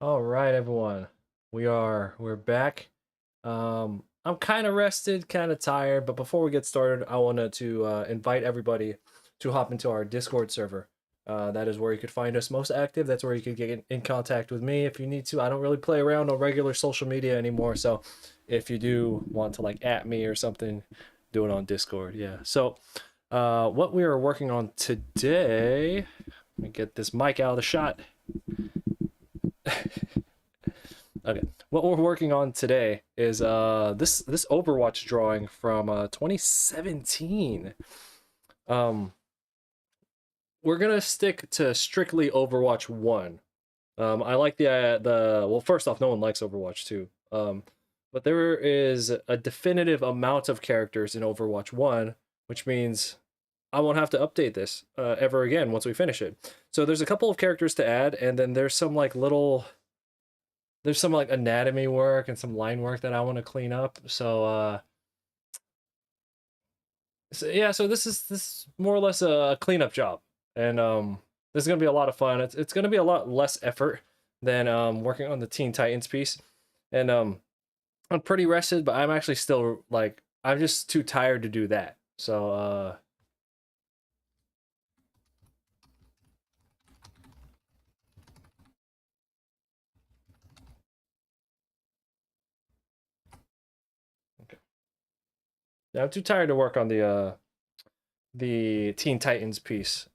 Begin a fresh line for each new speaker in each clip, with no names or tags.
All right, everyone. We're back. I'm kind of rested, kind of tired, but before we get started, I wanted to invite everybody to hop into our Discord server. That is where you could find us most active. That's where you could get in contact with me if you need to. I don't really play around on regular social media anymore, so if you do want to like at me or something, do it on Discord. Yeah. So, what we are working on today, let me get this mic out of the shot. Okay. What we're working on today is this Overwatch drawing from 2017. Um we're going to stick to strictly Overwatch 1. I like the well, first off, no one likes Overwatch 2. But there is a definitive amount of characters in Overwatch 1, which means I won't have to update this ever again once we finish it. So there's a couple of characters to add, and then there's some like anatomy work and some line work that I want to clean up. So yeah, so this is more or less a cleanup job. And this is gonna be a lot of fun. It's gonna be a lot less effort than working on the Teen Titans piece. And I'm pretty rested, but I'm actually still like I'm just too tired to do that. So okay. Yeah, I'm too tired to work on the Teen Titans piece.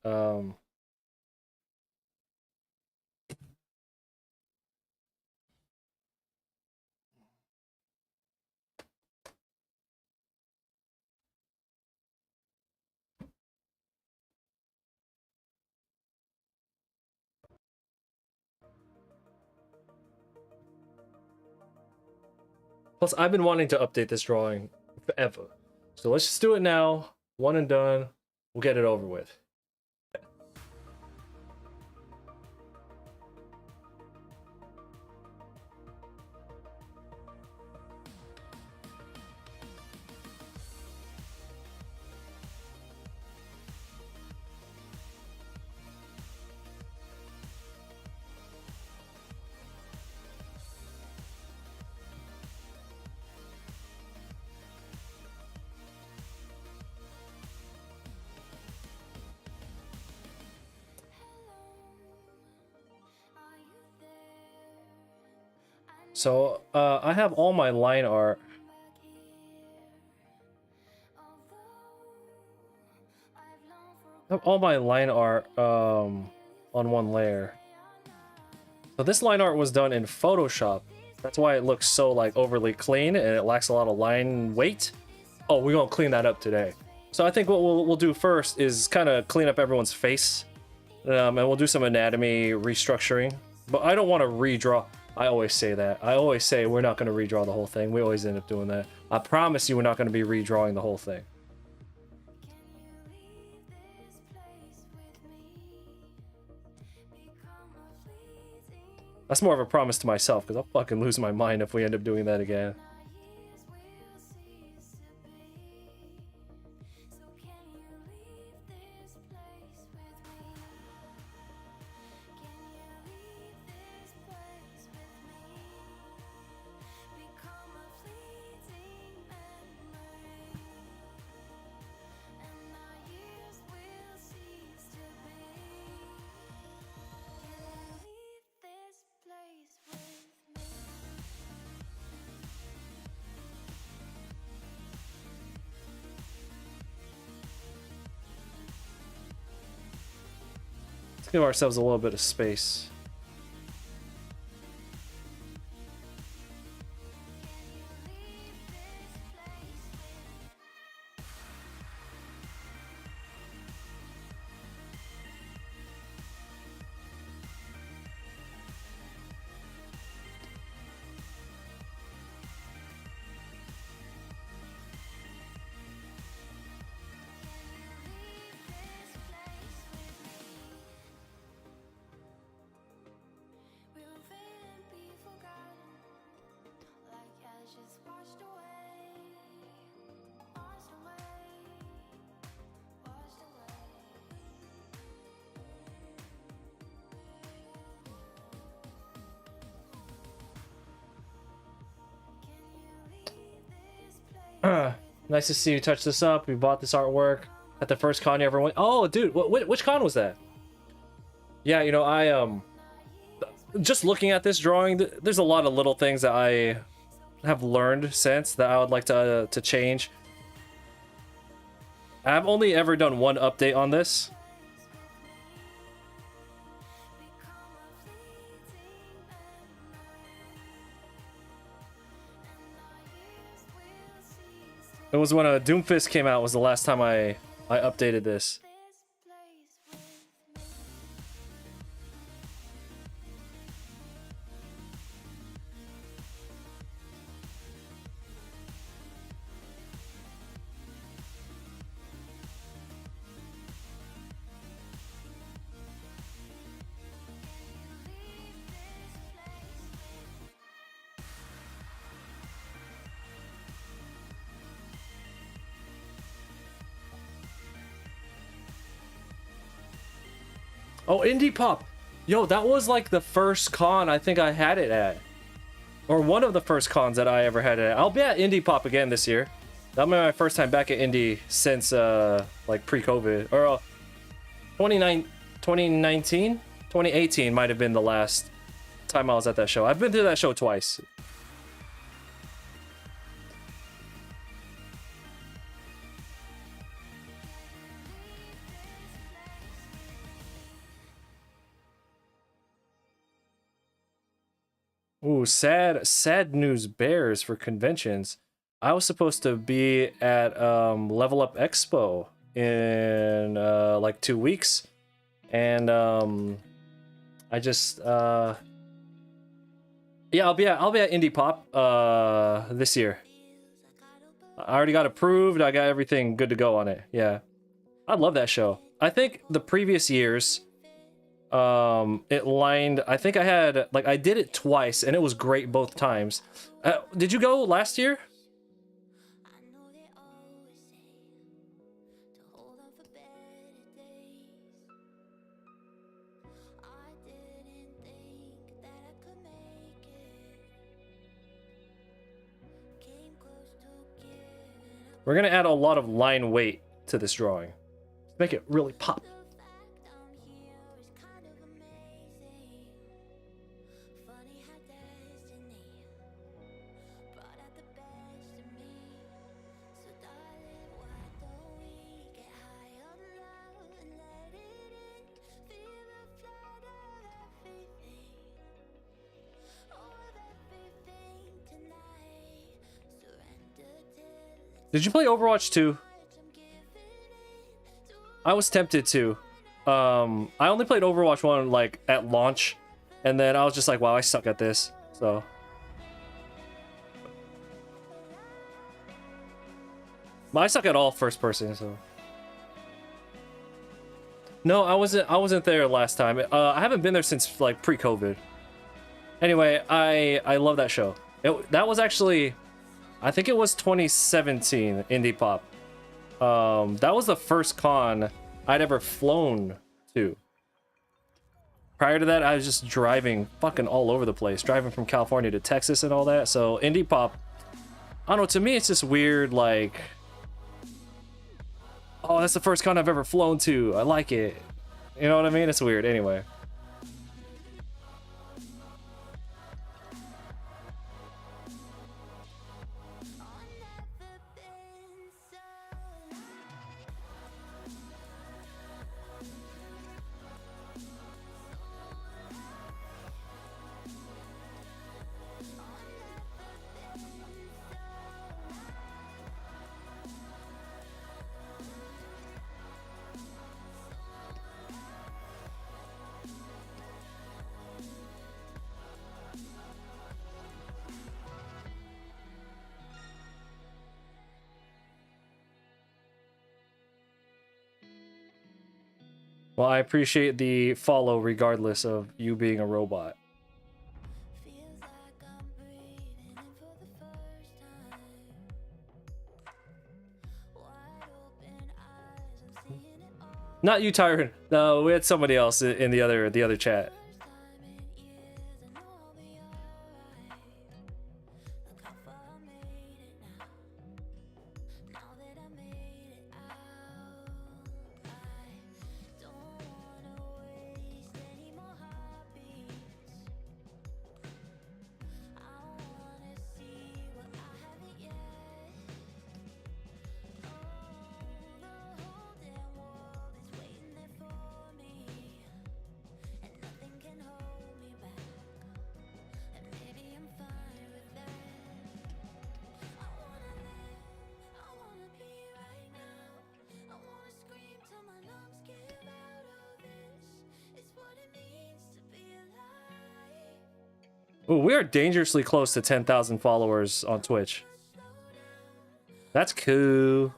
Plus, I've been wanting to update this drawing forever. So let's just do it now. One and done. We'll get it over with. So I have all my line art. I have all my line art on one layer. So this line art was done in Photoshop. That's why it looks so like overly clean and it lacks a lot of line weight. Oh, we're gonna clean that up today. So I think what we'll do first is kind of clean up everyone's face, and we'll do some anatomy restructuring. But I don't want to redraw. I always say that. I always say we're not going to redraw the whole thing. We always end up doing that. I promise you we're not going to be redrawing the whole thing. That's more of a promise to myself, because I'll fucking lose my mind if we end up doing that again. Let's give ourselves a little bit of space. Nice to see you touch this up. We bought this artwork at the first con you ever went. Oh, dude, which con was that? Yeah, you know, I just looking at this drawing, there's a lot of little things that I have learned since that I would like to change. I've only ever done one update on this. It was when Doomfist came out was the last time I updated this. Oh, Indie Pop. Yo, that was like the first con I think I had it at. Or one of the first cons that I ever had it at. I'll be at Indie Pop again this year. That'll be my first time back at Indie since like pre-COVID. Or 2019? 2018 might have been the last time I was at that show. I've been to that show twice. Ooh, sad news bears for conventions. I was supposed to be at Level Up Expo in like 2 weeks, and I just yeah, I'll be at Indie Pop this year. I already got approved. I got everything good to go on it. Yeah, I love that show. I think the previous years it lined, I think I had like I did it twice and it was great both times. Did you go last year? We're gonna add a lot of line weight to this drawing. Make it really pop. Did you play Overwatch 2? I was tempted to. I only played Overwatch 1 like at launch, and then I was just like, wow, I suck at this. So but I suck at all first person, so. No, I wasn't there last time. I haven't been there since like pre-COVID. Anyway, I love that show. That was actually, I think it was 2017 Indie Pop. That was the first con I'd ever flown to. Prior to that, I was just driving fucking all over the place, driving from California to Texas and all that. So Indie Pop, I don't know, to me it's just weird, like, oh, that's the first con I've ever flown to. I like it. You know what I mean? It's weird. Anyway. Well, I appreciate the follow regardless of you being a robot. Not you, Tyron. No, we had somebody else in the other chat. Ooh, we are dangerously close to 10,000 followers on Twitch. That's cool.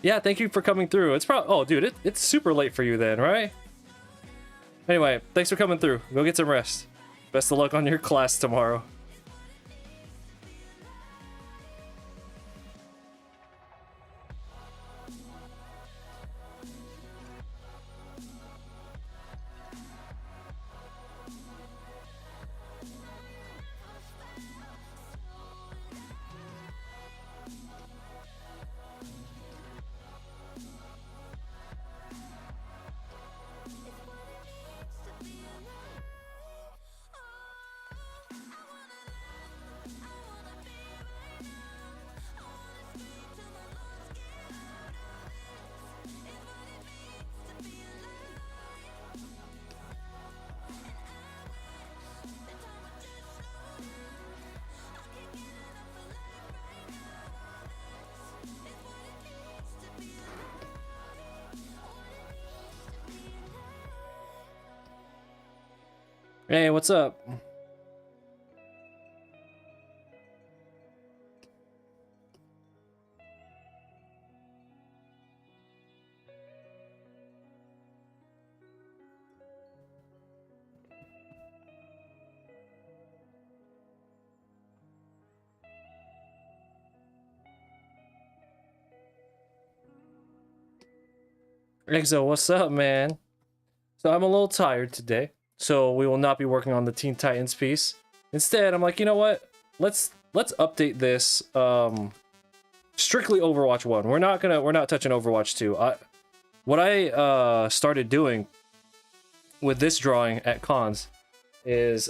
Yeah, thank you for coming through. It's probably, oh dude, it's super late for you then, right? Anyway, thanks for coming through. Go get some rest. Best of luck on your class tomorrow. Hey, what's up? Exo, what's up, man? So I'm a little tired today, so we will not be working on the Teen Titans piece. Instead, I'm like, you know what? Let's update this strictly Overwatch 1. We're not touching Overwatch 2. What I started doing with this drawing at cons is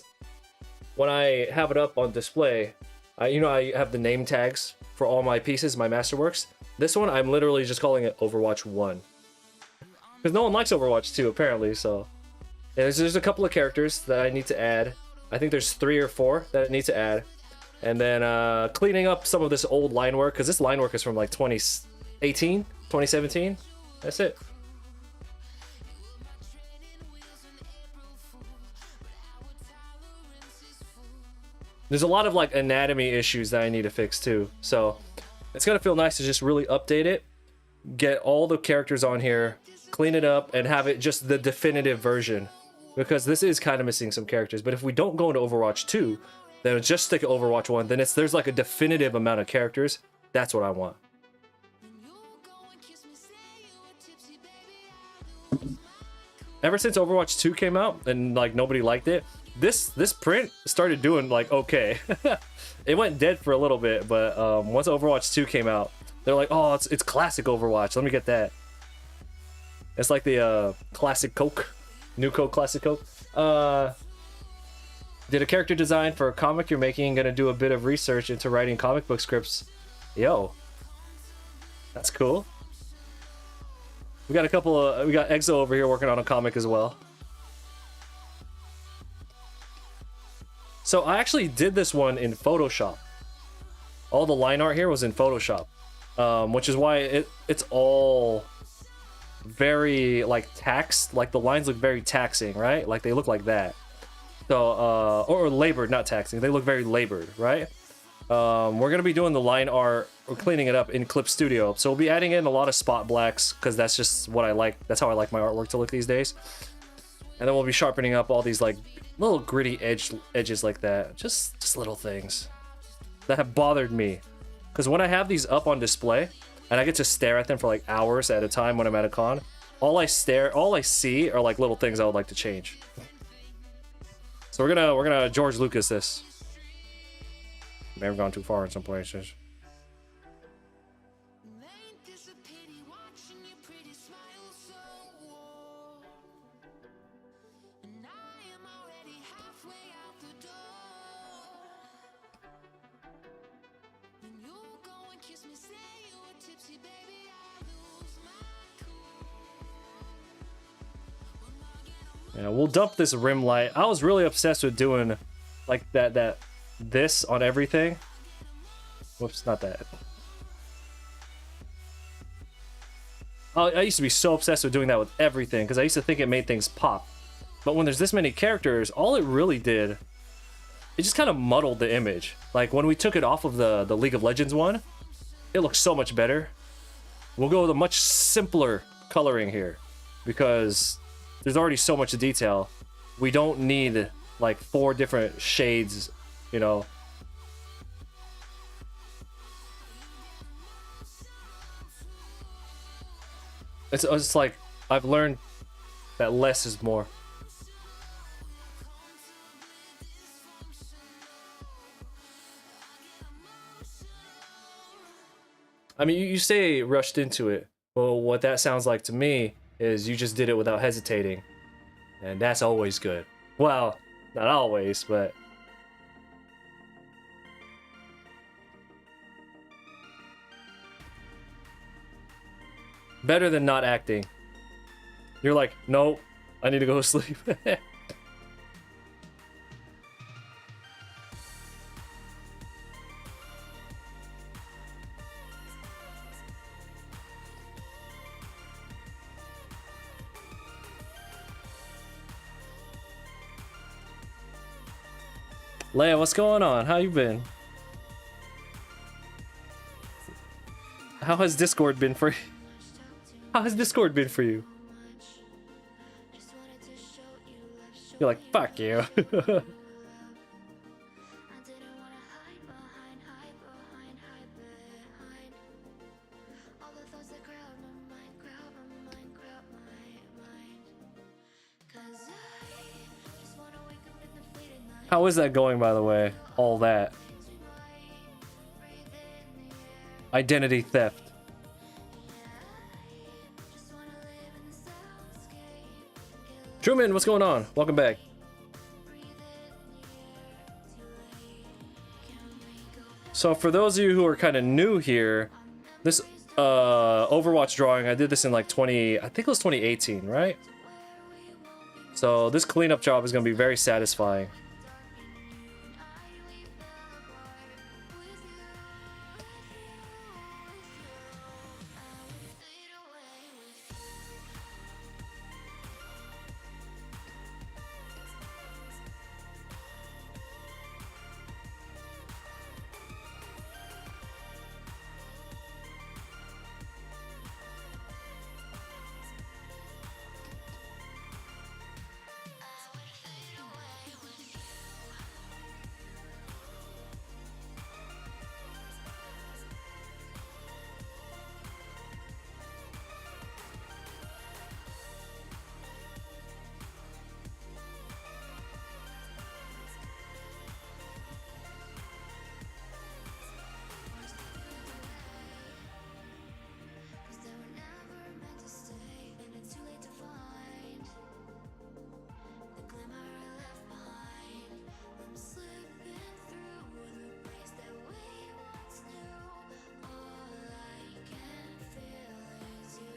when I have it up on display, I have the name tags for all my pieces, my masterworks. This one, I'm literally just calling it Overwatch 1. Because no one likes Overwatch 2, apparently, so... Yeah, there's a couple of characters that I need to add. I think there's 3 or 4 that I need to add. And then cleaning up some of this old line work, because this line work is from like 2018, 2017. That's it. There's a lot of like anatomy issues that I need to fix too. So it's gonna feel nice to just really update it, get all the characters on here, clean it up, and have it just the definitive version. Because this is kind of missing some characters. But if we don't go into Overwatch 2, then just stick to Overwatch 1, then there's like a definitive amount of characters. That's what I want. Ever since Overwatch 2 came out and like nobody liked it, this print started doing like okay. It went dead for a little bit, but once Overwatch 2 came out, they're like, oh, it's classic Overwatch. Let me get that. It's like the classic Coke, new Coke, classic Coke. Did a character design for a comic you're making. Gonna do a bit of research into writing comic book scripts. Yo, that's cool. We got a couple of, we got Exo over here working on a comic as well. So I actually did this one in Photoshop. All the line art here was in Photoshop, which is why it's all very like taxed. Like the lines look very taxing, right? Like they look like that. So or labored, not taxing. They look very labored, right? We're gonna be doing the line art, or cleaning it up in Clip Studio. So we'll be adding in a lot of spot blacks because that's just what I like. That's how I like my artwork to look these days. And then we'll be sharpening up all these like little gritty edges like that. Just little things that have bothered me. Because when I have these up on display and I get to stare at them for like hours at a time when I'm at a con, all I see are like little things I would like to change. So we're gonna George Lucas this. May have gone too far in some places. Yeah, we'll dump this rim light. I was really obsessed with doing like this on everything. Whoops, not that. I used to be so obsessed with doing that with everything because I used to think it made things pop. But when there's this many characters, all it really did, it just kind of muddled the image. Like when we took it off of the League of Legends one, it looks so much better. We'll go with a much simpler coloring here because there's already so much detail. We don't need like 4 different shades, you know. It's like I've learned that less is more. I mean, you say rushed into it. Well, what that sounds like to me is you just did it without hesitating. And that's always good. Well, not always, but... better than not acting. You're like, nope, I need to go to sleep. Leia, what's going on? How you been? How has Discord been for you? How has Discord been for you? You're like, fuck you. How is that going, by the way? All that. Identity theft. Truman, what's going on? Welcome back. So for those of you who are kind of new here, this Overwatch drawing, I did this in like I think it was 2018, right? So this cleanup job is going to be very satisfying.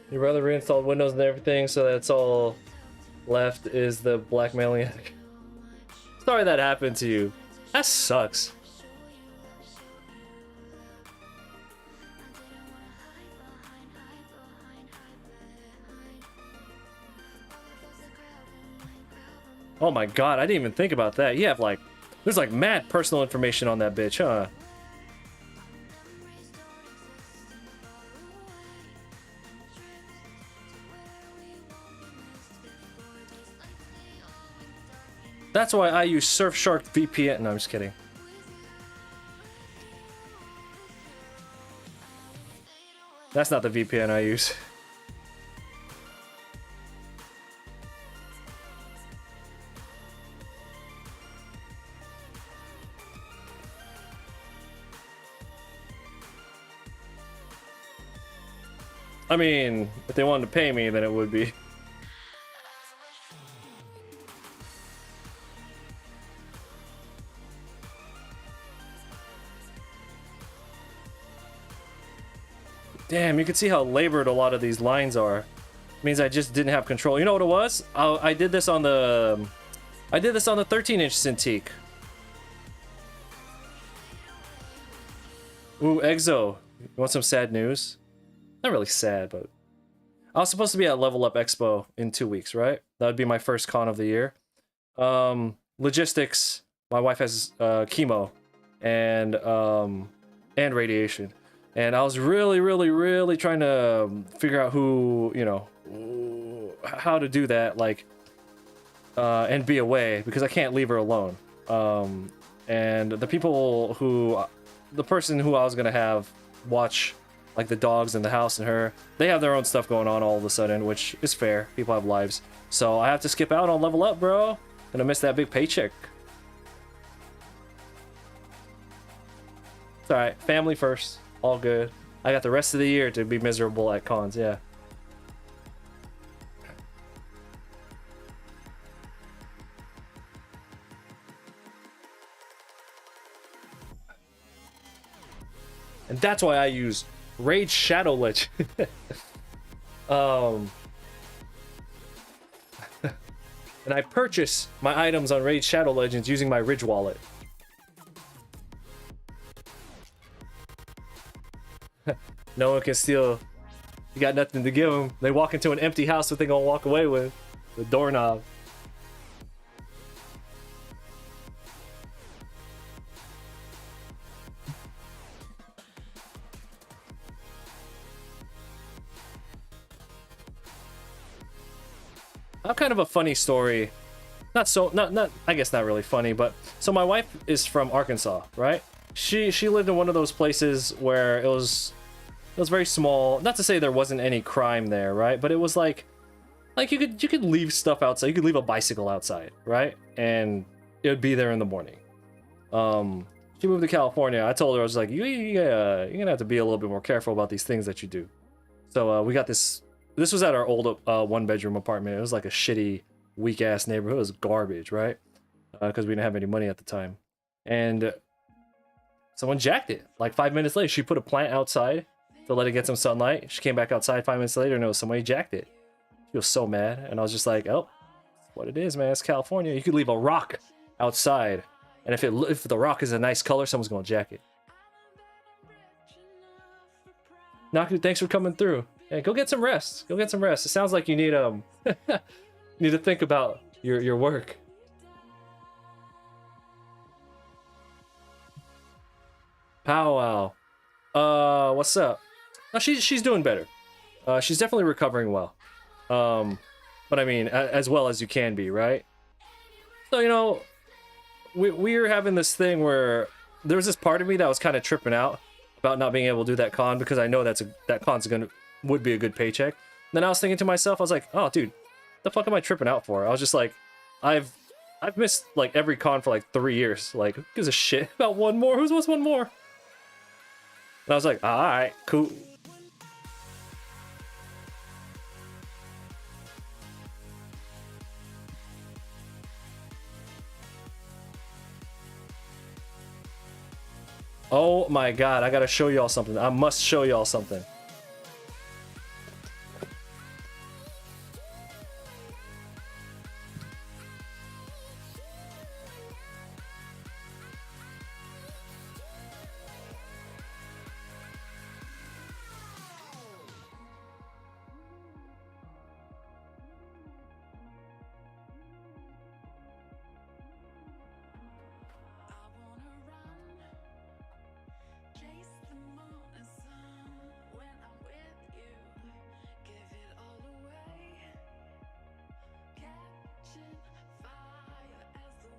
Your brother reinstalled Windows and everything, so that's all left is the blackmailing. Sorry that happened to you. That sucks. Oh my god, I didn't even think about that. You have like, there's like mad personal information on that bitch, huh? That's why I use Surfshark VPN. No, I'm just kidding. That's not the VPN I use. I mean, if they wanted to pay me, then it would be. Damn, you can see how labored a lot of these lines are. means I just didn't have control. You know what it was? I did this on the 13-inch Cintiq. Ooh, Exo. You want some sad news? Not really sad, but I was supposed to be at Level Up Expo in 2 weeks, right? That would be my first con of the year. Logistics. My wife has chemo and radiation, and I was really trying to figure out who, you know, how to do that, like, and be away because I can't leave her alone. And the person who I was gonna have watch, like, the dogs in the house and her, they have their own stuff going on all of a sudden, which is fair. People have lives. So I have to skip out on Level Up, bro. Gonna miss that big paycheck. It's alright. Family first. All good. I got the rest of the year to be miserable at cons, yeah. And that's why I use Raid Shadow Legend. And I purchase my items on Raid Shadow Legends using my Ridge wallet. No one can steal. You got nothing to give them. They walk into an empty house, what they gonna walk away with? The doorknob. I'm kind of a funny story. Not I guess not really funny, but so my wife is from Arkansas, right? She lived in one of those places where it was very small. Not to say there wasn't any crime there, right? But it was like you could leave stuff outside. You could leave a bicycle outside, right? And it would be there in the morning. She moved to California. I told her, I was like, you're gonna have to be a little bit more careful about these things that you do. So we got this. This was at our old one-bedroom apartment. It was like a shitty, weak-ass neighborhood. It was garbage, right? Because we didn't have any money at the time. And someone jacked it. Like 5 minutes later, she put a plant outside to let it get some sunlight. She came back outside 5 minutes later and it was somebody jacked it. She was so mad. And I was just like, oh, that's what it is, man. It's California. You could leave a rock outside. And if the rock is a nice color, someone's going to jack it. Naku, thanks for coming through. Yeah, go get some rest. Go get some rest. It sounds like you need need to think about your work. Powwow. What's up? No, she's doing better. She's definitely recovering well. But I mean, as well as you can be, right? So, you know, we were having this thing where there was this part of me that was kind of tripping out about not being able to do that con because I know that con's would be a good paycheck. And then I was thinking to myself, I was like, oh, dude, the fuck am I tripping out for? I was just like, I've missed like every con for like 3 years. Like, who gives a shit about one more? Who wants one more? And I was like, all right, cool. Oh my god, I gotta show y'all something. I must show y'all something.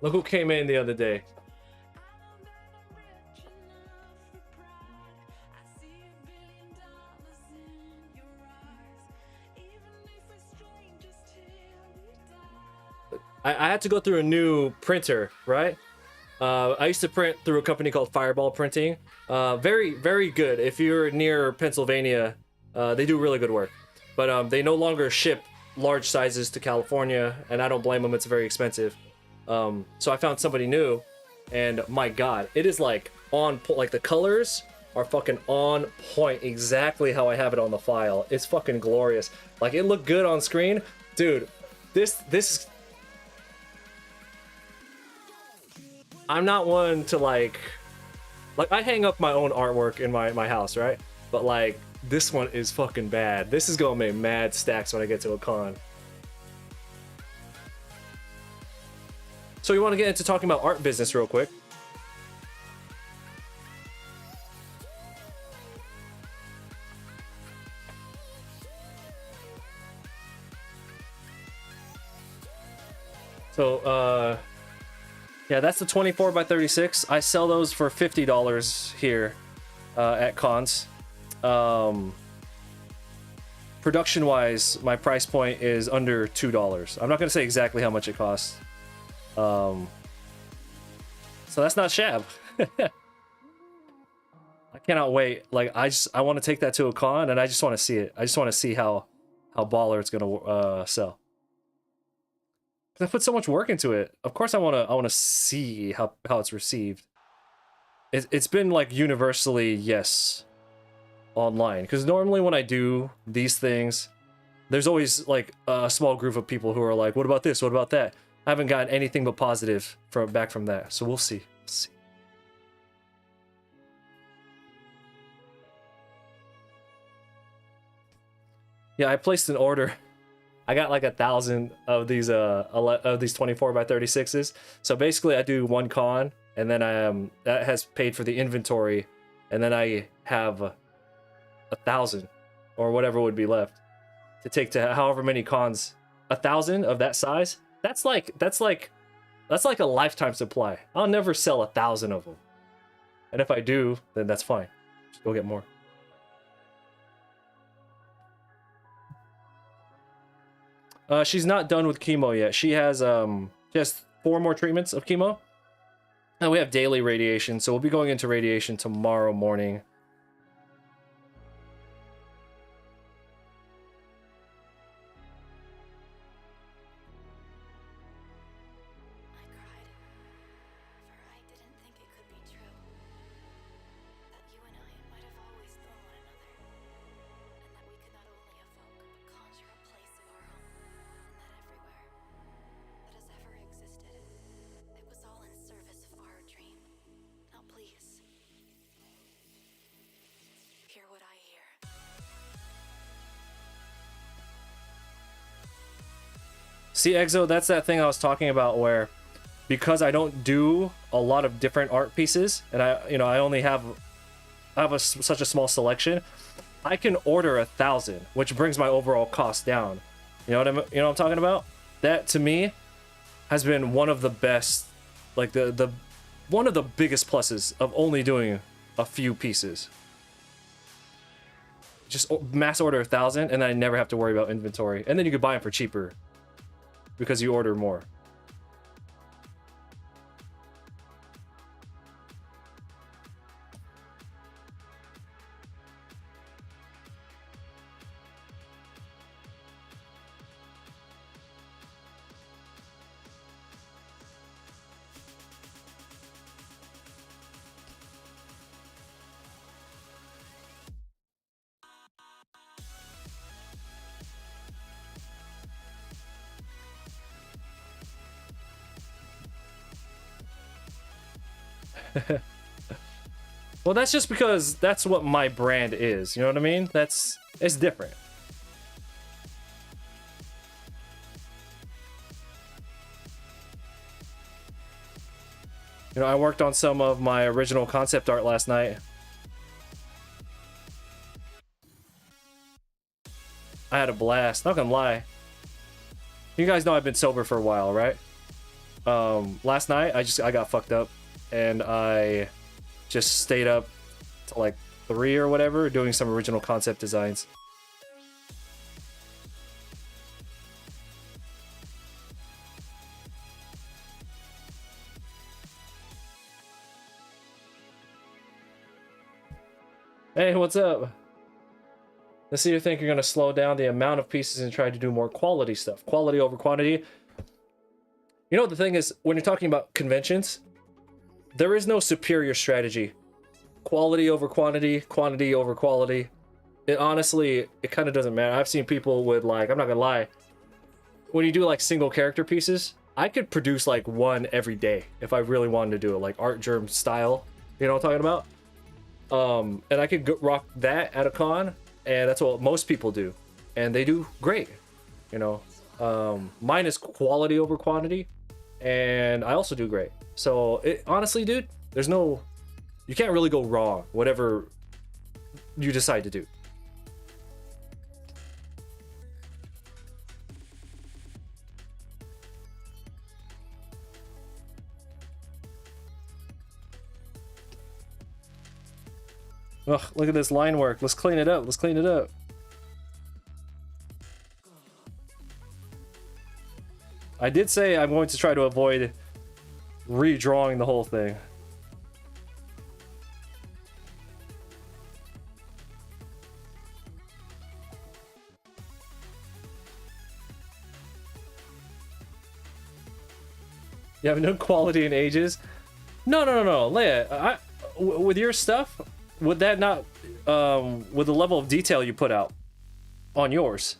Look who came in the other day. I had to go through a new printer, right? I used to print through a company called Fireball Printing. Very, very good. If you're near Pennsylvania, they do really good work. But they no longer ship large sizes to California, and I don't blame them. It's very expensive. So I found somebody new, and my god, it is like like the colors are fucking on point, exactly how I have it on the file. It's fucking glorious. Like, it looked good on screen. Dude, this I'm not one to like I hang up my own artwork in my house, right? But like, this one is fucking bad. This is gonna make mad stacks when I get to a con. So you want to get into talking about art business real quick. So, yeah, that's the 24 by 36. I sell those for $50 here at cons. Production-wise, my price point is under $2. I'm not gonna say exactly how much it costs. So that's not shab. I cannot wait. Like, I want to take that to a con, and I just want to see it. I just want to see how baller it's gonna sell. I put so much work into it. Of course, I wanna see how it's received. It's been like universally yes online, because normally when I do these things, there's always like a small group of people who are like, "What about this? What about that?" I haven't gotten anything but positive back from that, so we'll see. We'll see. Yeah, I placed an order. I got like 1,000 of these 24 by 36s. So basically, I do one con, and then that has paid for the inventory, and then I have 1,000 or whatever would be left to take to however many cons. 1,000 of that size. That's like a lifetime supply. I'll never sell 1,000 of them, and if I do, then that's fine. Just go get more. She's not done with chemo yet. She has 4 more treatments of chemo. And we have daily radiation, so we'll be going into radiation tomorrow morning. See, Exo, that's that thing I was talking about where, because I don't do a lot of different art pieces, and I only have such a small selection, I can order 1,000, which brings my overall cost down. You know what I'm talking about? That to me has been one of the best, like one of the biggest pluses of only doing a few pieces. Just mass order 1,000, and then I never have to worry about inventory, and then you could buy them for cheaper because you order more. Well, that's just because that's what my brand is. You know what I mean? It's different. You know, I worked on some of my original concept art last night. I had a blast. Not gonna lie. You guys know I've been sober for a while, right? Last night I got fucked up, and I just stayed up to like 3 or whatever doing some original concept designs. Hey, what's up? Let's see, you think you're gonna slow down the amount of pieces and try to do more quality stuff. Quality over quantity. You know, the thing is, when you're talking about conventions, there is no superior strategy. quality over quantity, quantity over quality. It honestly, it kind of doesn't matter. I've seen people with like, I'm not gonna lie, when you do like single character pieces, I could produce like one every day if I really wanted to do it, like art germ style. You know what I'm talking about? And I could rock that at a con, and that's what most people do, and they do great. You know, mine is quality over quantity, and I also do great. So it, honestly, dude, there's no, you can't really go wrong whatever you decide to do. Ugh, look at this line work. Let's clean it up. Let's clean it up. I did say I'm going to try to avoid redrawing the whole thing. You have no quality in ages? No, Leia, with your stuff, would that not, with the level of detail you put out on yours,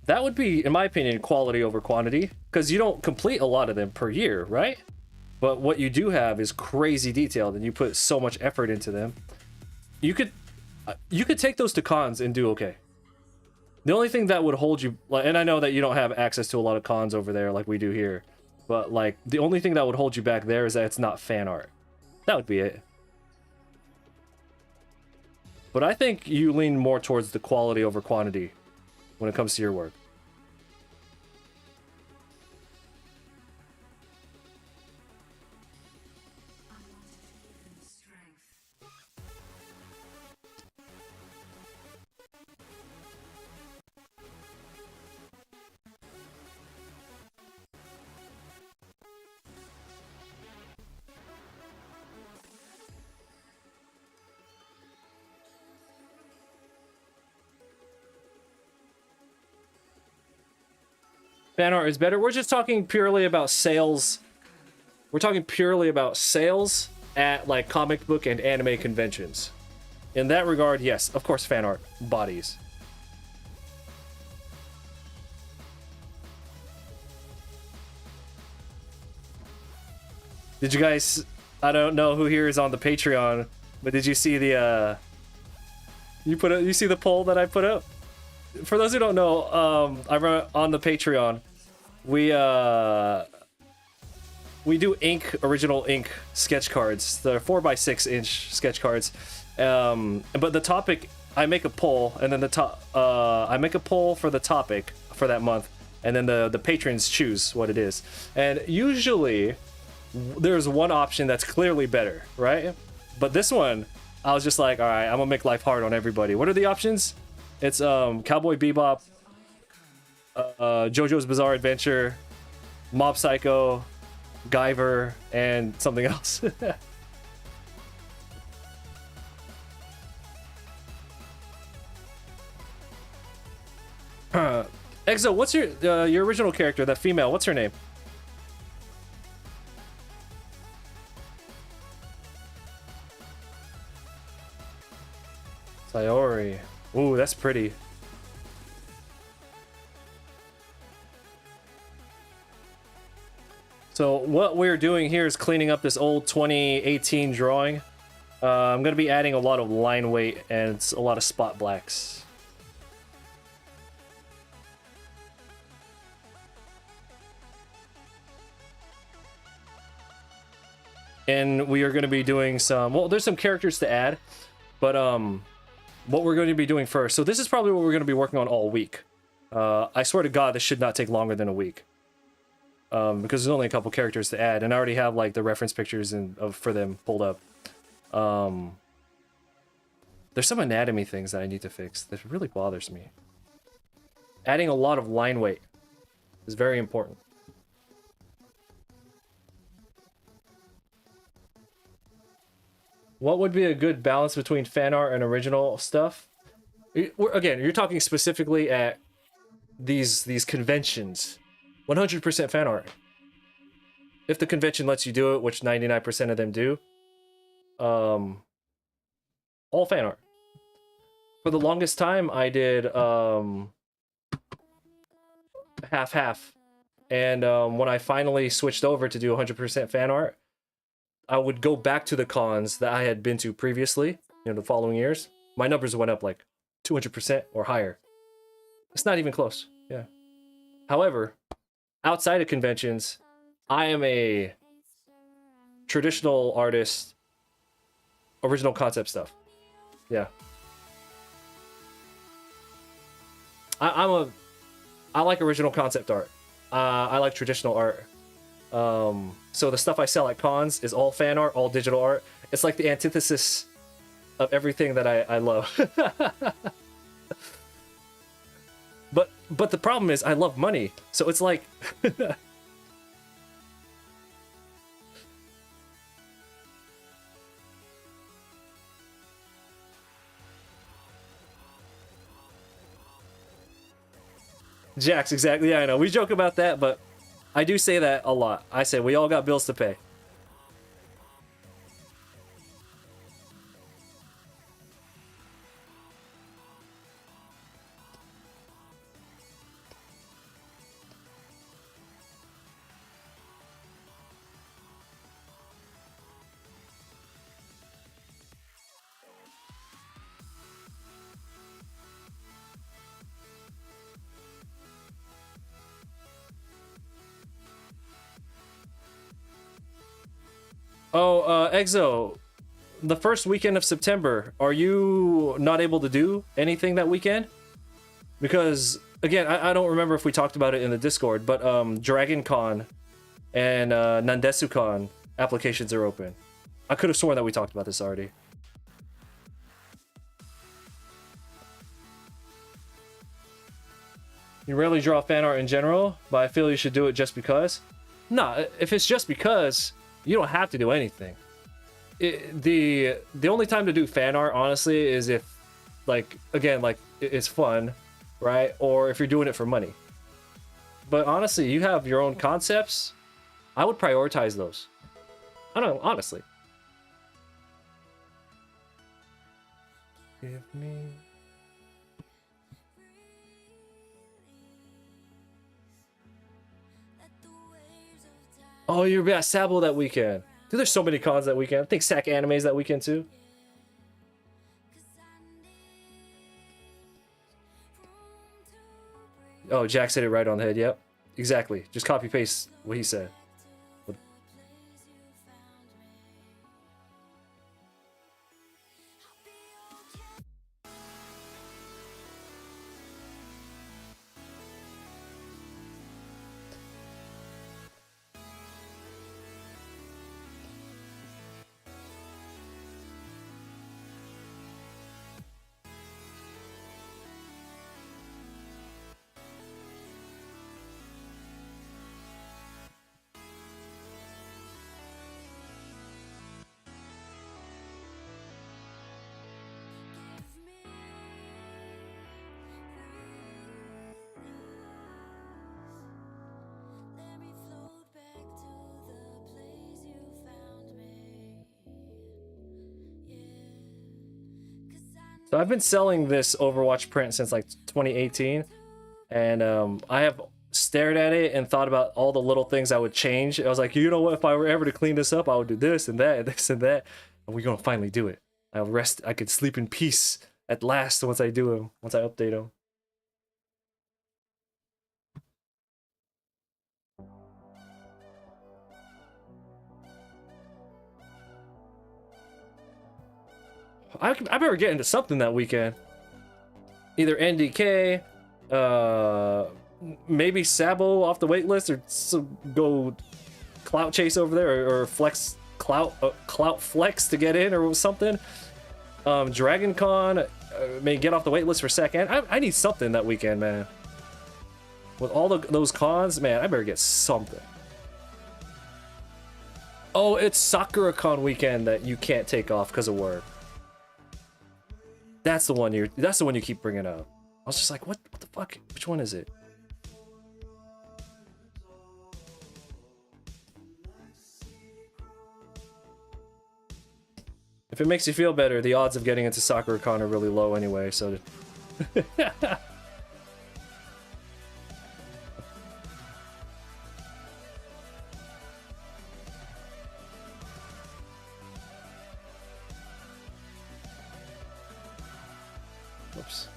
that would be, in my opinion, quality over quantity, because you don't complete a lot of them per year, right? But what you do have is crazy detailed, and you put so much effort into them. You could take those to cons and do okay. The only thing that would hold you, and I know that you don't have access to a lot of cons over there like we do here, but like the only thing that would hold you back there is that it's not fan art. That would be it. But I think you lean more towards the quality over quantity when it comes to your work. Fan art is better. We're just talking purely about sales. We're talking purely about sales at like comic book and anime conventions. In that regard, yes, of course, fan art bodies. Did you guys? I don't know who here is on the Patreon, but did you see the? You see the poll that I put up? For those who don't know, I run on the Patreon. We do original ink sketch cards. They're 4x6-inch sketch cards. But the topic, I make a poll, and then I make a poll for the topic for that month, and then the patrons choose what it is. And usually, there's one option that's clearly better, right? But this one, I was just like, all right, I'm gonna make life hard on everybody. What are the options? It's Cowboy Bebop, JoJo's Bizarre Adventure, Mob Psycho, Guyver, and something else. Exo, what's your original character, that female? What's her name? Sayori. Ooh, that's pretty. So what we're doing here is cleaning up this old 2018 drawing. I'm going to be adding a lot of line weight and a lot of spot blacks. And we are going to be doing some, well, there's some characters to add, but what we're going to be doing first. So this is probably what we're going to be working on all week. I swear to God, this should not take longer than a week. Because there's only a couple characters to add, and I already have like the reference pictures for them pulled up. There's some anatomy things that I need to fix that really bothers me. Adding a lot of line weight is very important. What would be a good balance between fan art and original stuff? Again, you're talking specifically at these conventions. 100% fan art. If the convention lets you do it, which 99% of them do. All fan art. For the longest time, I did half-half. And when I finally switched over to do 100% fan art, I would go back to the cons that I had been to previously, you know, the following years. My numbers went up like 200% or higher. It's not even close. Yeah. However, outside of conventions, I am a traditional artist, original concept stuff. Yeah. I like original concept art. I like traditional art. So the stuff I sell at cons is all fan art, all digital art. It's like the antithesis of everything that I love. But the problem is I love money. So it's like Jax, exactly. Yeah, I know. We joke about that, but I do say that a lot. I say we all got bills to pay. Oh, Exo, the first weekend of September, are you not able to do anything that weekend? Because, again, I don't remember if we talked about it in the Discord, but Dragon Con and Nandesu Con applications are open. I could have sworn that we talked about this already. You rarely draw fan art in general, but I feel you should do it just because. Nah, if it's just because, you don't have to do anything. The only time to do fan art, honestly, is if, like, again, like, it's fun, right? Or if you're doing it for money. But honestly, you have your own concepts. I would prioritize those. I don't know, honestly. Give me... Oh, you're at Sabo that weekend. Dude, there's so many cons that weekend. I think SAC Anime's that weekend too. Oh, Jack said it right on the head. Yep, exactly. Just copy paste what he said. So I've been selling this Overwatch print since like 2018, and I have stared at it and thought about all the little things I would change. I was like, you know what, if I were ever to clean this up, I would do this and that and this and that, and we're gonna finally do it. I'll rest, I could sleep in peace at last once I do them, once I update them. I better get into something that weekend. Either NDK, maybe Sabo off the wait list, or go clout chase over there, or flex clout flex to get in or something. Dragon Con may get off the wait list for second. I need something that weekend, man. With all those cons, man, I better get something. Oh, it's Sakura Con weekend that you can't take off because of work. That's the one you keep bringing up. I was just like, what the fuck? Which one is it? If it makes you feel better, the odds of getting into SakuraCon are really low anyway, so... Oops.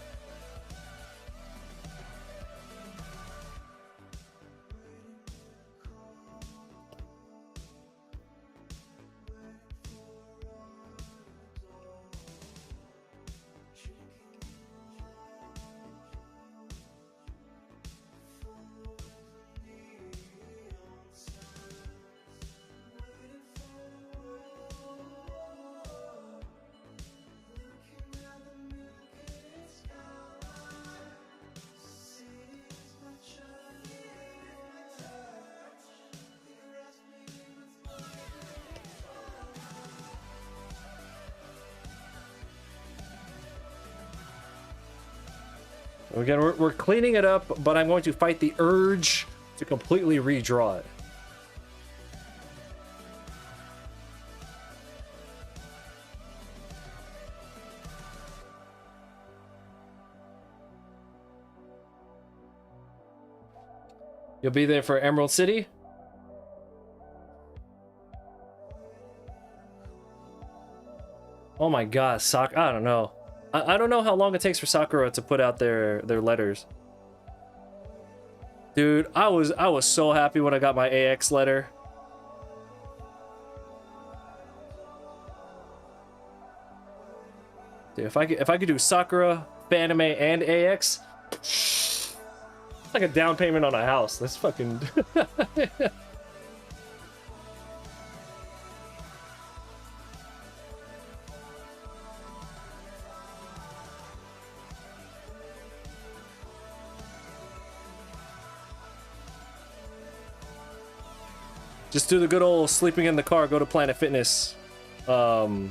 Again, we're cleaning it up, but I'm going to fight the urge to completely redraw it. You'll be there for Emerald City? Oh my god, I don't know. I don't know how long it takes for Sakura to put out their letters. Dude, I was so happy when I got my AX letter. Dude, if I could do Sakura, Fanime, and AX, it's like a down payment on a house. That's fucking... Just do the good old sleeping in the car, go to Planet Fitness thing.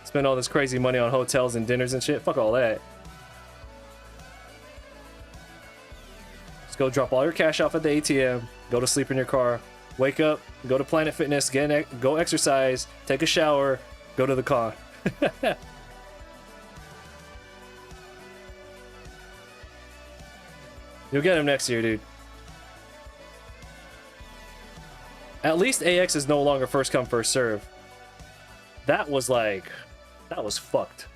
Spend all this crazy money on hotels and dinners and shit. Fuck all that. Just go drop all your cash off at the ATM, go to sleep in your car, wake up, go to Planet Fitness, go exercise, take a shower, go to the con. You'll get him next year, dude. At least AX is no longer first come, first serve. That was fucked.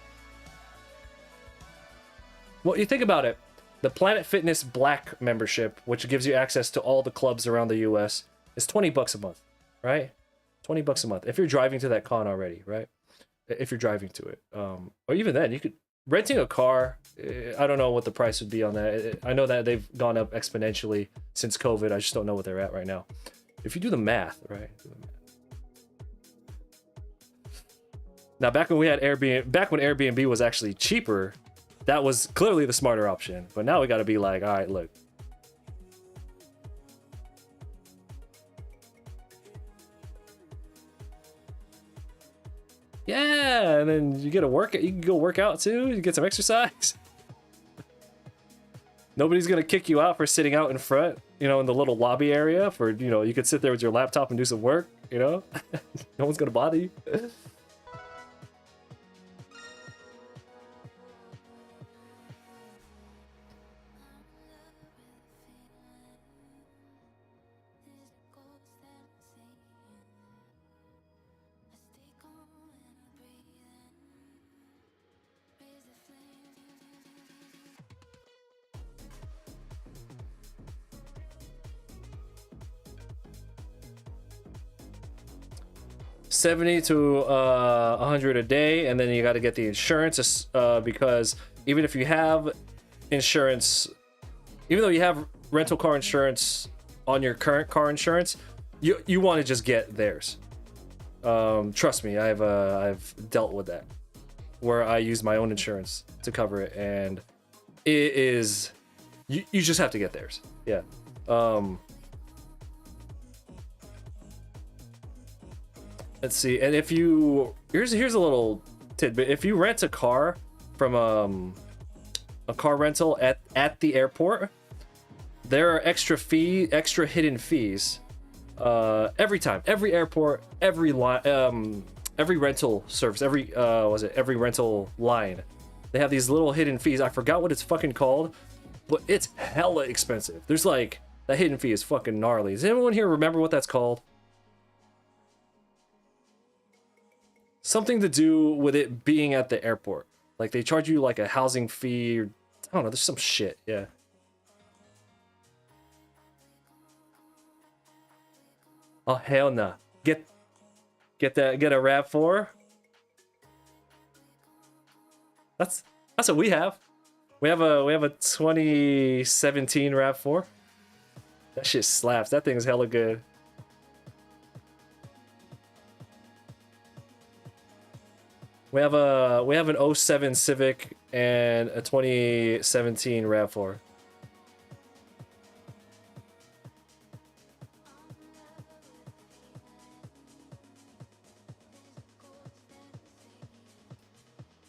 Well, you think about it. The Planet Fitness Black membership, which gives you access to all the clubs around the US, is $20 a month, right? $20 a month. If you're driving to that con already, right? If you're driving to it. Or even then, you could... Renting a car, I don't know what the price would be on that. I know that they've gone up exponentially since COVID. I just don't know what they're at right now. If you do the math, right? Now, back when we had Airbnb, back when Airbnb was actually cheaper, that was clearly the smarter option. But now we got to be like, all right, look. Yeah, and then you get a workout. You can go work out too. You get some exercise. Nobody's gonna kick you out for sitting out in front, you know, in the little lobby area. For you could sit there with your laptop and do some work. You know, no one's gonna bother you. 70 to 100 a day, and then you got to get the insurance because even if you have insurance, even though you have rental car insurance on your current car insurance, you want to just get theirs. Trust me, I've dealt with that, where I use my own insurance to cover it, and it is you just have to get theirs. Yeah. Let's see, and if you here's a little tidbit. If you rent a car from a car rental at the airport, there are extra hidden fees every time, every airport, every line, every rental service, every rental line. They have these little hidden fees. I forgot what it's fucking called, but it's hella expensive. There's like, that hidden fee is fucking gnarly. Does anyone here remember what that's called? Something to do with it being at the airport. Like they charge you like a housing fee, or I don't know, there's some shit, yeah. Oh hell nah. Get a RAV4. That's what we have. We have a 2017 RAV4. That shit slaps. That thing is hella good. We have an 07 Civic and a 2017 RAV4.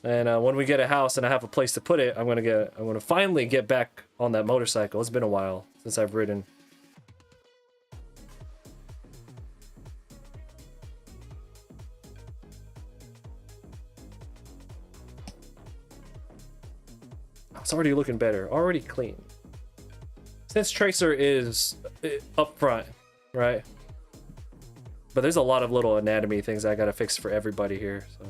And when we get a house and I have a place to put it, I'm gonna finally get back on that motorcycle. It's been a while since I've ridden. It's already looking better, already clean. Since Tracer is up front, right? But there's a lot of little anatomy things I gotta fix for everybody here, so.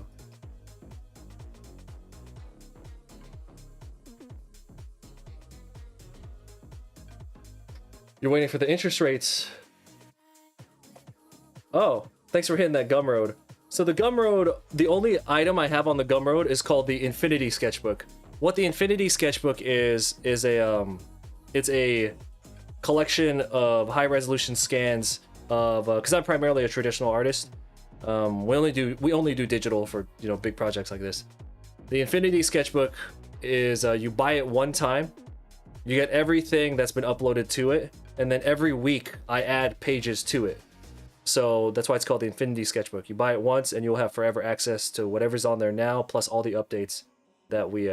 You're waiting for the interest rates. Oh, thanks for hitting that Gumroad. So the Gumroad, the only item I have on the Gumroad is called the Infinity Sketchbook. What the Infinity Sketchbook is it's a collection of high resolution scans of, because I'm primarily a traditional artist. We only do digital for, you know, big projects like this. The Infinity Sketchbook is you buy it one time, you get everything that's been uploaded to it, and then every week I add pages to it. So that's why it's called the Infinity Sketchbook. You buy it once and you'll have forever access to whatever's on there now, plus all the updates that we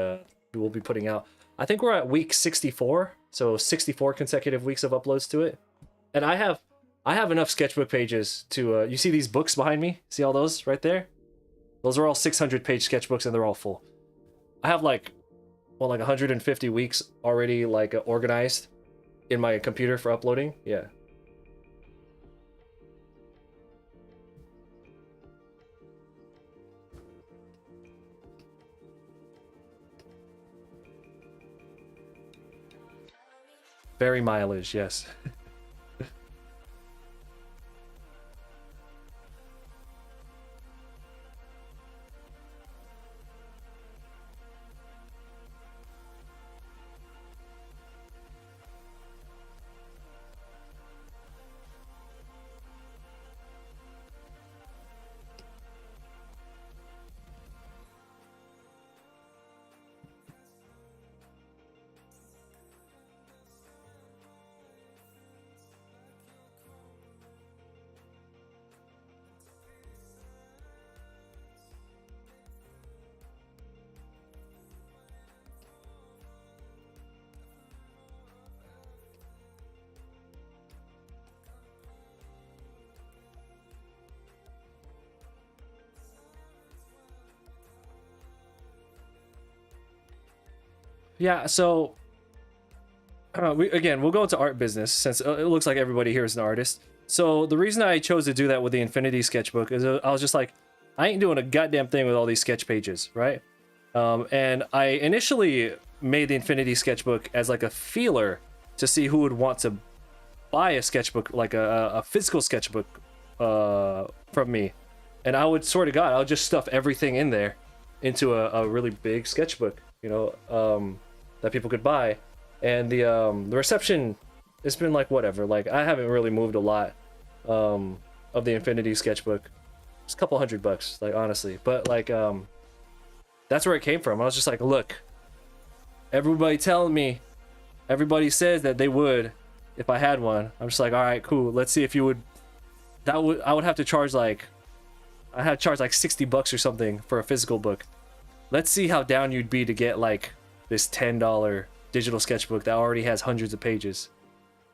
will be putting out. I think we're at week 64, so 64 consecutive weeks of uploads to it. And I have enough sketchbook pages to, you see these books behind me? See all those right there? Those are all 600 page sketchbooks and they're all full. I have like 150 weeks already like organized in my computer for uploading. Yeah. Very mileage, yes. Yeah, so we'll go into art business since it looks like everybody here is an artist. So the reason I chose to do that with the Infinity Sketchbook is I was just like, I ain't doing a goddamn thing with all these sketch pages, right? And I initially made the Infinity Sketchbook as like a feeler to see who would want to buy a sketchbook, like a physical sketchbook from me. And I would, swear to God, I would just stuff everything in there into a really big sketchbook, you know, that people could buy. And the reception, it's been like whatever. Like I haven't really moved a lot of the Infinity Sketchbook. It's a couple $100, like honestly. But like that's where it came from. I was just like, look, everybody telling me, everybody says that they would if I had one. I'm just like, all right, cool. Let's see if you would. I would have to charge like, I had to charge like $60 or something for a physical book. Let's see how down you'd be to get like this $10 digital sketchbook that already has hundreds of pages.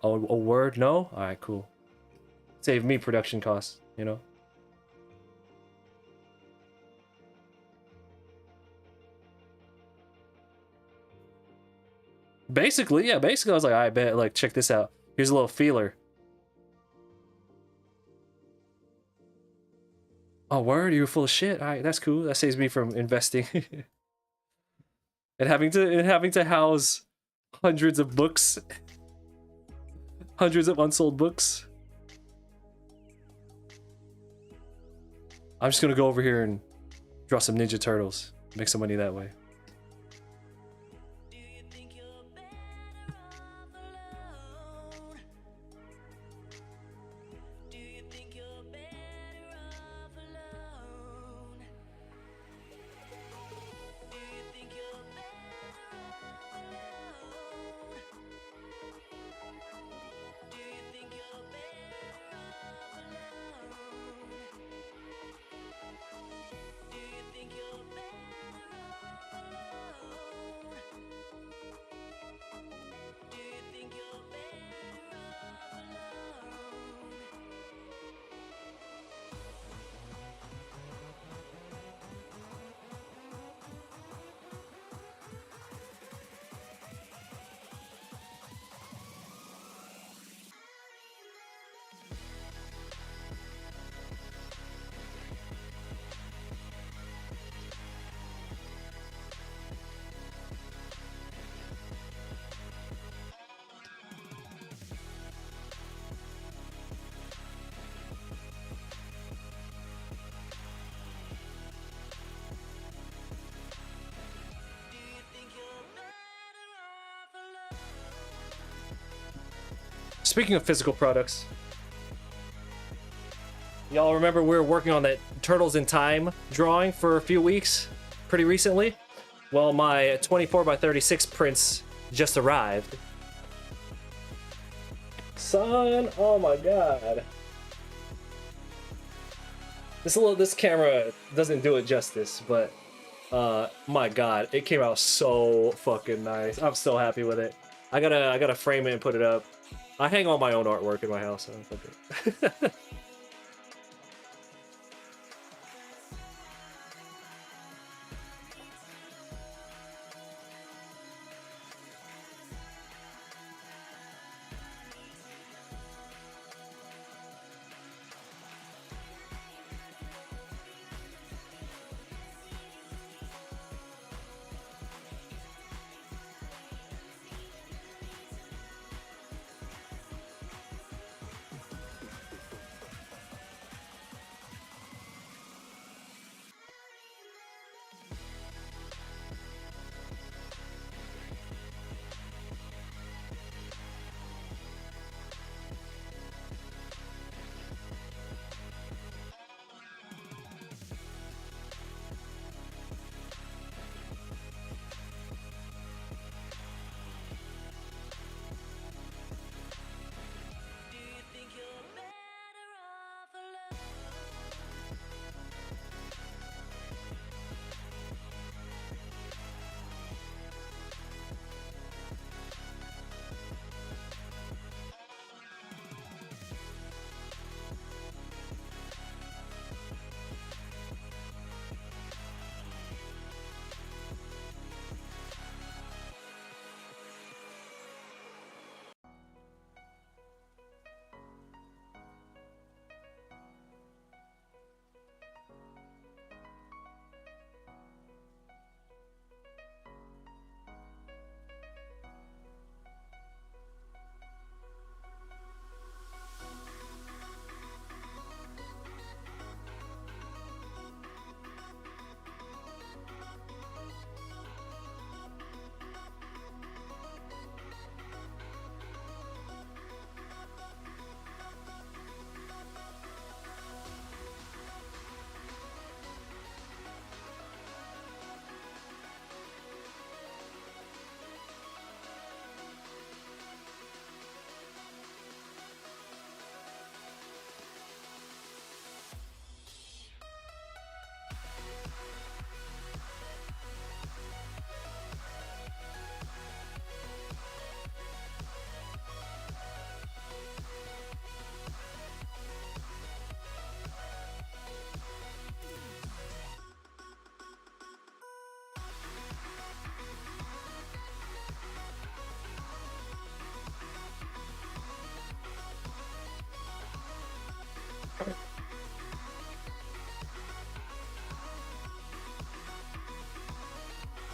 Oh, a word? No? Alright, cool. Save me production costs, you know? Basically, yeah, basically I was like, I bet, like, check this out. Here's a little feeler. Oh, word? You're full of shit? Alright, that's cool. That saves me from investing. and having to house hundreds of books. Hundreds of unsold books. I'm just gonna go over here and draw some Ninja Turtles. Make some money that way. Speaking of physical products, y'all remember we were working on that Turtles in Time drawing for a few weeks pretty recently? Well, my 24 by 36 prints just arrived. Son, oh my god. This camera doesn't do it justice, but my god, it came out so fucking nice. I'm so happy with it. I gotta frame it and put it up. I hang all my own artwork in my house. So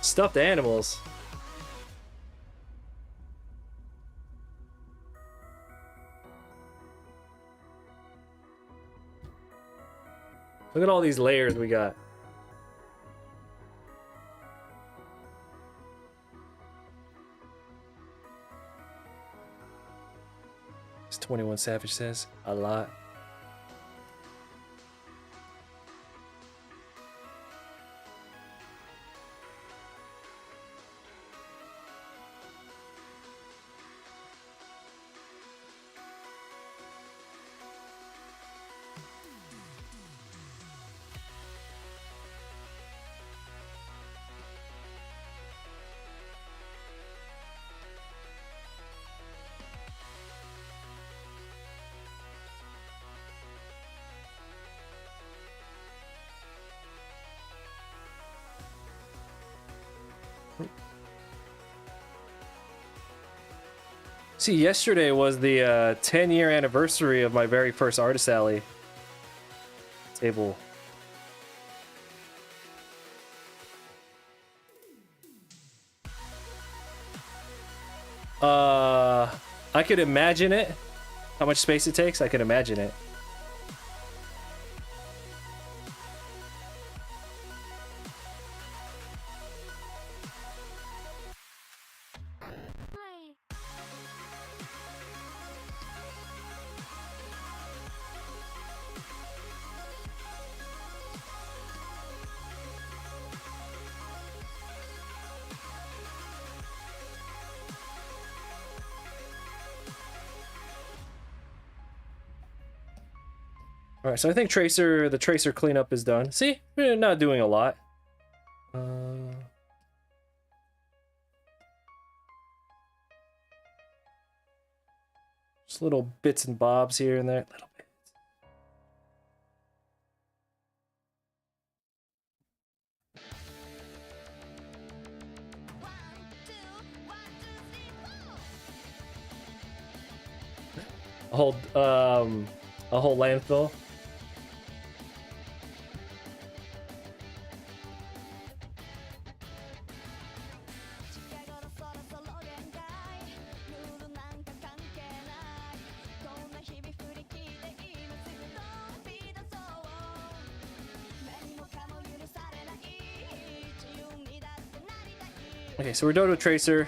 Stuffed animals. Look at all these layers we got. As 21 Savage says, a lot. See, yesterday was the 10-year anniversary of my very first Artist Alley table. I could imagine it. How much space it takes, I can imagine it. All right, so I think the tracer cleanup is done. See, we're not doing a lot. Just little bits and bobs here and there. Little bits. A whole landfill. Okay, so we're done with Tracer.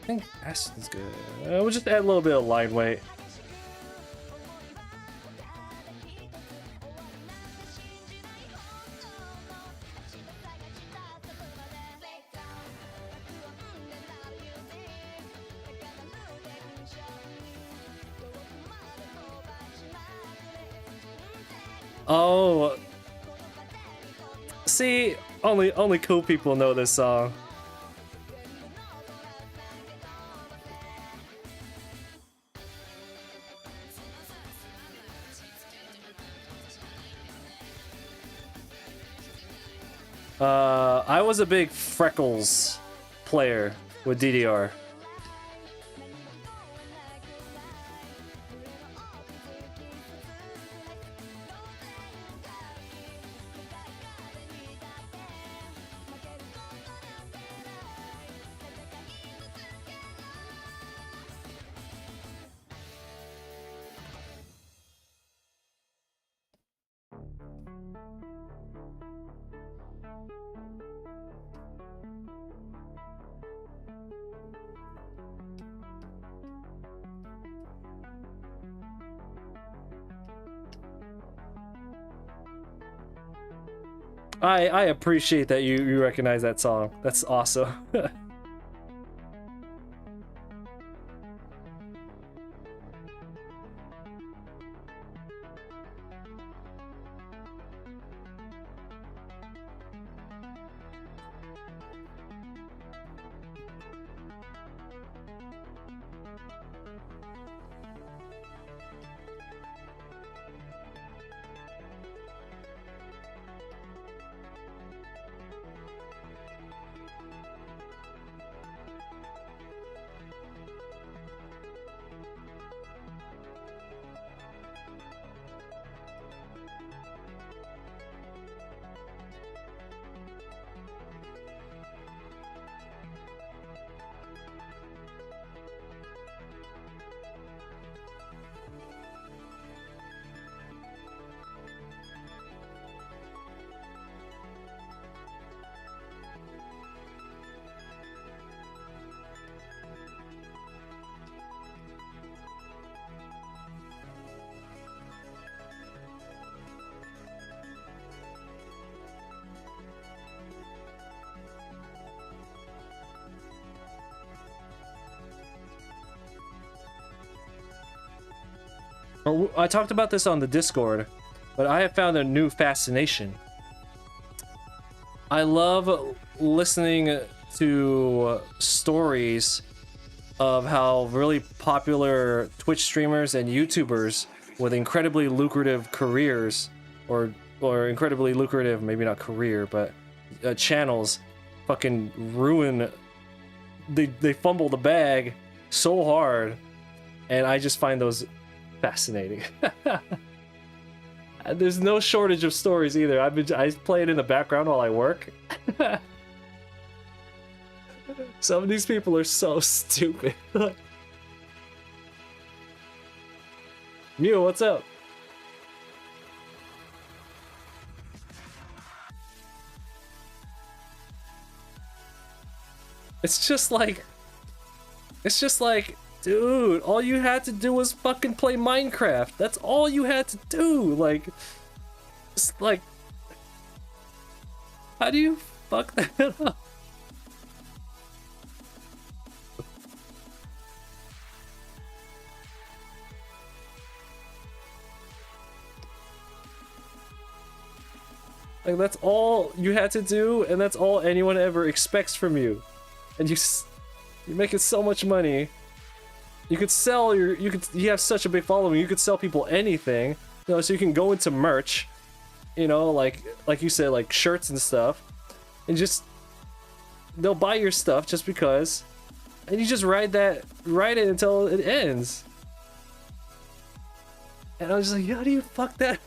I think Aston's good. We'll just add a little bit of line weight. Oh, see, only cool people know this song. I was a big Freckles player with DDR. I appreciate that you recognize that song. That's awesome. I talked about this on the Discord, but I have found a new fascination. I love listening to stories of how really popular Twitch streamers and YouTubers with incredibly lucrative careers, or incredibly lucrative, maybe not career, but channels, fucking ruin. They fumble the bag so hard, and I just find those fascinating. There's no shortage of stories either. I play it in the background while I work. Some of these people are so stupid. Mew, what's up? It's just like, dude, all you had to do was fucking play Minecraft. That's all you had to do. Like, it's like, how do you fuck that up? Like, that's all you had to do, and that's all anyone ever expects from you. And you're making so much money. You could sell you have such a big following, you could sell people anything, you know, so you can go into merch, you know, like you said, like shirts and stuff, and just, they'll buy your stuff just because, and you just ride it until it ends. And I was just like, how do you fuck that?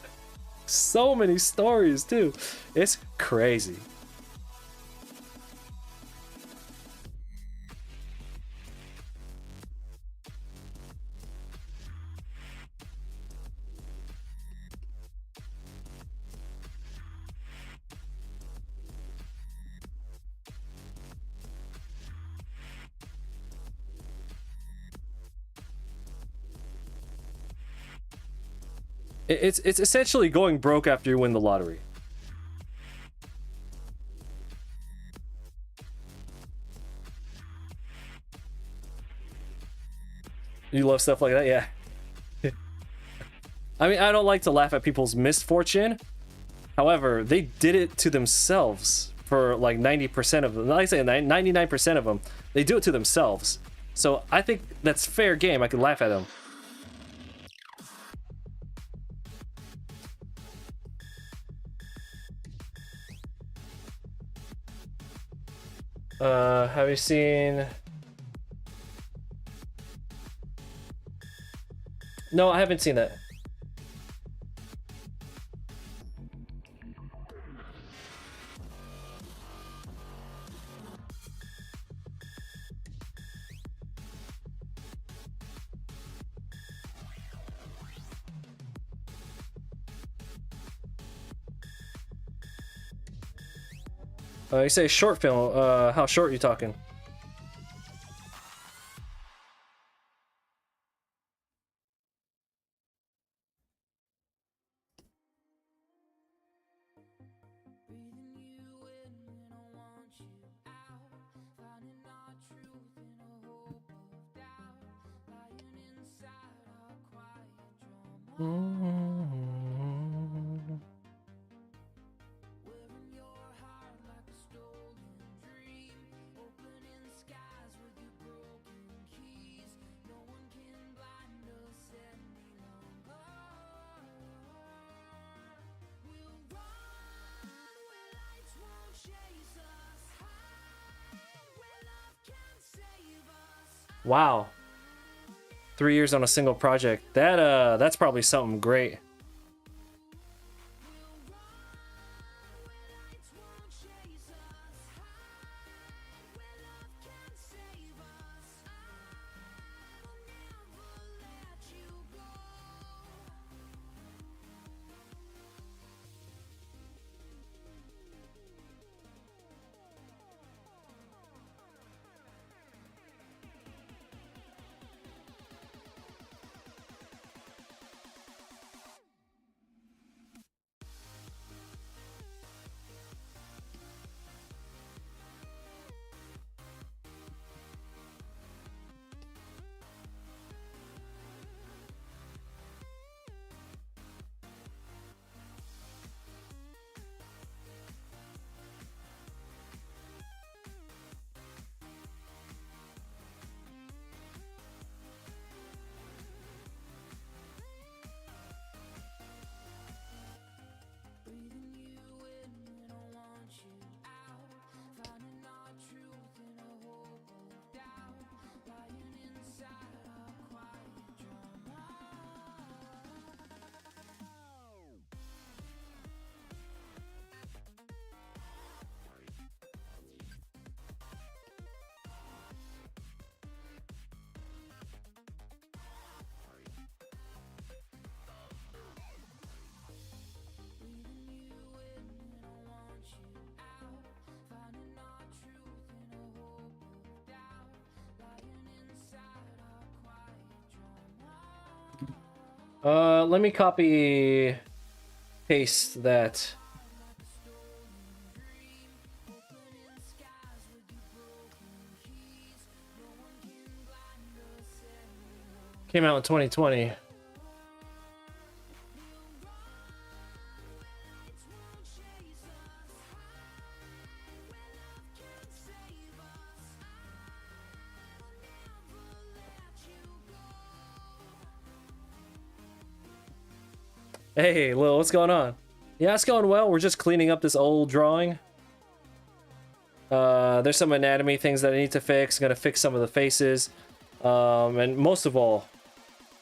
So many stories too. It's crazy. It's essentially going broke after you win the lottery. You love stuff like that, yeah. I mean, I don't like to laugh at people's misfortune. However, they did it to themselves for like 90% of them. I say 99% of them. They do it to themselves. So I think that's fair game. I could laugh at them. Have you seen... No, I haven't seen that. You say short film. How short are you talking? Wow. 3 years on a single project. That's probably something great. Let me copy paste that. Came out in 2020. Hey, Lil, what's going on? Yeah, it's going well. We're just cleaning up this old drawing. There's some anatomy things that I need to fix. Gonna fix some of the faces. And most of all,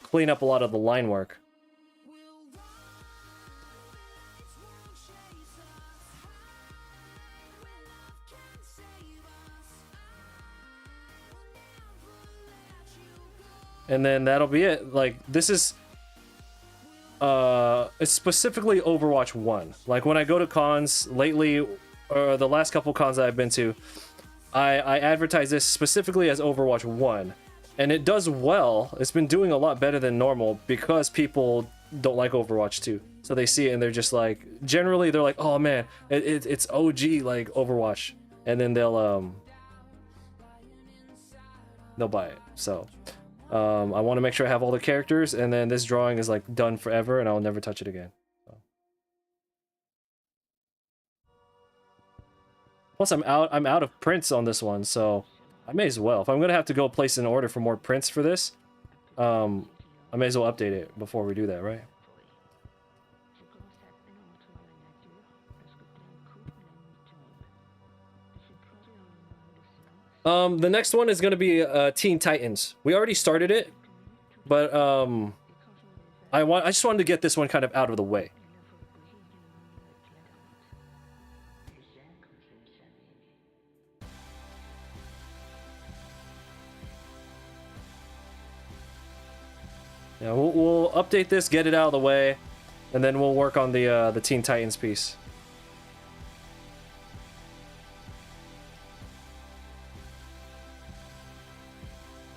clean up a lot of the line work. And then that'll be it. Like, this is... it's specifically Overwatch 1. Like, when I go to cons lately, or the last couple cons that I've been to, I advertise this specifically as Overwatch 1. And it does well. It's been doing a lot better than normal because people don't like Overwatch 2. So they see it and they're just like... Generally, they're like, oh man, it's OG, like, Overwatch. And then they'll buy it. So... I want to make sure I have all the characters, and then this drawing is like done forever, and I'll never touch it again. So. Plus, I'm out of prints on this one, so I may as well. If I'm gonna have to go place an order for more prints for this, I may as well update it before we do that, right? The next one is gonna be Teen Titans. We already started it, but I just wanted to get this one kind of out of the way. Yeah, we'll update this, get it out of the way, and then we'll work on the Teen Titans piece.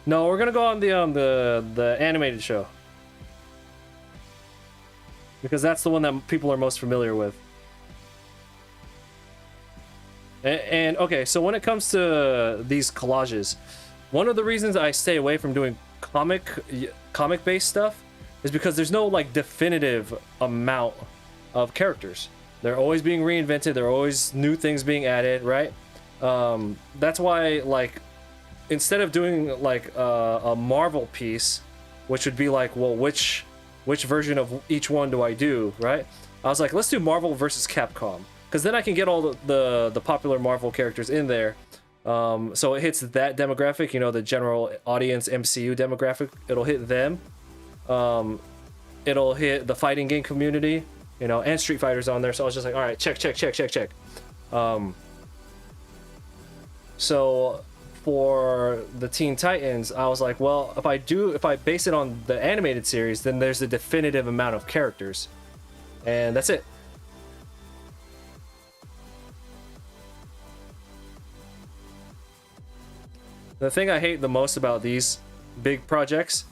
No, we're gonna go on the animated show. Because that's the one that people are most familiar with. And okay, so when it comes to these collages, one of the reasons I stay away from doing comic-based stuff is because there's no like definitive amount of characters. They're always being reinvented, there are always new things being added, right? That's why, like, instead of doing like a Marvel piece, which would be like, well, which version of each one do I do, right? I was like, let's do Marvel versus Capcom, because then I can get all the popular Marvel characters in there. So it hits that demographic, you know, the general audience MCU demographic. It'll hit them. It'll hit the fighting game community, you know, and Street Fighter's on there. So I was just like, all right, check. So for the Teen Titans, I was like, well, if I base it on the animated series, then there's a definitive amount of characters, and that's it. The thing I hate the most about these big projects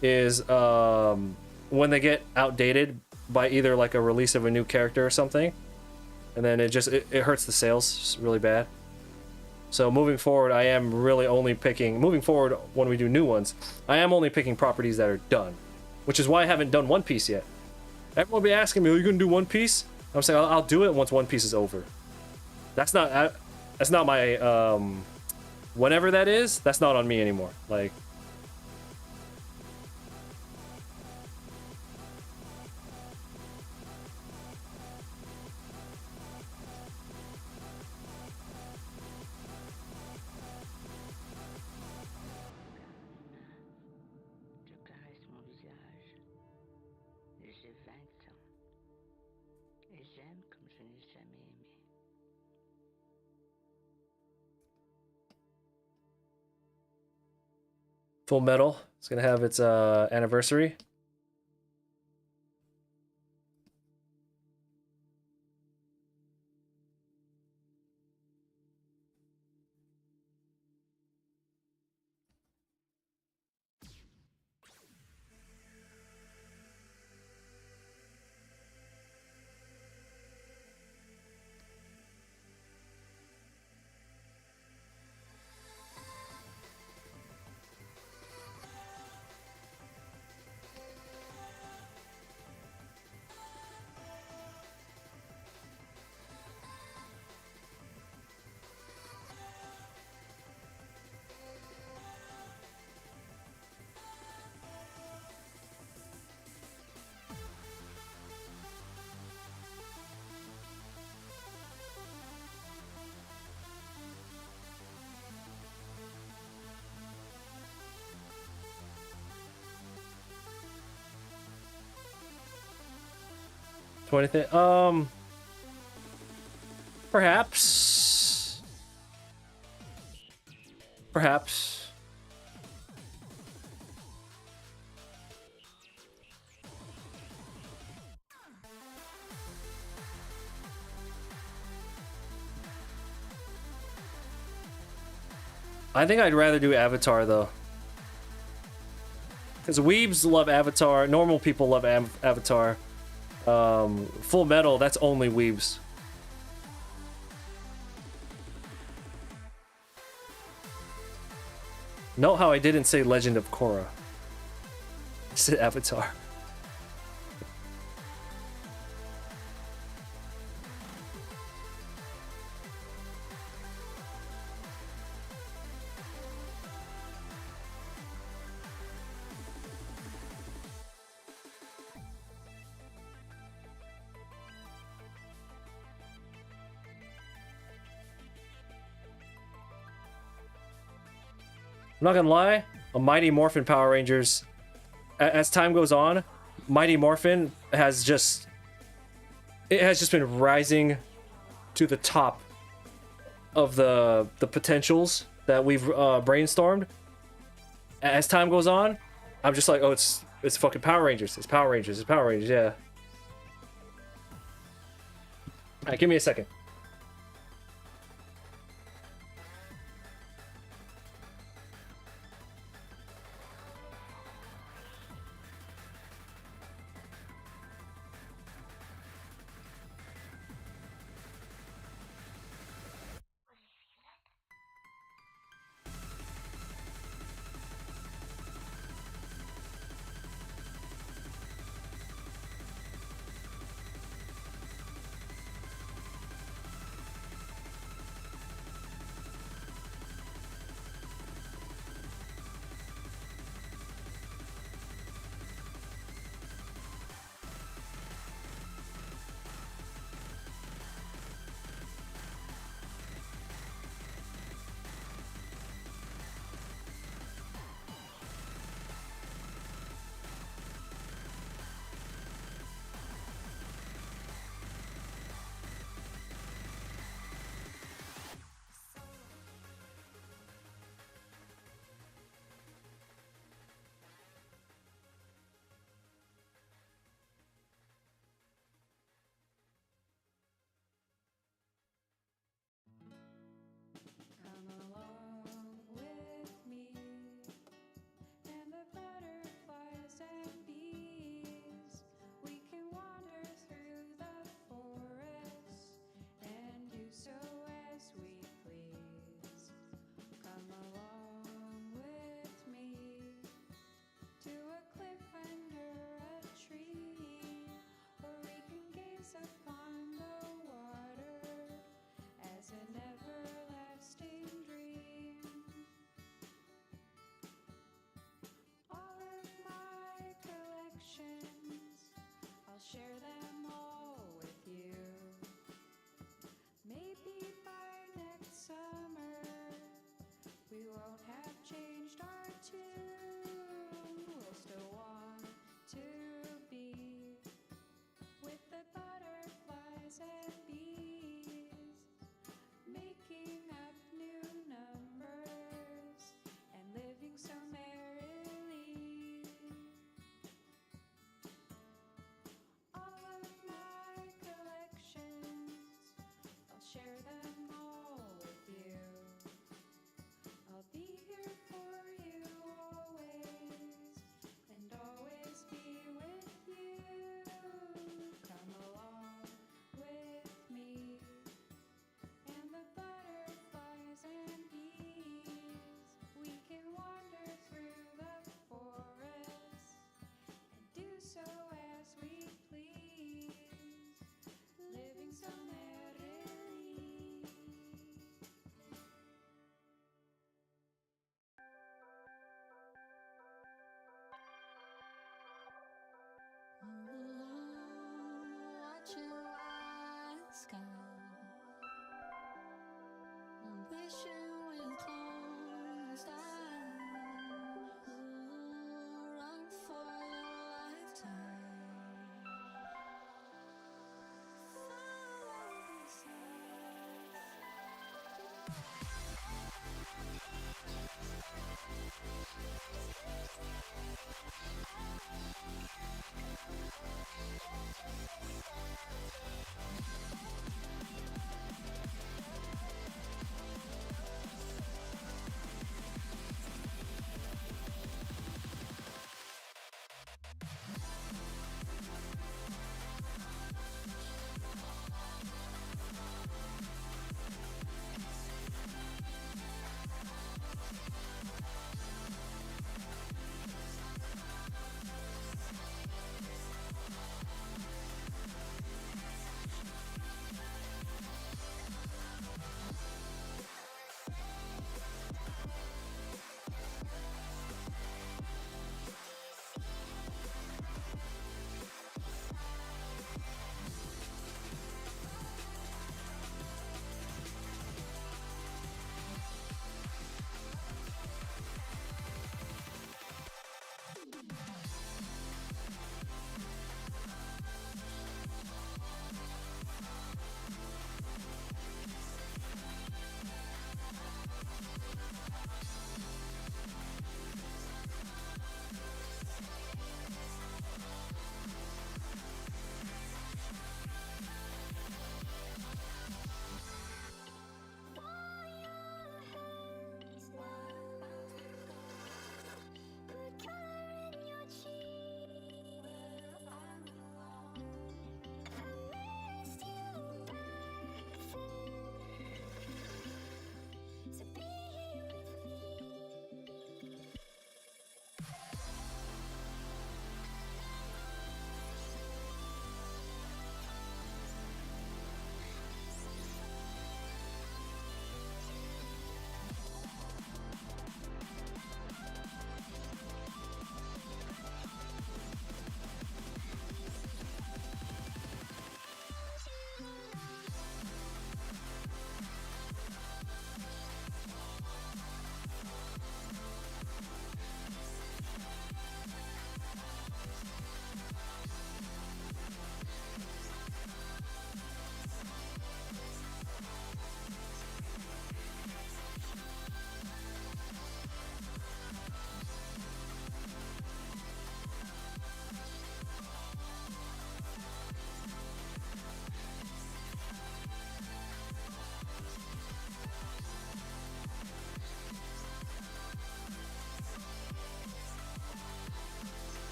is when they get outdated by either like a release of a new character or something, and then it hurts the sales really bad. So moving forward, I am really only picking... Moving forward, when we do new ones, I am only picking properties that are done. Which is why I haven't done One Piece yet. Everyone will be asking me, are you going to do One Piece? I'm saying, I'll do it once One Piece is over. That's not my... whenever that is, that's not on me anymore. Like... Full Metal. It's gonna have its anniversary. 20th. Perhaps. Perhaps. I think I'd rather do Avatar though. Because weebs love Avatar, normal people love Avatar. Full Metal, that's only weebs. Note how I didn't say Legend of Korra. I said Avatar. I'm not gonna lie, a Mighty Morphin Power Rangers, as time goes on, Mighty Morphin has just been rising to the top of the potentials that we've brainstormed. As time goes on, I'm just like, oh, it's fucking Power Rangers, it's Power Rangers, it's Power Rangers, yeah. Alright, give me a second.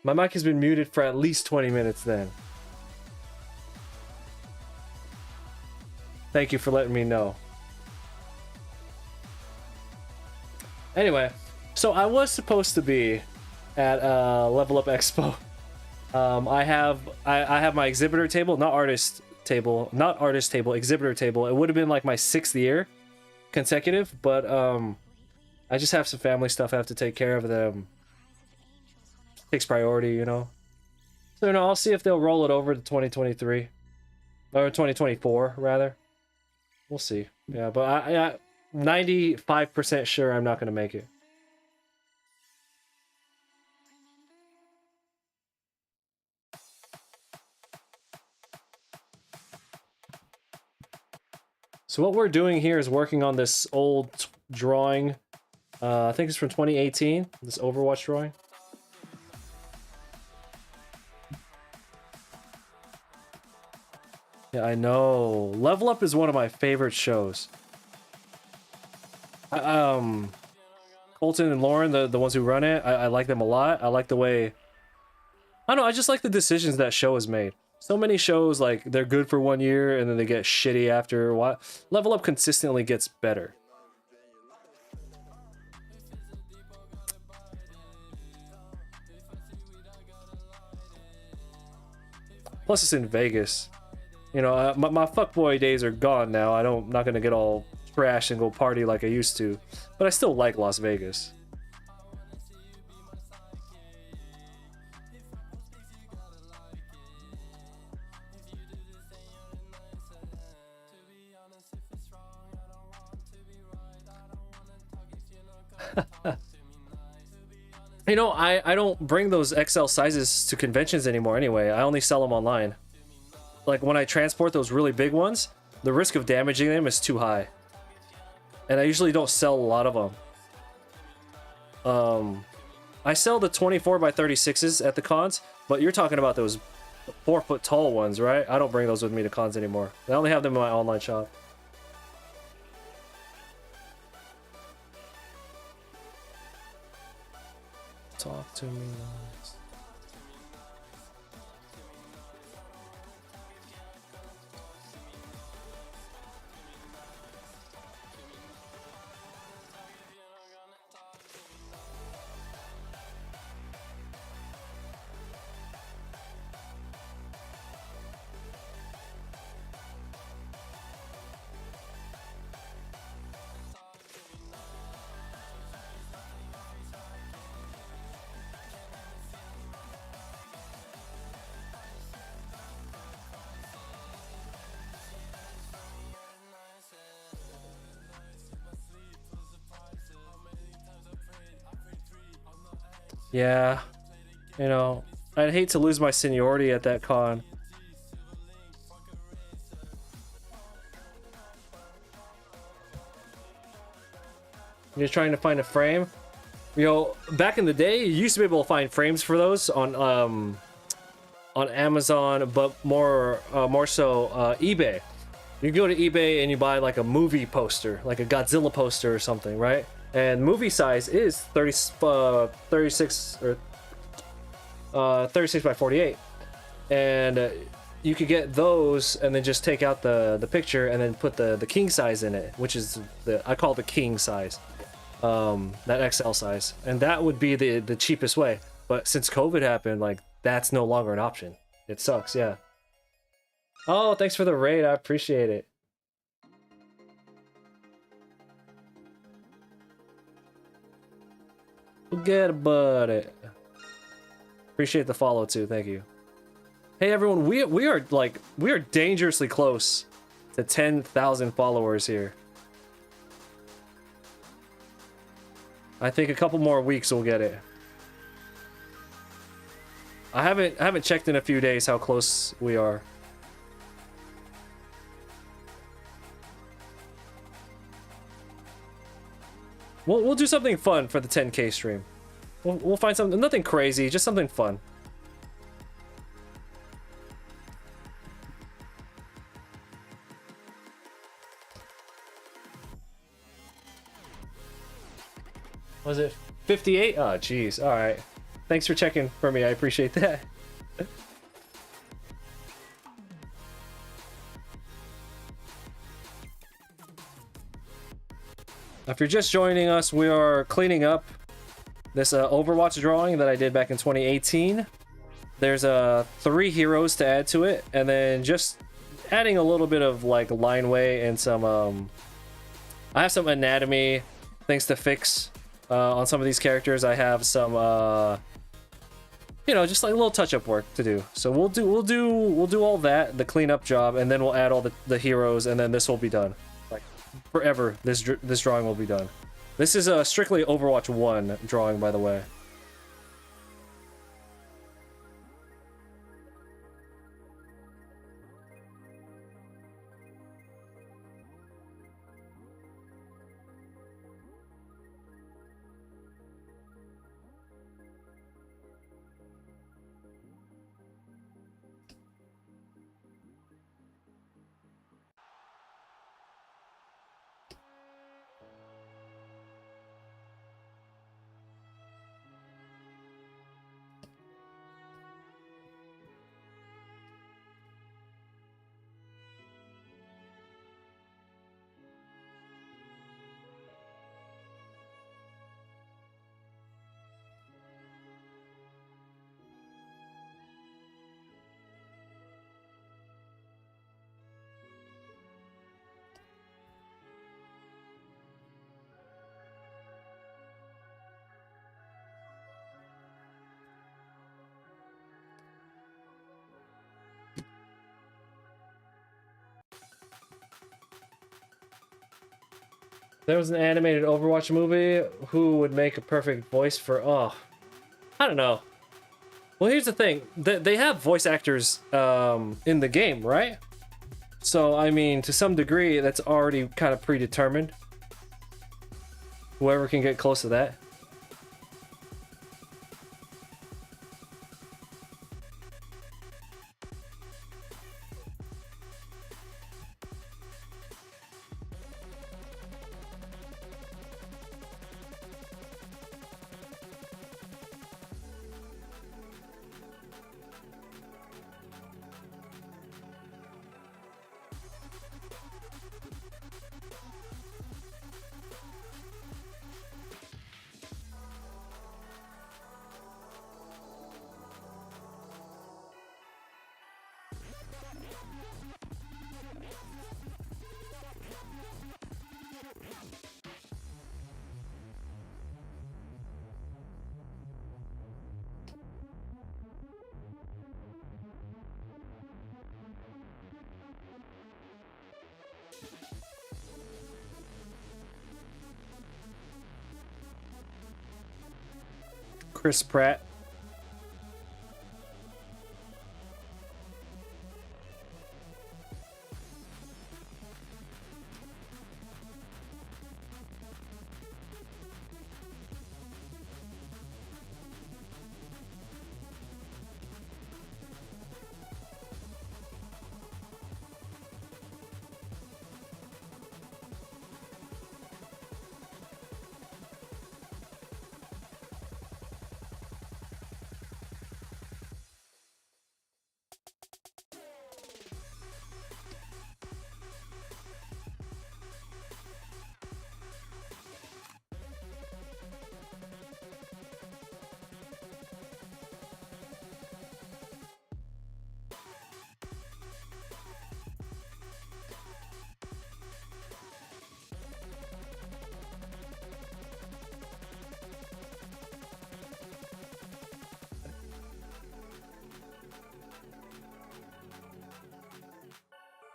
My mic has been muted for at least 20 minutes then. Thank you for letting me know. Anyway, so I was supposed to be at Level Up Expo. I have my exhibitor table, not artist table, exhibitor table. It would have been like my 6th year consecutive, but I just have some family stuff I have to take care of that takes priority, you know. So, you know, I'll see if they'll roll it over to 2023 or 2024 rather. We'll see. Yeah, but I 95% sure I'm not going to make it. So what we're doing here is working on this old drawing. I think it's from 2018, this Overwatch drawing. Yeah, I know. Level Up is one of my favorite shows. Colton and Lauren, the ones who run it, I like them a lot. I like the way... I don't know, I just like the decisions that show has made. So many shows, like, they're good for 1 year and then they get shitty after a while. Level Up consistently gets better. Plus, it's in Vegas. You know, my fuckboy days are gone now. I'm not gonna get all trash and go party like I used to. But I still like Las Vegas. You know, I don't bring those XL sizes to conventions anymore anyway. I only sell them online. Like, when I transport those really big ones, the risk of damaging them is too high. And I usually don't sell a lot of them. I sell the 24 by 36s at the cons, but you're talking about those 4-foot tall ones, right? I don't bring those with me to cons anymore. I only have them in my online shop. Talk to me. Yeah, you know, I'd hate to lose my seniority at that con. You're trying to find a frame? You know, back in the day, you used to be able to find frames for those on Amazon, but more so eBay. You go to eBay and you buy like a movie poster, like a Godzilla poster or something, right? And movie size is 36 or 36 by 48, and you could get those and then just take out the picture and then put the king size in it, which is I call the king size, that XL size, and that would be the cheapest way. But since COVID happened, like, that's no longer an option. It sucks. Yeah. Oh, thanks for the raid. I appreciate it. Forget about it. Appreciate the follow too. Thank you. Hey everyone, we are dangerously close to 10,000 followers here. I think a couple more weeks we'll get it. I haven't checked in a few days how close we are. We'll do something fun for the 10K stream. We'll find something, nothing crazy, just something fun. Was it 58? Oh, jeez. All right. Thanks for checking for me. I appreciate that. If you're just joining us, we are cleaning up this Overwatch drawing that I did back in 2018. There's 3 heroes to add to it, and then just adding a little bit of like line weight and some I have some anatomy things to fix on some of these characters. I have some you know, just like a little touch-up work to do. So we'll do all that, the cleanup job, and then we'll add all the heroes, and then this will be done. Like forever, this drawing will be done. This is a strictly Overwatch 1 drawing, by the way. There was an animated Overwatch movie. Who would make a perfect voice for? Oh, I don't know. Well, here's the thing. They have voice actors in the game, right? So, I mean, to some degree, that's already kind of predetermined. Whoever can get close to that. Chris Pratt.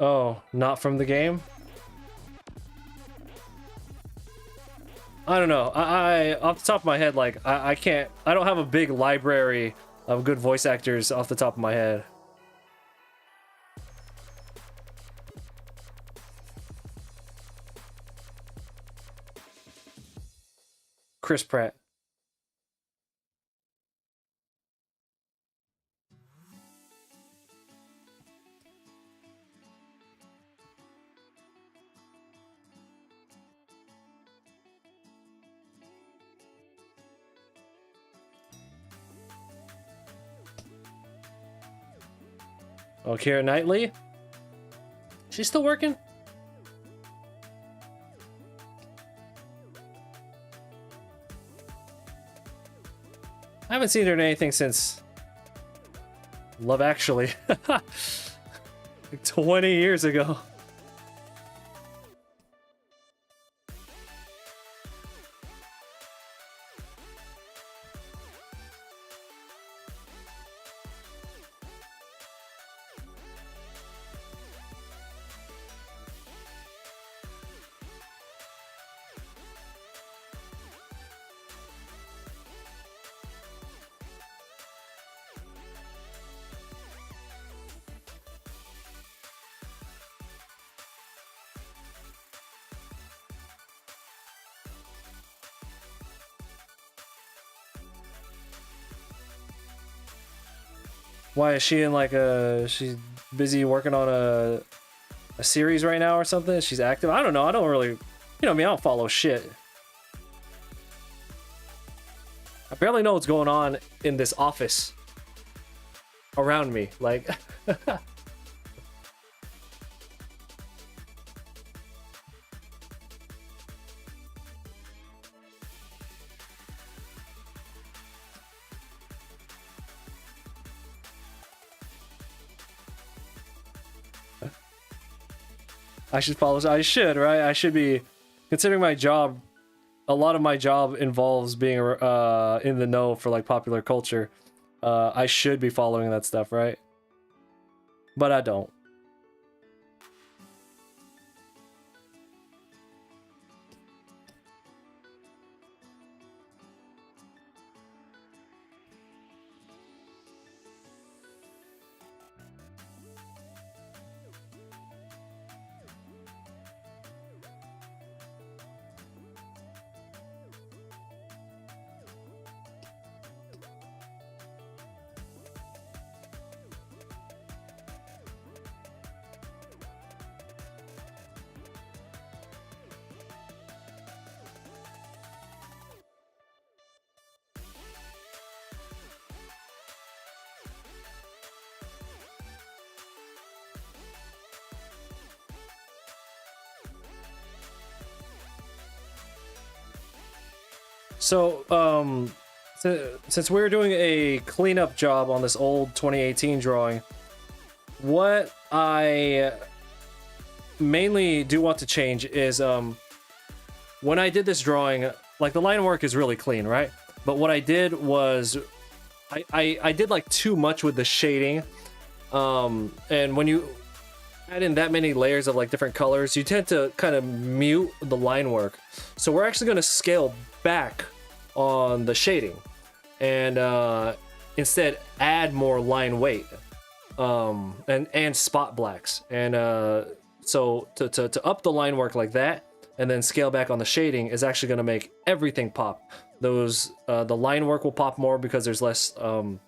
Oh, not from the game? I don't know. I off the top of my head, like, I can't... I don't have a big library of good voice actors off the top of my head. Chris Pratt. Oh, Keira Knightley? She's still working? I haven't seen her in anything since Love Actually. Like 20 years ago. Why is she in like she's busy working on a series right now or something? She's active? I don't know. I don't really, you know me, I don't follow shit. I barely know what's going on in this office around me. Like, I should follow. I should, right? I should be, considering my job. A lot of my job involves being in the know for like popular culture. I should be following that stuff, right? But I don't. So, since we're doing a cleanup job on this old 2018 drawing, what I mainly do want to change is, when I did this drawing, like the line work is really clean, right? But what I did was, I did like too much with the shading, and when you add in that many layers of like different colors, you tend to kind of mute the line work. So we're actually going to scale back on the shading and instead add more line weight and spot blacks, and so to up the line work like that and then scale back on the shading is actually going to make everything pop. Those the line work will pop more because there's less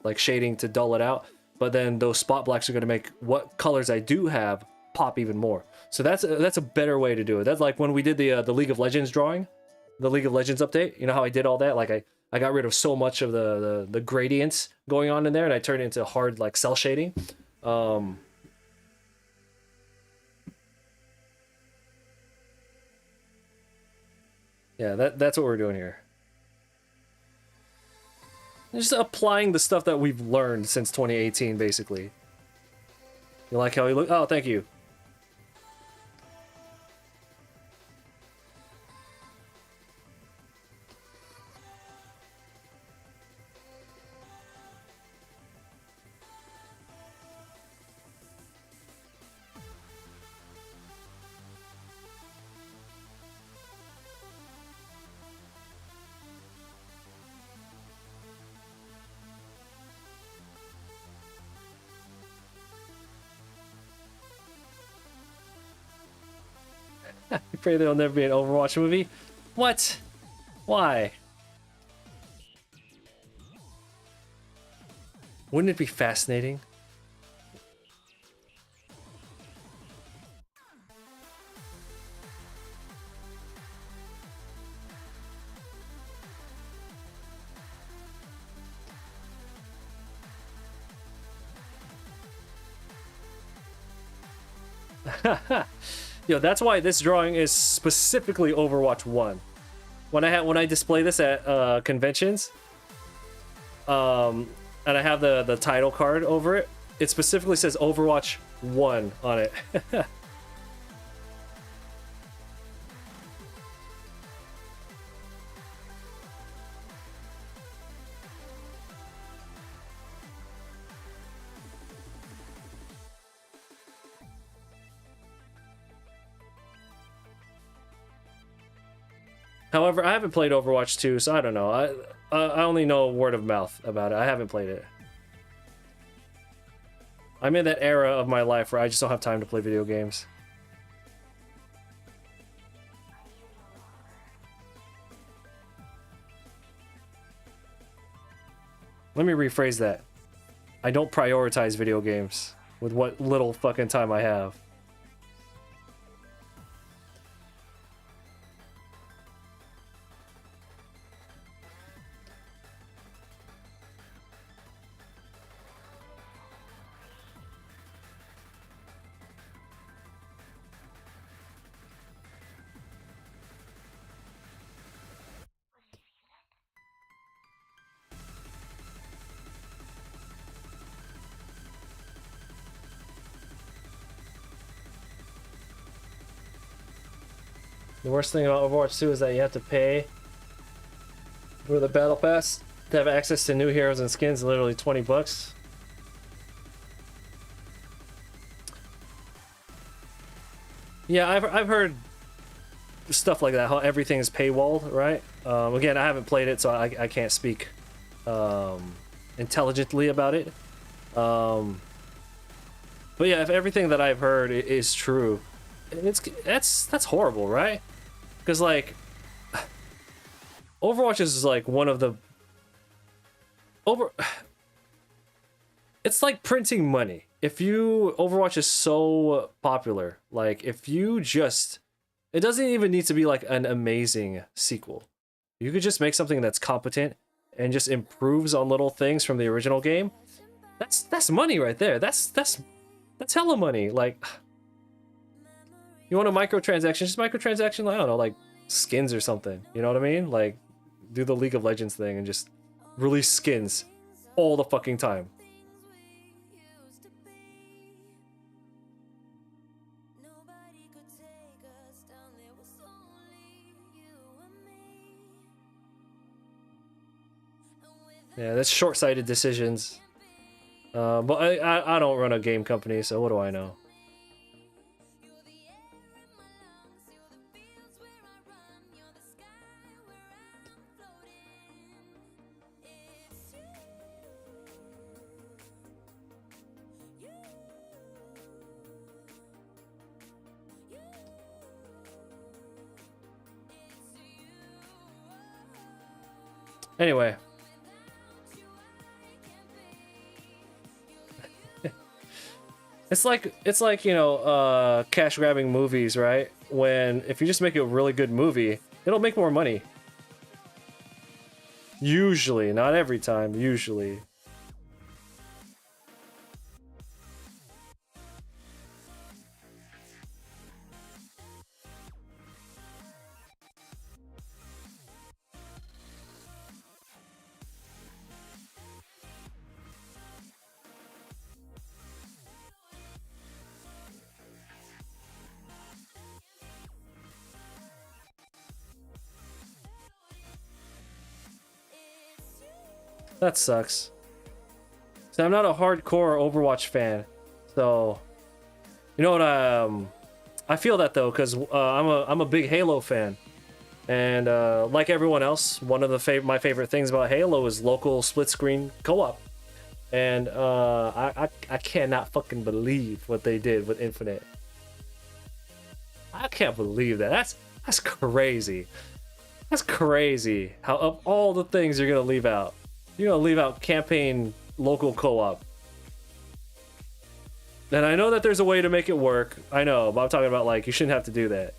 like shading to dull it out, but then those spot blacks are going to make what colors I do have pop even more. So that's a better way to do it. That's like when we did the League of Legends drawing, the League of Legends update. You know how I did all that? Like I got rid of so much of the gradients going on in there, and I turned it into hard like cell shading. Yeah, that's what we're doing here. Just applying the stuff that we've learned since 2018, basically. You like how he look? Oh, thank you. I pray there'll never be an Overwatch movie. What? Why? Wouldn't it be fascinating? Yo, that's why this drawing is specifically Overwatch 1. When I display this at conventions, and I have the title card over it, it specifically says Overwatch 1 on it. However, I haven't played Overwatch 2, so I don't know. I only know word of mouth about it. I haven't played it. I'm in that era of my life where I just don't have time to play video games. Let me rephrase that. I don't prioritize video games with what little fucking time I have. The worst thing about Overwatch 2 is that you have to pay for the battle pass to have access to new heroes and skins, literally 20 bucks. Yeah, I've heard stuff like that, how everything is paywalled, right? Again, I haven't played it, so I can't speak intelligently about it. But yeah, if everything that I've heard is true, that's horrible, right? Because like Overwatch is like one of the it's like printing money. If Overwatch is so popular, like if you just, it doesn't even need to be like an amazing sequel. You could just make something that's competent and just improves on little things from the original game. That's money right there. That's hella money. Like, you want a microtransaction? Just microtransaction, I don't know, like skins or something. You know what I mean? Like, do the League of Legends thing and just release skins all the fucking time. Yeah, that's short-sighted decisions. But I don't run a game company, so what do I know? Anyway. It's like, you know, cash grabbing movies, right? When if you just make a really good movie, it'll make more money. Usually, not every time, usually. That sucks. So I'm not a hardcore Overwatch fan, so you know what? I feel that though, because I'm a big Halo fan, and like everyone else, one of my favorite things about Halo is local split screen co-op, and I cannot fucking believe what they did with Infinite. I can't believe that. That's crazy. That's crazy. How of all the things you're gonna leave out. You're gonna leave out campaign local co-op. And I know that there's a way to make it work. I know, but I'm talking about like, you shouldn't have to do that.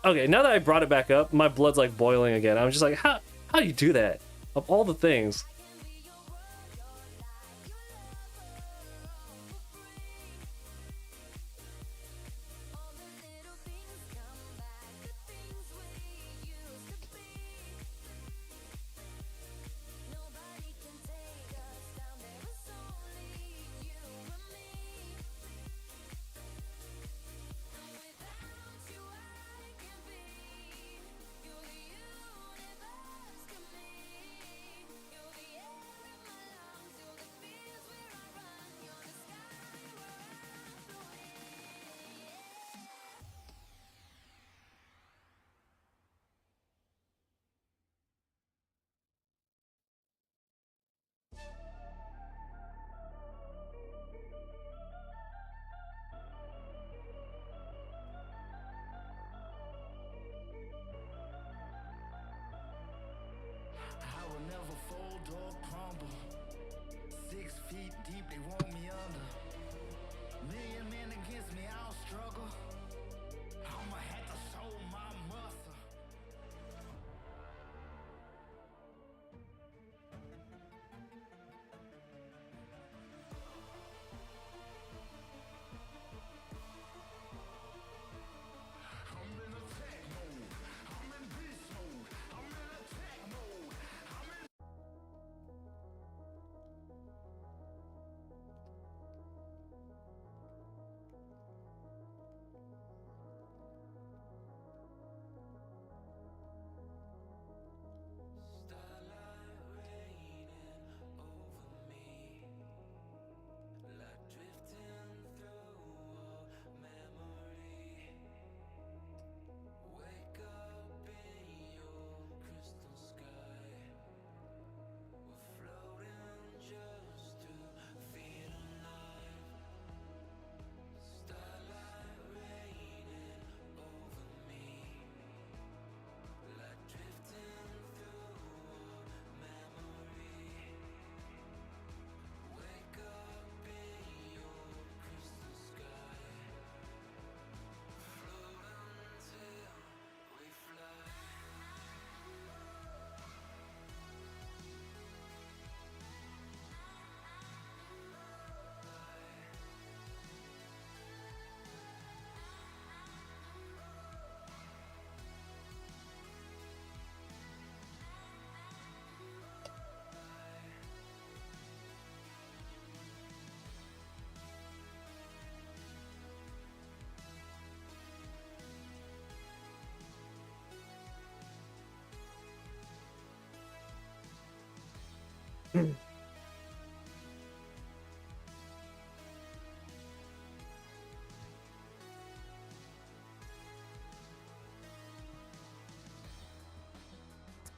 Okay, now that I brought it back up, my blood's like boiling again. I'm just like, how do you do that? Of all the things.
never fold or crumble. 6 feet deep, they want me under. Million men against me, I'll struggle. I'ma have to show my muscle. I'm in attack mode. I'm in beast mode. I'm in attack mode. I'm in.
Starlight raining over me, like drifting through a memory. Wake up in your crystal sky. We're floating just to feel alive. Starlight raining over me, like drifting through a memory. Wake up in your crystal sky. Float until we fly.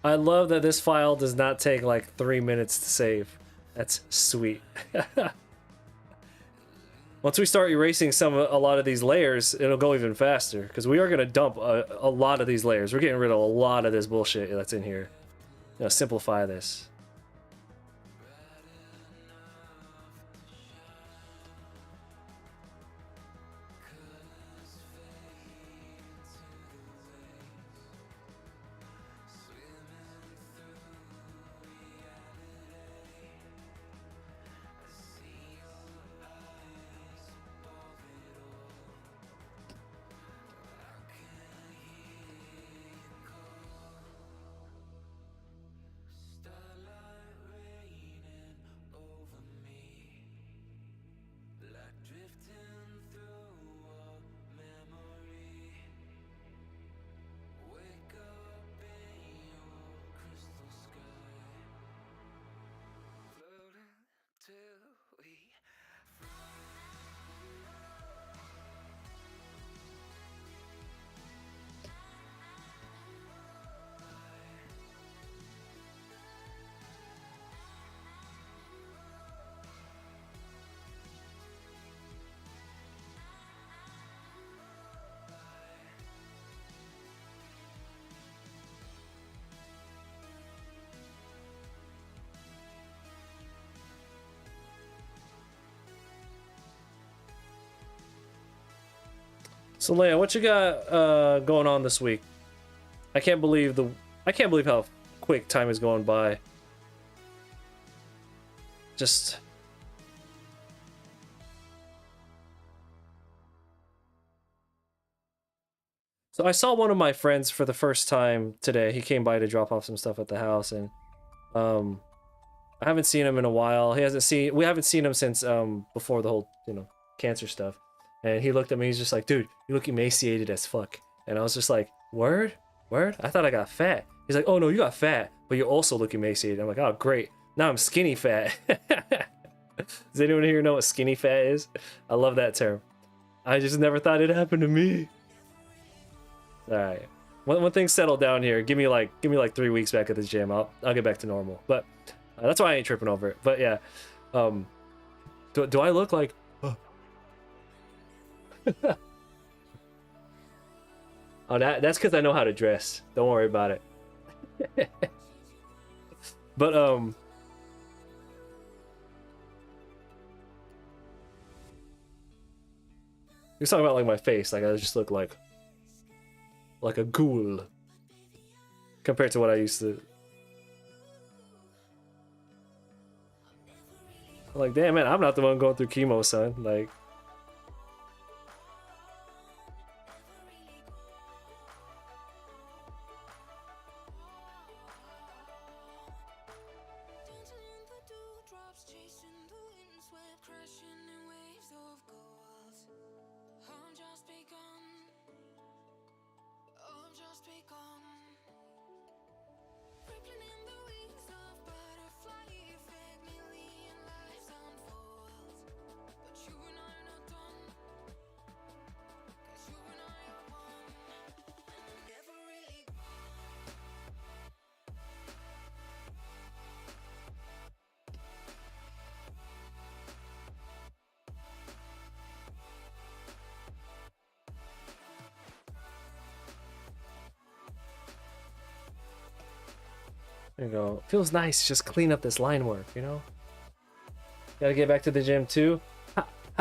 I love that this file does not take like 3 minutes to save. That's sweet. Once we start erasing a lot of these layers, it'll go even faster, because we are going to dump a lot of these layers. We're getting rid of a lot of this bullshit that's in here. You know, simplify this.
Starlight raining over me, like drifting through a memory. Wake up in your crystal sky. Floating till we
So Leia, what you got going on this week? I can't believe how quick time is going by. Just so I saw one of my friends for the first time today. He came by to drop off some stuff at the house, and I haven't seen him in a while. We haven't seen him since before the whole, cancer stuff. And he looked at me, he's just like, dude, you look emaciated as fuck. And I was just like, word? Word? I thought I got fat. He's like, oh no, you got fat, but you also look emaciated. I'm like, oh great. Now I'm skinny fat. Does anyone here know what skinny fat is? I love that term. I just never thought it happened to me. Alright. When things settle down here, give me like 3 weeks back at the gym. I'll get back to normal. But that's why I ain't tripping over it. But yeah. Do I look like Oh, that's because I know how to dress. Don't worry about it. But you're talking about like my face, like I just look like a ghoul compared to what I used to. Like, damn man, I'm not the one going through chemo, son. Like, there you go. Feels nice to just clean up this line work, you know? Gotta get back to the gym too.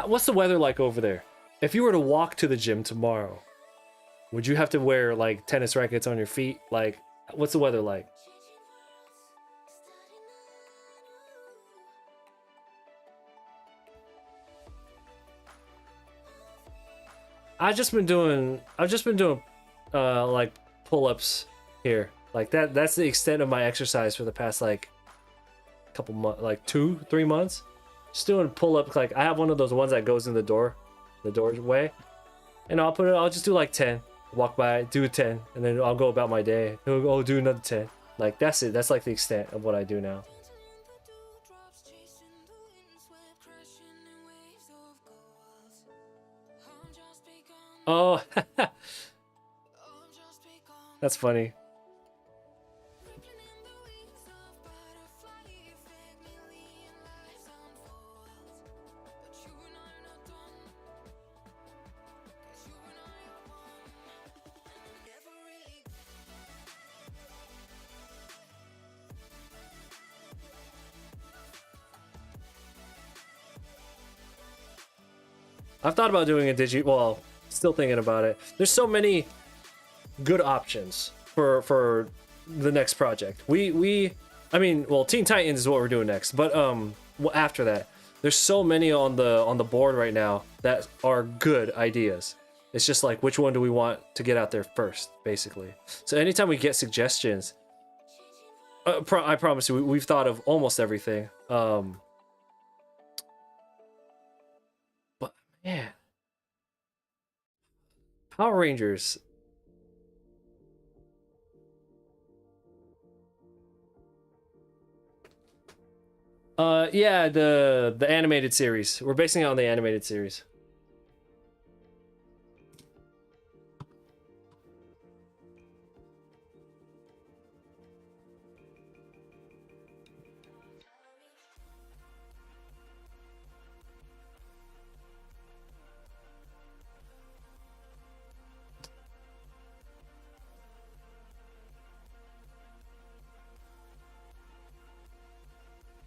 What's the weather like over there? If you were to walk to the gym tomorrow, would you have to wear like tennis rackets on your feet? Like, what's the weather like? I've just been doing like pull-ups here. Like that's the extent of my exercise for the past like couple months, like 2-3 months. Just doing pull-ups. Like I have one of those ones that goes in the doorway, and I'll just do like 10. Walk by, do a 10, and then I'll go about my day. I'll do another 10. Like that's it. That's like the extent of what I do now. Oh, that's funny. I've thought about doing a well, still thinking about it. There's so many good options for the next project. I mean, well, Teen Titans is what we're doing next, but after that, there's so many on the board right now that are good ideas. It's just like, which one do we want to get out there first, basically. So anytime we get suggestions, I promise you, we've thought of almost everything. But man, Power Rangers. Yeah, the animated series. We're basing it on the animated series.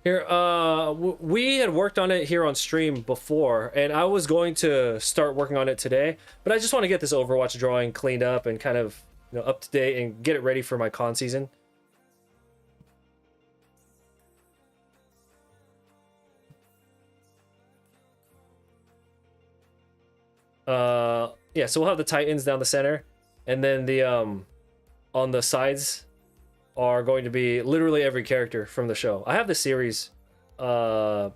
Here, we had worked on it here on stream before, and I was going to start working on it today, but I just want to get this Overwatch drawing cleaned up and kind of, up to date and get it ready for my con season. Yeah, so we'll have the Titans down the center, and then the on the sides are going to be literally every character from the show. I have the series, so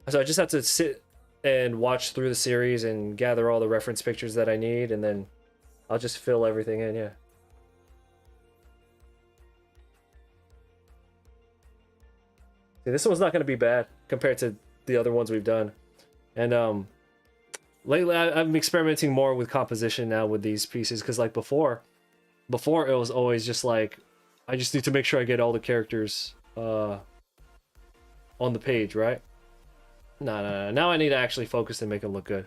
I just have to sit and watch through the series and gather all the reference pictures that I need, and then I'll just fill everything in. Yeah. See, this one's not going to be bad compared to the other ones we've done, and lately I'm experimenting more with composition now with these pieces, because like before it was always just like, I just need to make sure I get all the characters on the page, right? No. Now I need to actually focus and make them look good.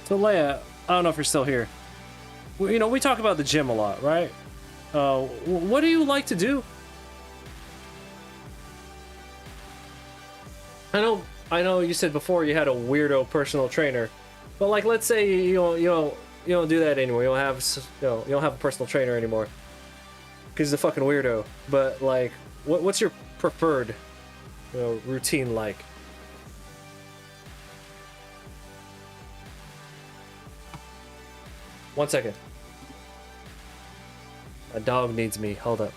So Leia, I don't know if you're still here. You know, we talk about the gym a lot, right? What do you like to do? I know you said before you had a weirdo personal trainer, but like, let's say you don't do that anymore. You don't have you don't have a personal trainer anymore because he's a fucking weirdo. But like, what's your preferred routine like? One second. My dog needs me. Hold up.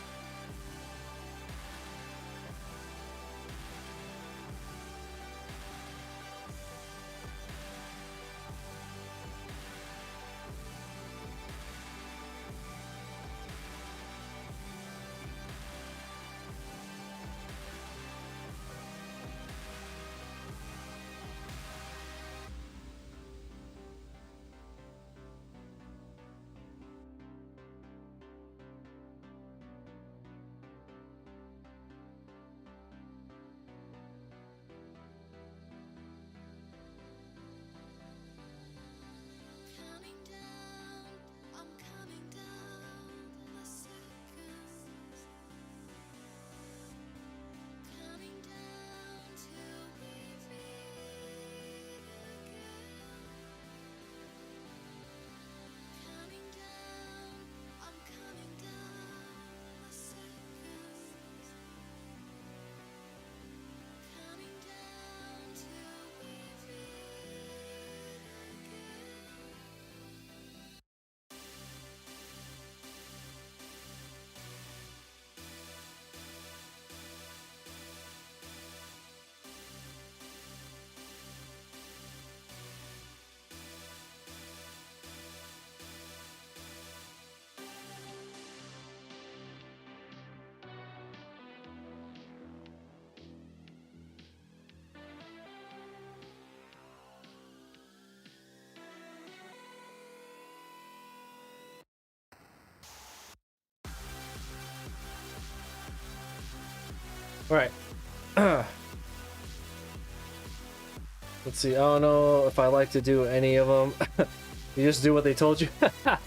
Counting down, I'm counting down the seconds. Counting down till we meet again. Counting down, I'm counting down the seconds. Counting down till we meet again.
All right. Let's see. I don't know if I like to do any of them. You just do what they told you.
Counting down.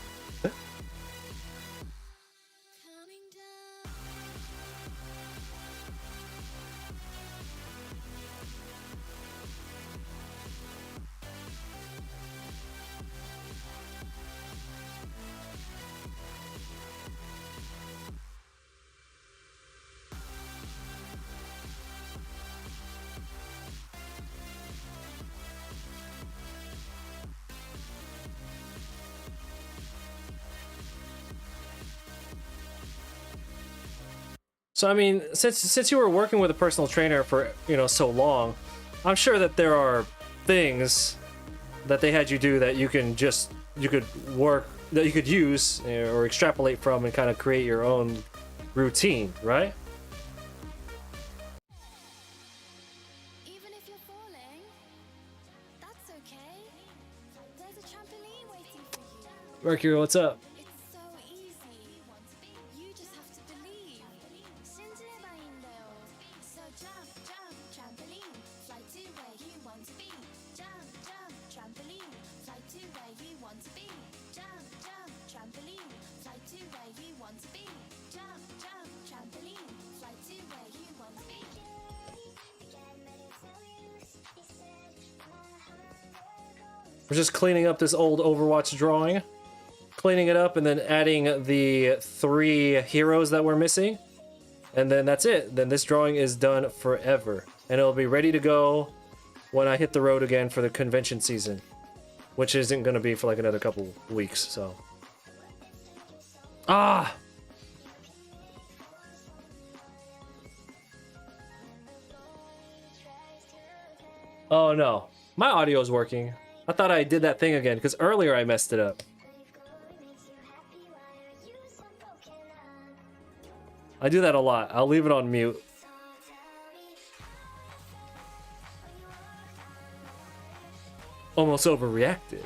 So I mean, since you were working with a personal trainer for so long, I'm sure that there are things that they had you do that you could work that you could use or extrapolate from and kind of create your own routine, right?
Even if you're falling, that's okay. There's a trampoline waiting for you.
Mercury, what's up?
It's so easy. You just have to believe. 信じればいいんだよ. So jump, jump, trampoline, fly to where you want to be. Jump, jump, trampoline, fly to where you want to be. Jump, jump, trampoline, fly to where you want to be. Jump, jump, trampoline, fly to where you want to be.
We're just cleaning up this old Overwatch drawing, cleaning it up, and then adding the 3 heroes that we're missing. And then that's it. Then this drawing is done forever. And it'll be ready to go when I hit the road again for the convention season. Which isn't going to be for like another couple weeks, so. Ah! Oh no. My audio is working. I thought I did that thing again, because earlier I messed it up. I do that a lot. I'll leave it on mute. Almost overreacted.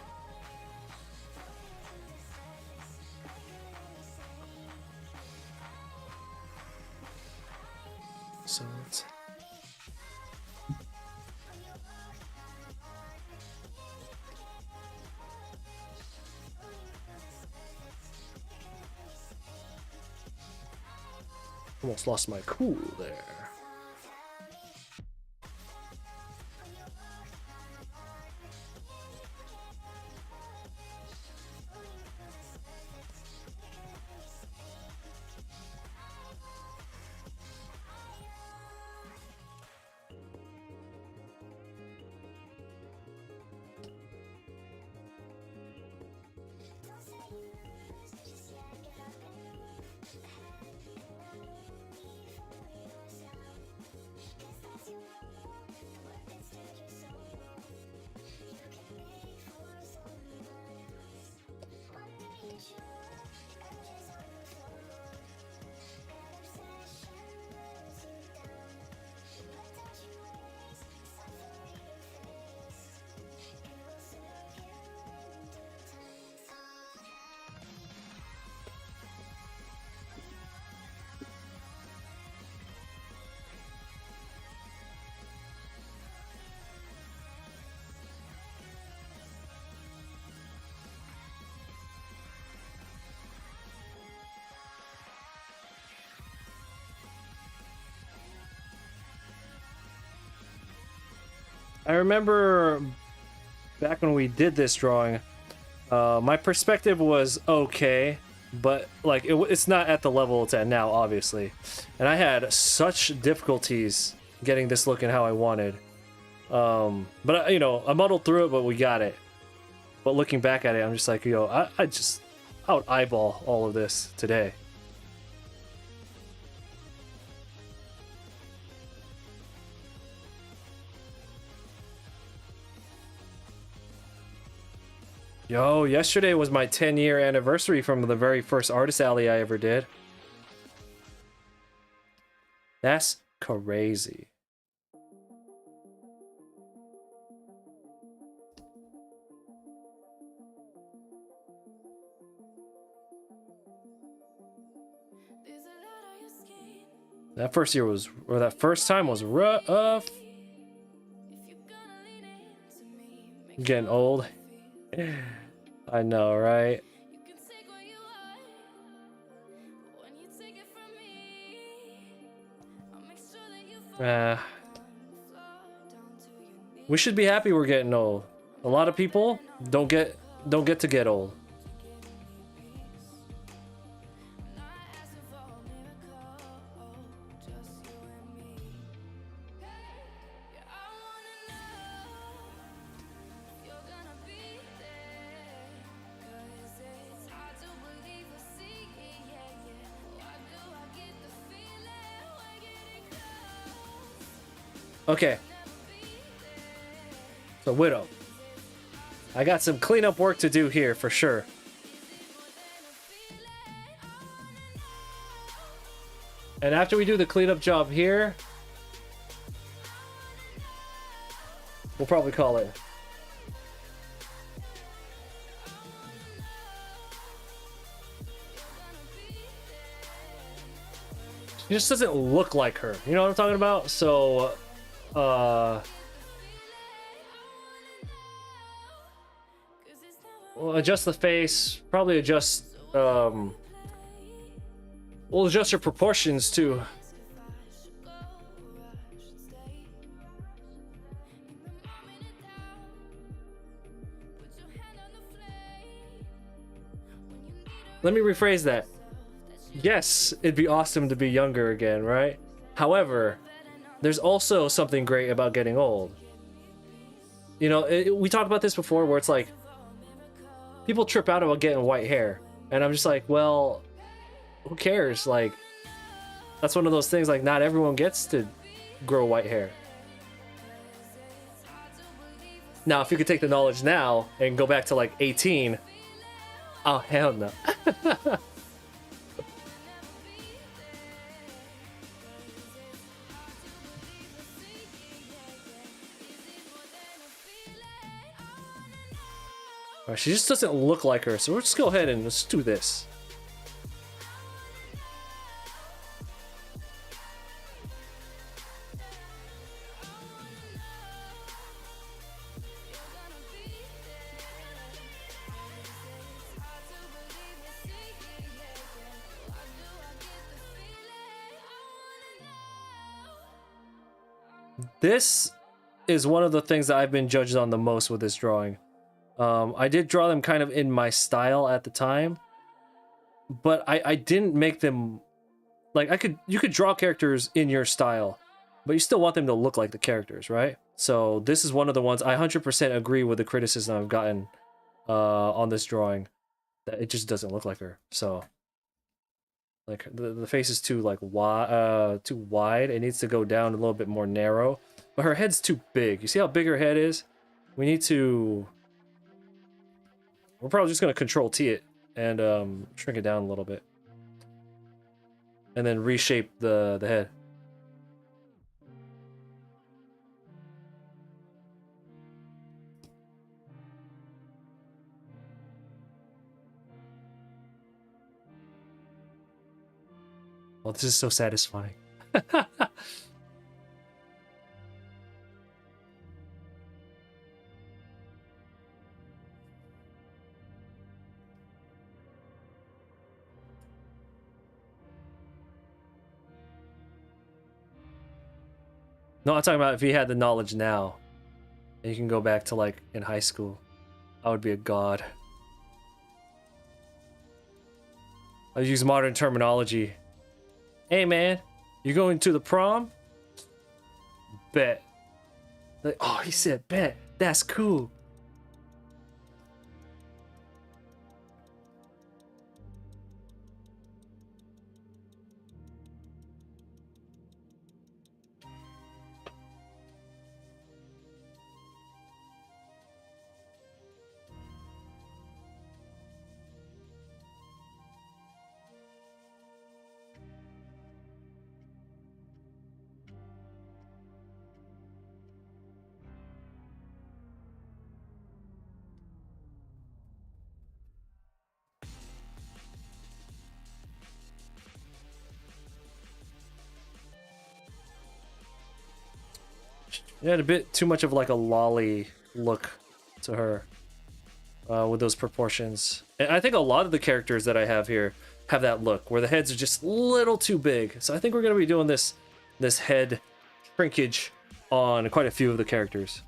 So let's... Almost lost my cool there. I remember back when we did this drawing, my perspective was okay, but like it's not at the level it's at now, obviously. And I had such difficulties getting this looking how I wanted. But you know, I muddled through it, but we got it. But looking back at it, I'm just like, yo, I would eyeball all of this today. Yo, yesterday was my 10-year anniversary from the very first Artist Alley I ever did. That's crazy. That first year was, or that first time was rough. Getting old. I know, right? We should be happy we're getting old. A lot of people don't get to get old. Okay. So, Widow. I got some cleanup work to do here for sure. And after we do the cleanup job here, we'll probably call it. She just doesn't look like her. You know what I'm talking about? So, we'll adjust the face, probably adjust, we'll adjust her proportions too. Let me rephrase that. Yes, it'd be awesome to be younger again, right? However, there's also something great about getting old. You know, we talked about this before where it's like, people trip out about getting white hair. And I'm just like, well, who cares? Like, that's one of those things, like, not everyone gets to grow white hair. Now, if you could take the knowledge now and go back to like 18, oh, hell no. She just doesn't look like her, so we'll just go ahead and let's do this. This is one of the things that I've been judged on the most with this drawing. I did draw them kind of in my style at the time, but I didn't make them like you could draw characters in your style, but you still want them to look like the characters, right? So this is one of the ones I 100% agree with the criticism I've gotten on this drawing, that it just doesn't look like her. So like the face is too like too wide. It needs to go down a little bit more narrow. But her head's too big. You see how big her head is? We need to... We're probably just gonna Control T it and shrink it down a little bit. And then reshape the head. Oh, this is so satisfying. No, I'm talking about if he had the knowledge now, and you can go back to like in high school, I would be a god. I use modern terminology. Hey man, you going to the prom? Bet. Like, oh, he said bet. That's cool. It had a bit too much of like a lolly look to her with those proportions. And I think a lot of the characters that I have here have that look where the heads are just a little too big. So I think we're going to be doing this head shrinkage on quite a few of the characters.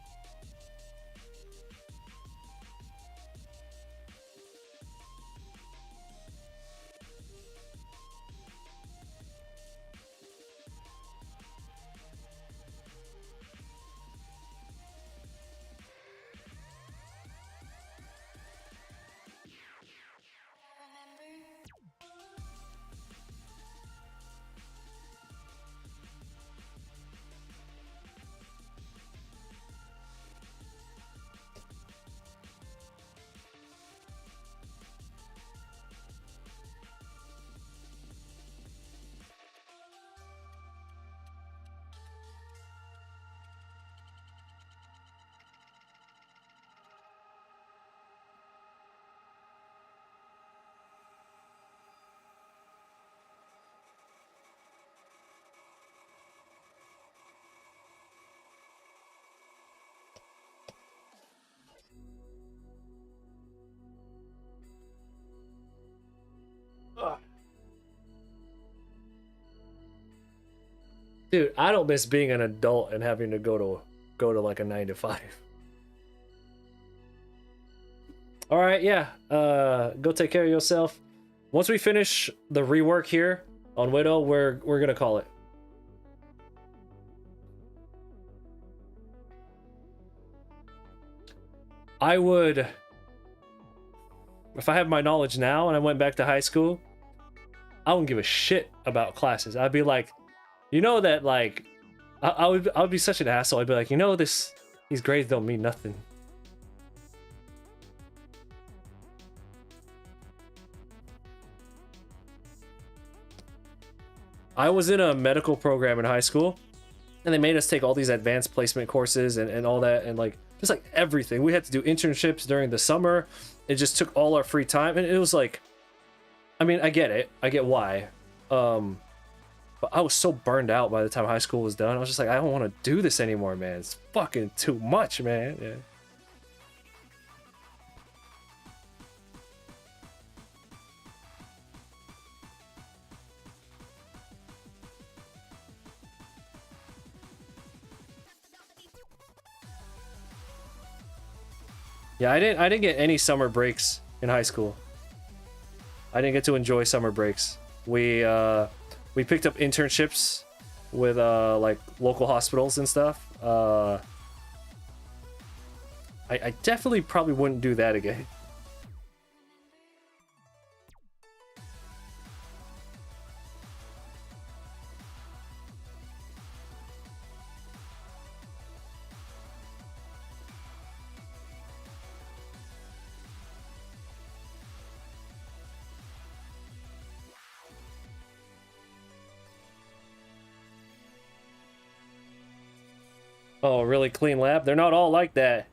Dude, I don't miss being an adult and having to go to like a 9 to 5. All right, yeah. Go take care of yourself. Once we finish the rework here on Widow, we're gonna call it. I would, if I have my knowledge now and I went back to high school, I wouldn't give a shit about classes. I'd be like, you know that like, I would be such an asshole. I'd be like, you know these grades don't mean nothing. I was in a medical program in high school, and they made us take all these advanced placement courses and all that, and like just like everything. We had to do internships during the summer. It just took all our free time, and it was like, I mean, I get it. I get why. But I was so burned out by the time high school was done. I was just like, I don't want to do this anymore, man. It's fucking too much, man. Yeah. Yeah, I didn't get any summer breaks in high school. I didn't get to enjoy summer breaks. We picked up internships with like local hospitals and stuff. I definitely probably wouldn't do that again. Oh, really clean lab? They're not all like that.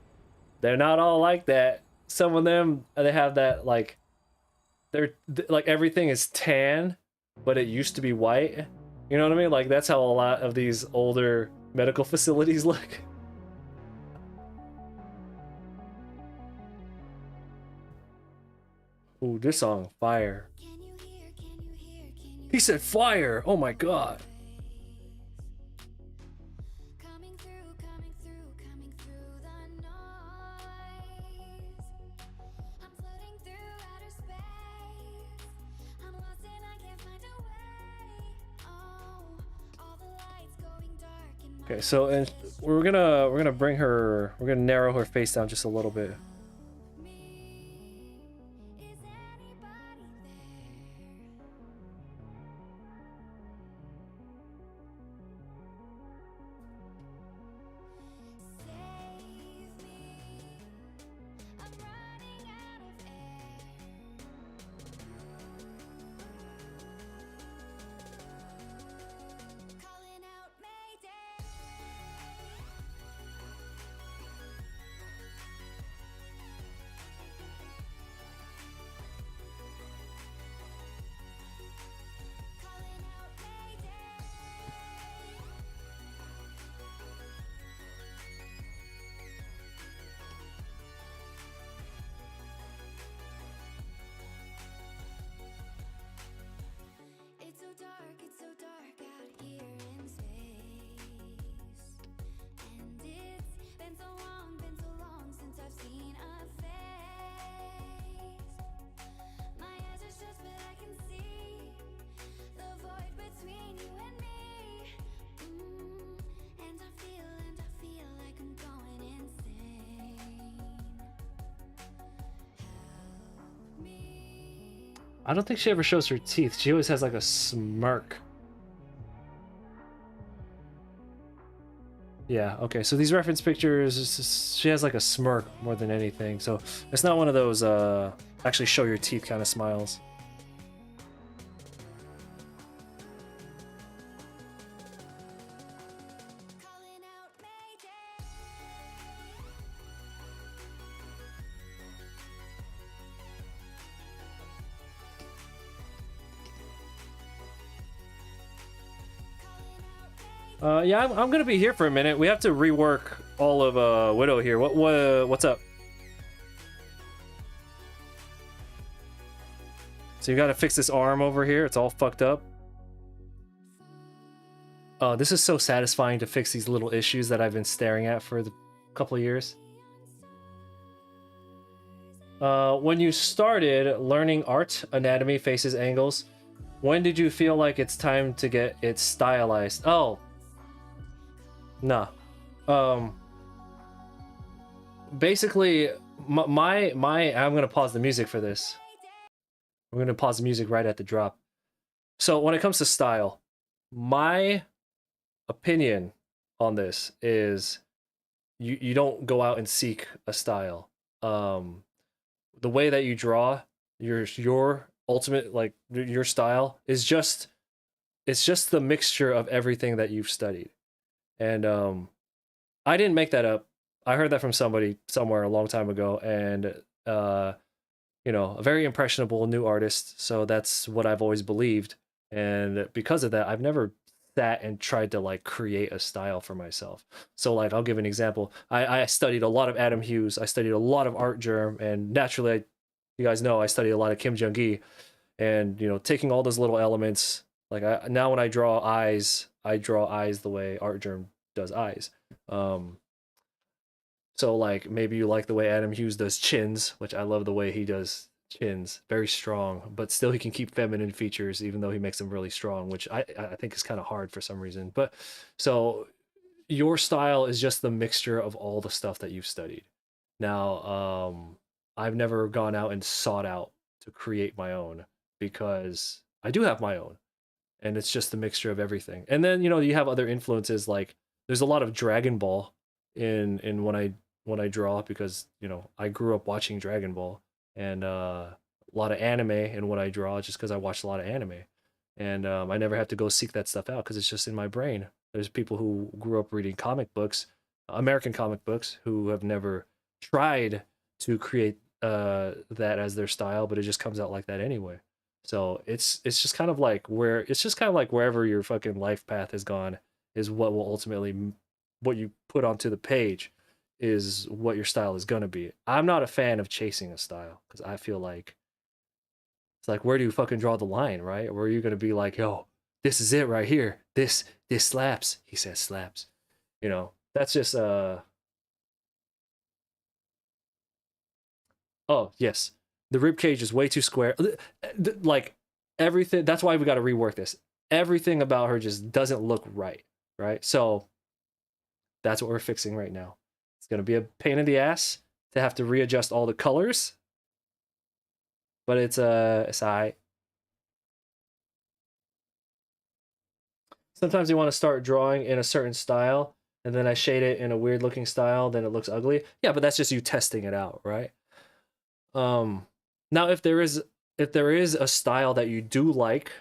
They're not all like that. Some of them, they have that like like everything is tan, but it used to be white. You know what I mean? Like that's how a lot of these older medical facilities look. Ooh, this song, fire.
Can you hear? Can you hear? Can you
He said fire. Oh my god.
coming through, coming through, coming through the noise? I'm floating through outer space. I'm lost and I can't find a way. Oh, all the lights going dark in my
Okay, so and we're gonna bring her. We're gonna narrow her face down just a little bit.
me. Is anybody there? Save me. I'm running out of air. Calling out Mayday. Calling out Mayday. It's so dark out here in space. And it's been so long since I've seen a face. My eyes are shut, but I can see the void between you and me. And I feel like I'm going insane. Help me.
I don't think she ever shows her teeth. She always has like a smirk. Yeah, okay, so these reference pictures, she has like a smirk more than anything. So it's not one of those actually show your teeth kind of smiles.
Calling out Mayday.
Yeah, I'm gonna be here for a minute. We have to rework all of Widow here. What's up? So you gotta fix this arm over here. It's all fucked up. Oh, this is so satisfying to fix these little issues that I've been staring at for the couple of years. When you started learning art, anatomy, faces, angles, when did you feel like it's time to get it stylized? Oh, nah. Basically, I'm gonna pause the music for this. I'm gonna pause the music right at the drop. So when it comes to style, my opinion on this is you don't go out and seek a style. The way that you draw, your ultimate, like your style is just, it's just the mixture of everything that you've studied. And I didn't make that up. I heard that from somebody somewhere a long time ago, and you know, a very impressionable new artist. So that's what I've always believed. And because of that, I've never sat and tried to like create a style for myself. So like, I'll give an example. I studied a lot of Adam Hughes. I studied a lot of Art Germ, and naturally, you guys know I studied a lot of Kim Jung-gi. And you know, taking all those little elements, like now when I draw eyes the way Art Germ does eyes. So like maybe you like the way Adam Hughes does chins, which I love the way he does chins, very strong, but still he can keep feminine features even though he makes them really strong, which I think is kind of hard for some reason. But so your style is just the mixture of all the stuff that you've studied. Now, I've never gone out and sought out to create my own because I do have my own, and it's just a mixture of everything. And then you have other influences like there's a lot of Dragon Ball in when I draw because I grew up watching Dragon Ball and a lot of anime in what I draw just because I watched a lot of anime, and I never have to go seek that stuff out because it's just in my brain. There's people who grew up reading comic books, American comic books, who have never tried to create that as their style, but it just comes out like that anyway. So it's just kind of like wherever your fucking life path has gone is what will ultimately what you put onto the page is what your style is gonna be. I'm not a fan of chasing a style because I feel like it's like where do you fucking draw the line, right? Where are you gonna be like, yo, this is it right here. This slaps. He says slaps. That's just oh yes. The rib cage is way too square. Like everything that's why we gotta rework this. Everything about her just doesn't look right. Right? So that's what we're fixing right now. It's gonna be a pain in the ass to have to readjust all the colors, but it's alright. Sometimes you want to start drawing in a certain style, and then I shade it in a weird looking style, then it looks ugly. Yeah, but that's just you testing it out, right? Um, Now if there is a style that you do like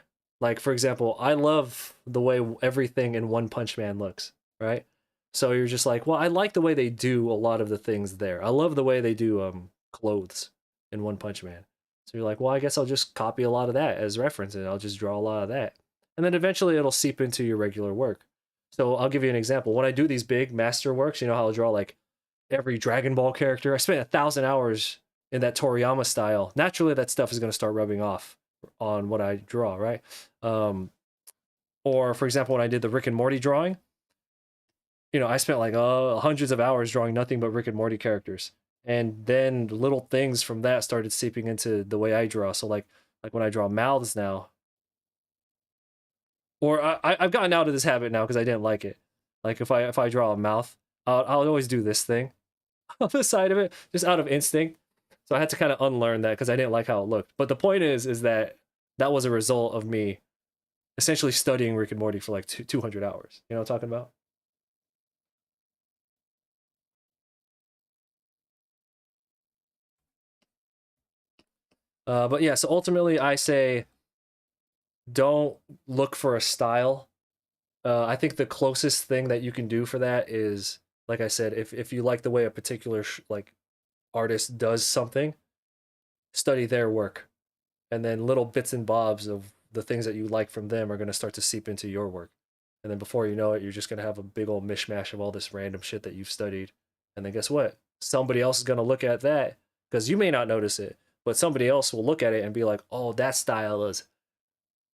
for example, I love the way everything in One Punch Man looks, right? So you're just like, well, I like the way they do a lot of the things there. I love the way they do clothes in One Punch Man. So you're like, well, I guess I'll just copy a lot of that as reference and I'll just draw a lot of that. And then eventually it'll seep into your regular work. So I'll give you an example. When I do these big master works, how I'll draw like every Dragon Ball character. I spent 1,000 hours in that Toriyama style. Naturally, that stuff is going to start rubbing off on what I draw, right? Or for example, when I did the Rick and Morty drawing, I spent like hundreds of hours drawing nothing but Rick and Morty characters, and then little things from that started seeping into the way I draw. So like when I draw mouths now, or I've gotten out of this habit now because I didn't like it. Like if I draw a mouth, I'll always do this thing on the side of it just out of instinct. So I had to kind of unlearn that because I didn't like how it looked. But the point is that that was a result of me essentially studying Rick and Morty for like 200 hours. You know what I'm talking about? But yeah, so ultimately I say don't look for a style. I think the closest thing that you can do for that is, like I said, if you like the way a particular like artist does something, study their work, and then little bits and bobs of the things that you like from them are going to start to seep into your work. And then before you know it, you're just going to have a big old mishmash of all this random shit that you've studied. And then guess what? Somebody else is going to look at that because you may not notice it, but somebody else will look at it and be like, "Oh, that style is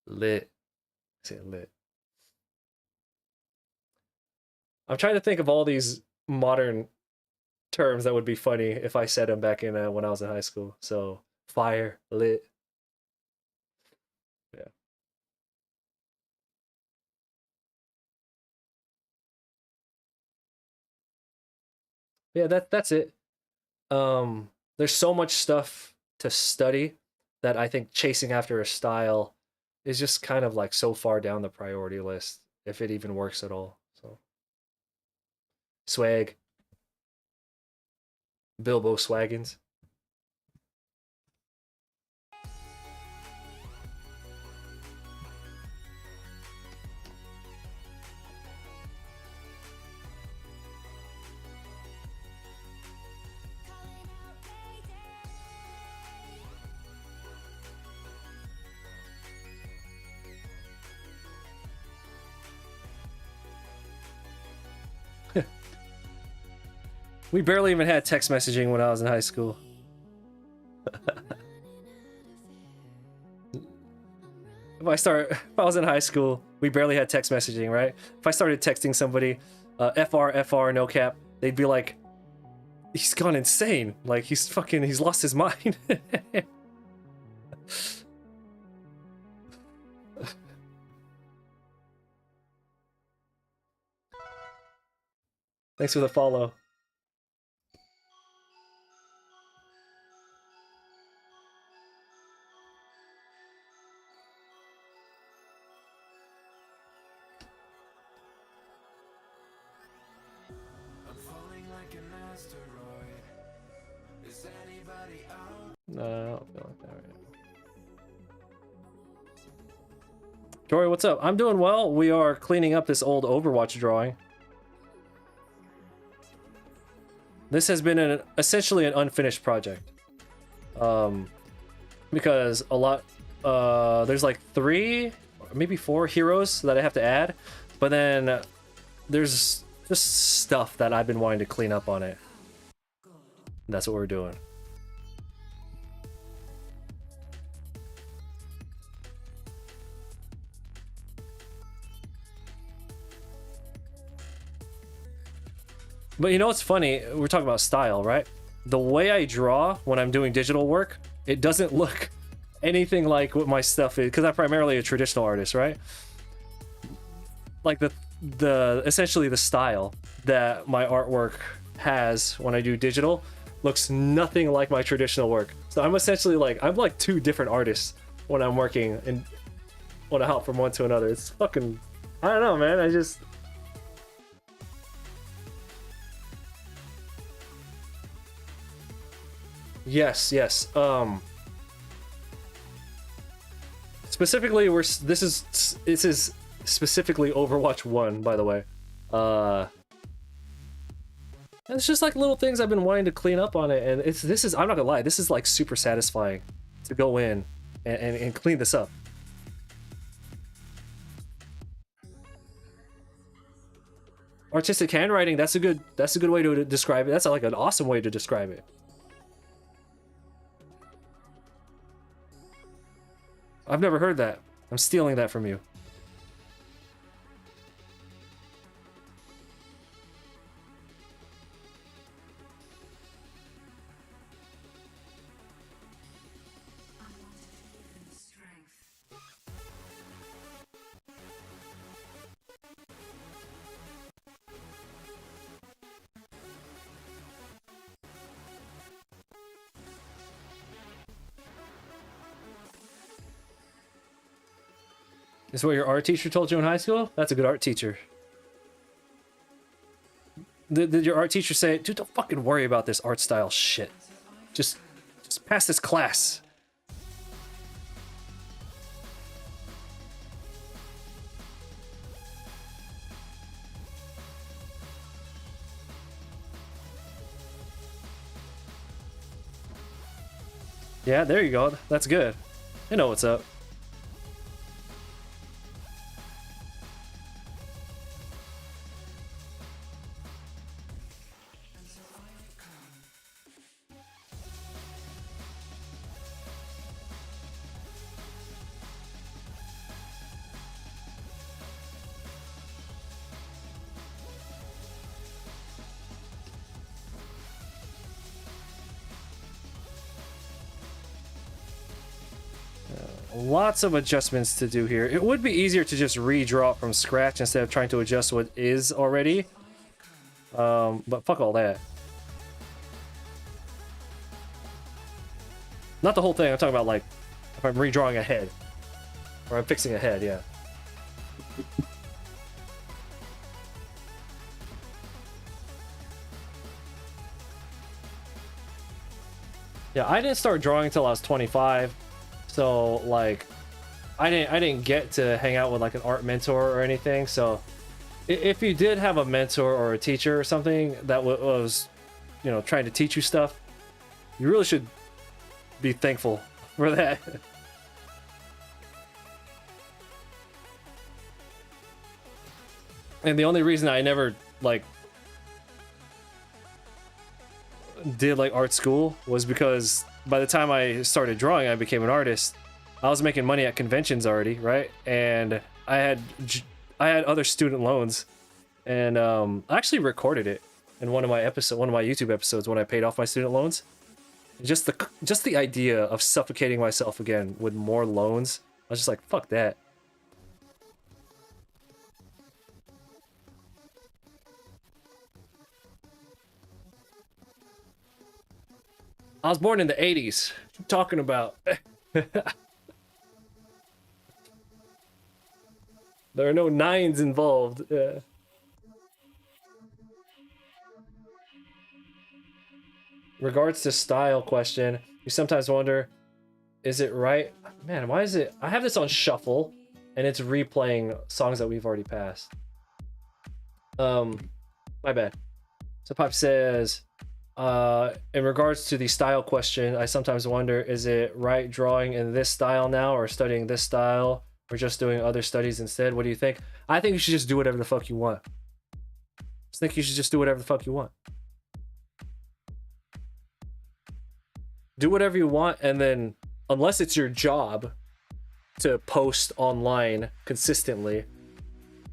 lit." Say lit. I'm trying to think of all these modern terms that would be funny if I said them back in when I was in high school. So fire, lit. Yeah. Yeah, that's it. There's so much stuff to study that I think chasing after a style is just kind of like so far down the priority list if it even works at all. So swag, Bilbo Swaggins. We barely even had text messaging when I was in high school. If I was in high school, we barely had text messaging, right? If I started texting somebody, FR, FR, no cap, they'd be like, he's gone insane. Like he's lost his mind. Thanks for the follow.
I'm falling like an asteroid. Is anybody out?
No, I don't feel like that right now. Jory, what's up? I'm doing well. We are cleaning up this old Overwatch drawing. This has been essentially an unfinished project. Because a lot, there's like 3, maybe 4 heroes that I have to add, but then there's just stuff that I've been wanting to clean up on it. And that's what we're doing. But you know what's funny? We're talking about style, right? The way I draw when I'm doing digital work, it doesn't look anything like what my stuff is, because I'm primarily a traditional artist, right? Like the essentially the style that my artwork has when I do digital looks nothing like my traditional work. So I'm essentially like, I'm like 2 different artists when I'm working and when I hop from one to another. It's fucking, I don't know, man. I just... Yes. Specifically, this is specifically Overwatch 1, by the way. It's just like little things I've been wanting to clean up on it, and this is I'm not gonna lie, this is like super satisfying to go in and clean this up. Artistic handwriting, that's a good way to describe it. That's like an awesome way to describe it. I've never heard that. I'm stealing that from you. This is what your art teacher told you in high school? That's a good art teacher. Did your art teacher say, dude, don't fucking worry about this art style shit. Just pass this class. Yeah, there you go. That's good. I know what's up. Lots of adjustments to do here. It would be easier to just redraw it from scratch instead of trying to adjust what is already. But fuck all that. Not the whole thing, I'm talking about like if I'm redrawing a head. Or I'm fixing a head, yeah. Yeah, I didn't start drawing until I was 25. So like I didn't get to hang out with like an art mentor or anything. So if you did have a mentor or a teacher or something that was, you know, trying to teach you stuff, you really should be thankful for that. And the only reason I never like did like art school was because by the time I started drawing, I became an artist. I was making money at conventions already, right? And I had other student loans, and I actually recorded it in one of my YouTube episodes when I paid off my student loans. Just the idea of suffocating myself again with more loans, I was just like, fuck that. I was born in the 80s. What you talking about? There are no nines involved. Regards to style question, you sometimes wonder, is it right? Man, why is it? I have this on shuffle, and it's replaying songs that we've already passed. My bad. So Pop says, in regards to the style question, I sometimes wonder, is it right drawing in this style now, or studying this style, or just doing other studies instead? What do you think? I think you should just do whatever the fuck you want. I think you should just do whatever the fuck you want. Do whatever you want, and then, unless it's your job to post online consistently,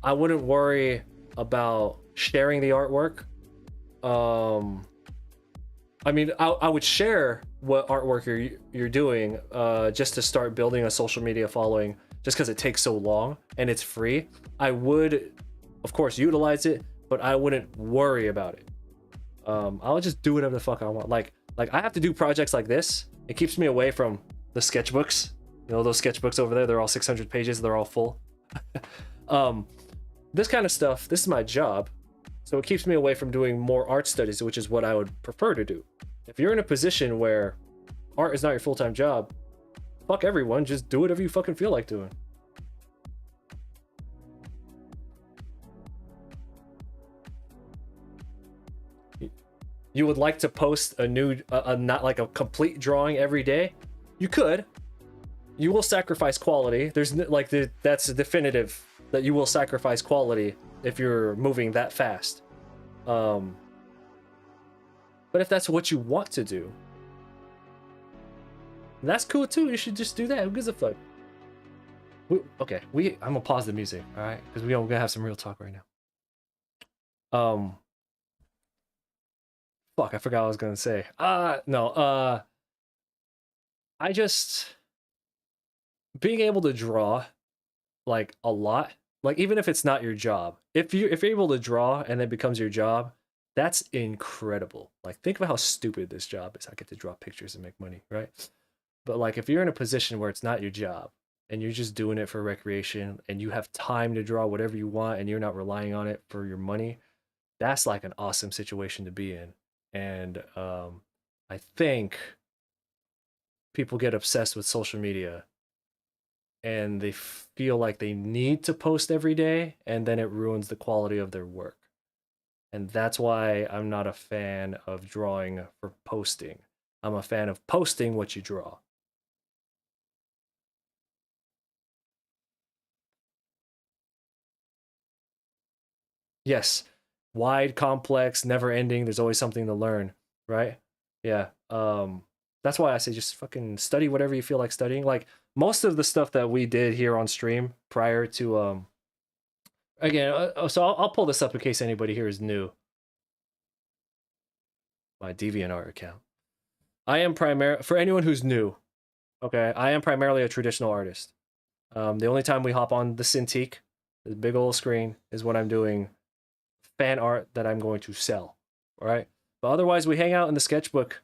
I wouldn't worry about sharing the artwork. I mean, I would share what artwork you're doing, just to start building a social media following, just because it takes so long and it's free. I would, of course, utilize it, but I wouldn't worry about it. I'll just do whatever the fuck I want. Like I have to do projects like this. It keeps me away from the sketchbooks. You know, those sketchbooks over there, they're all 600 pages, they're all full. This kind of stuff, this is my job. So it keeps me away from doing more art studies, which is what I would prefer to do. If you're in a position where art is not your full-time job, fuck everyone, just do whatever you fucking feel like doing. You would like to post a new, not like a complete drawing every day? You could. You will sacrifice quality. There's like that's definitive that you will sacrifice quality if you're moving that fast. But if that's what you want to do, that's cool too. You should just do that. Who gives a fuck? Okay, I'm gonna pause the music, all right? Because we're gonna have some real talk right now. Fuck, I forgot what I was gonna say. No. I just being able to draw like a lot, like even if it's not your job, if you're able to draw and it becomes your job, that's incredible. Like think about how stupid this job is. I get to draw pictures and make money, right? But like if you're in a position where it's not your job and you're just doing it for recreation and you have time to draw whatever you want and you're not relying on it for your money, that's like an awesome situation to be in. And I think people get obsessed with social media and they feel like they need to post every day, and then it ruins the quality of their work. And that's why I'm not a fan of drawing for posting. I'm a fan of posting what you draw. Yes, wide, complex, never ending. There's always something to learn, right? Yeah. That's why I say just fucking study whatever you feel like studying. Like most of the stuff that we did here on stream prior to again, so I'll pull this up in case anybody here is new. My DeviantArt account. I am for anyone who's new. Okay, I am primarily a traditional artist. The only time we hop on the Cintiq, the big old screen, is when I'm doing fan art that I'm going to sell. All right, but otherwise we hang out in the sketchbook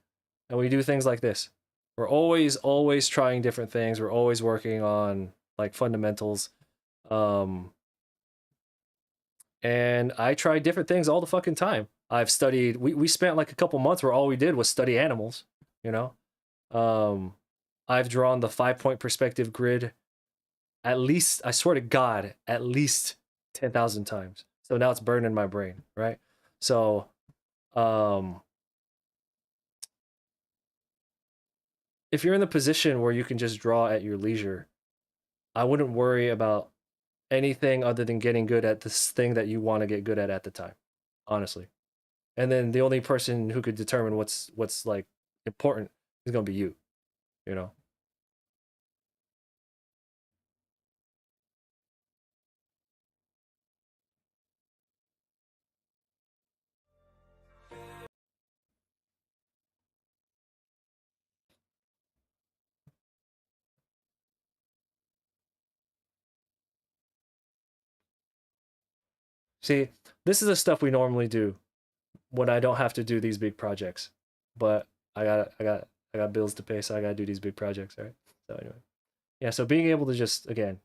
and we do things like this. We're always trying different things. We're always working on like fundamentals. And I try different things all the fucking time. I've studied, we spent like a couple months where all we did was study animals, you know? I've drawn the 5-point perspective grid at least, I swear to God, at least 10,000 times. So now it's burned in my brain, right? So, if you're in the position where you can just draw at your leisure, I wouldn't worry about anything other than getting good at this thing that you want to get good at the time, honestly. And then the only person who could determine what's like important is gonna be you, you know. See, this is the stuff we normally do when I don't have to do these big projects. But I got bills to pay, so I gotta do these big projects, right? So anyway. Yeah, so being able to just again,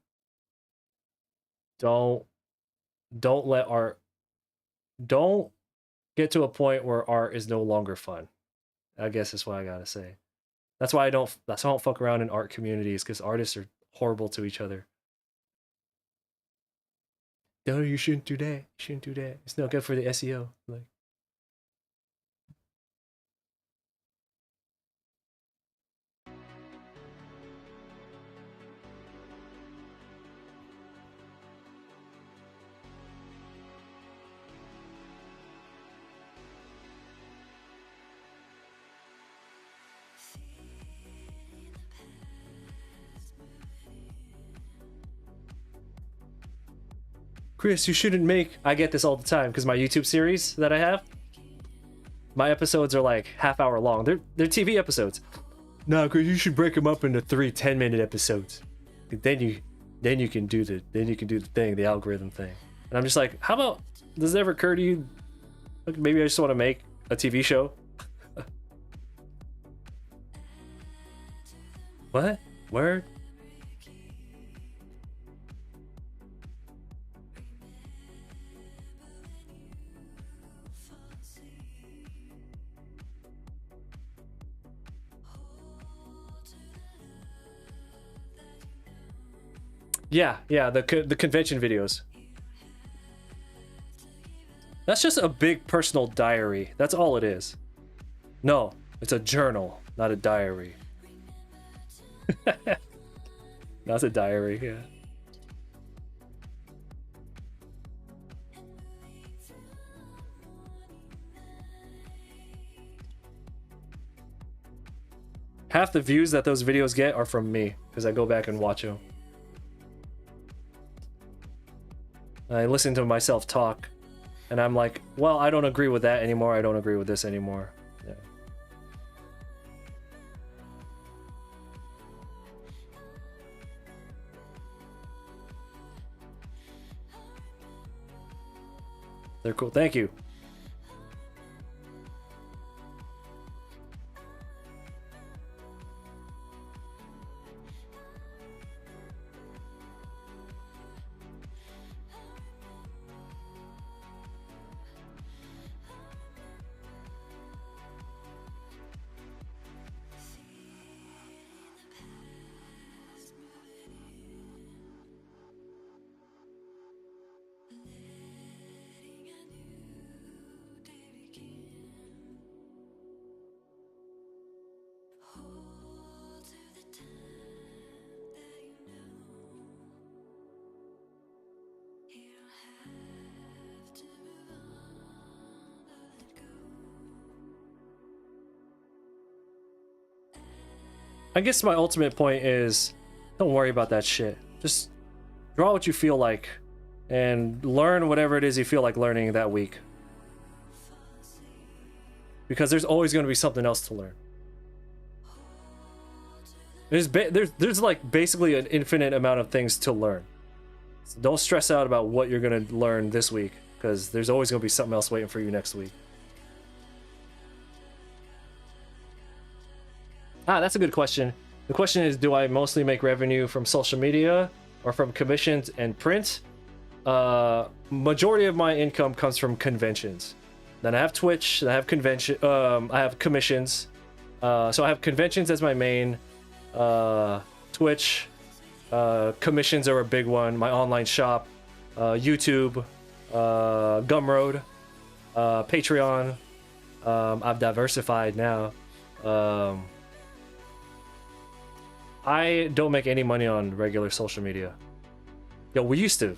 don't let art don't get to a point where art is no longer fun. I guess that's what I gotta say. That's why I don't fuck around in art communities, because artists are horrible to each other. No, you shouldn't do that. You shouldn't do that. It's not good for the SEO. Like, Chris, you shouldn't make. I get this all the time because my YouTube series that I have, my episodes are like half-hour long. They're TV episodes. No, Chris, you should break them up into 3 10-minute episodes. Then you can do the thing, the algorithm thing. And I'm just like, how about, does it ever occur to you, like, maybe I just want to make a TV show? What? Word? Yeah, the convention videos. That's just a big personal diary. That's all it is. No, it's a journal, not a diary. That's a diary, yeah. Half the views that those videos get are from me, because I go back and watch them. I listen to myself talk, and I'm like, well, I don't agree with that anymore. I don't agree with this anymore. Yeah. They're cool. Thank you. I guess my ultimate point is, don't worry about that shit. Just draw what you feel like and learn whatever it is you feel like learning that week. Because there's always going to be something else to learn. There's like basically an infinite amount of things to learn. So don't stress out about what you're going to learn this week, because there's always going to be something else waiting for you next week. That's a good question. The question is, do I mostly make revenue from social media or from commissions and print? Majority of my income comes from conventions. Then I have Twitch, I have I have commissions. So I have conventions as my main, Twitch, commissions are a big one, my online shop, YouTube, Gumroad, Patreon. I've diversified now. I don't make any money on regular social media. Yo, we used to.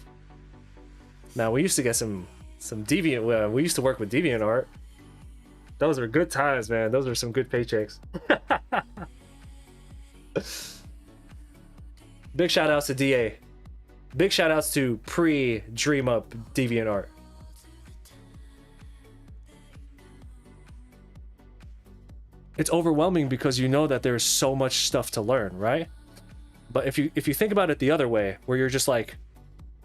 Now, we used to get some Deviant. We used to work with Deviant art. Those are good times, man. Those are some good paychecks. Big shout outs to DA. Big shout outs to pre-Dream Up Deviant art. It's overwhelming because you know that there's so much stuff to learn, right? But if you think about it the other way, where you're just like,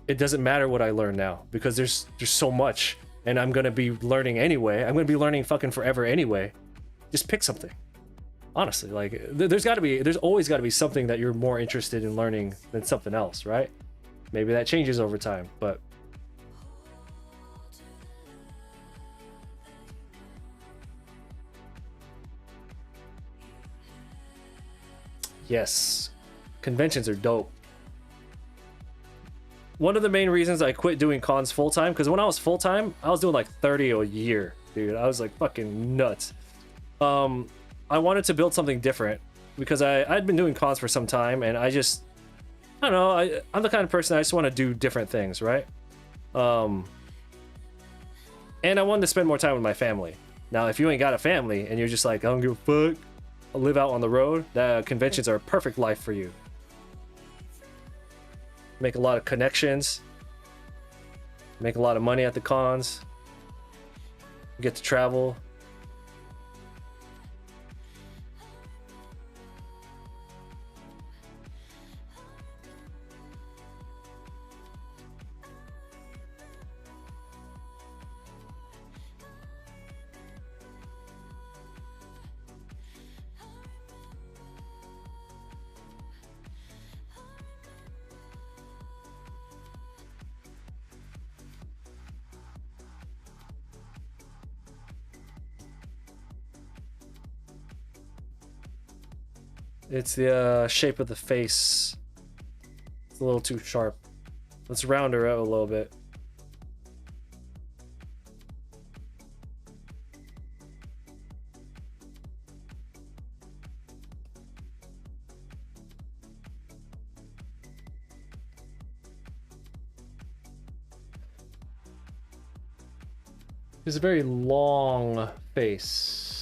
it doesn't matter what I learn now because there's so much, and I'm gonna be learning anyway. I'm gonna be learning fucking forever anyway. Just pick something. Honestly, like there's always got to be something that you're more interested in learning than something else, right? Maybe that changes over time, but yes, conventions are dope. One of the main reasons I quit doing cons full time, because when I was full time, I was doing like 30 a year, dude. I was like fucking nuts. I wanted to build something different because I'd been doing cons for some time, and I don't know, I'm the kind of person I just want to do different things, right? And I wanted to spend more time with my family. Now, if you ain't got a family and you're just like, I don't give a fuck, I'll live out on the road, the conventions are a perfect life for you. Make a lot of connections, make a lot of money at the cons, get to travel. It's the shape of the face. It's a little too sharp. Let's round her out a little bit. It's a very long face.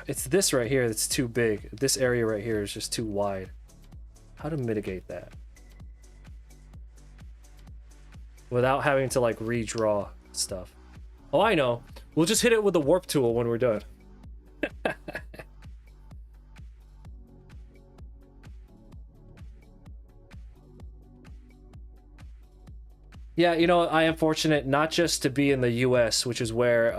It's this right here that's too big. This area right here is just too wide. How to mitigate that without having to like redraw stuff? Oh, I know. We'll just hit it with the warp tool when we're done. Yeah, you know, I am fortunate not just to be in the US, which is where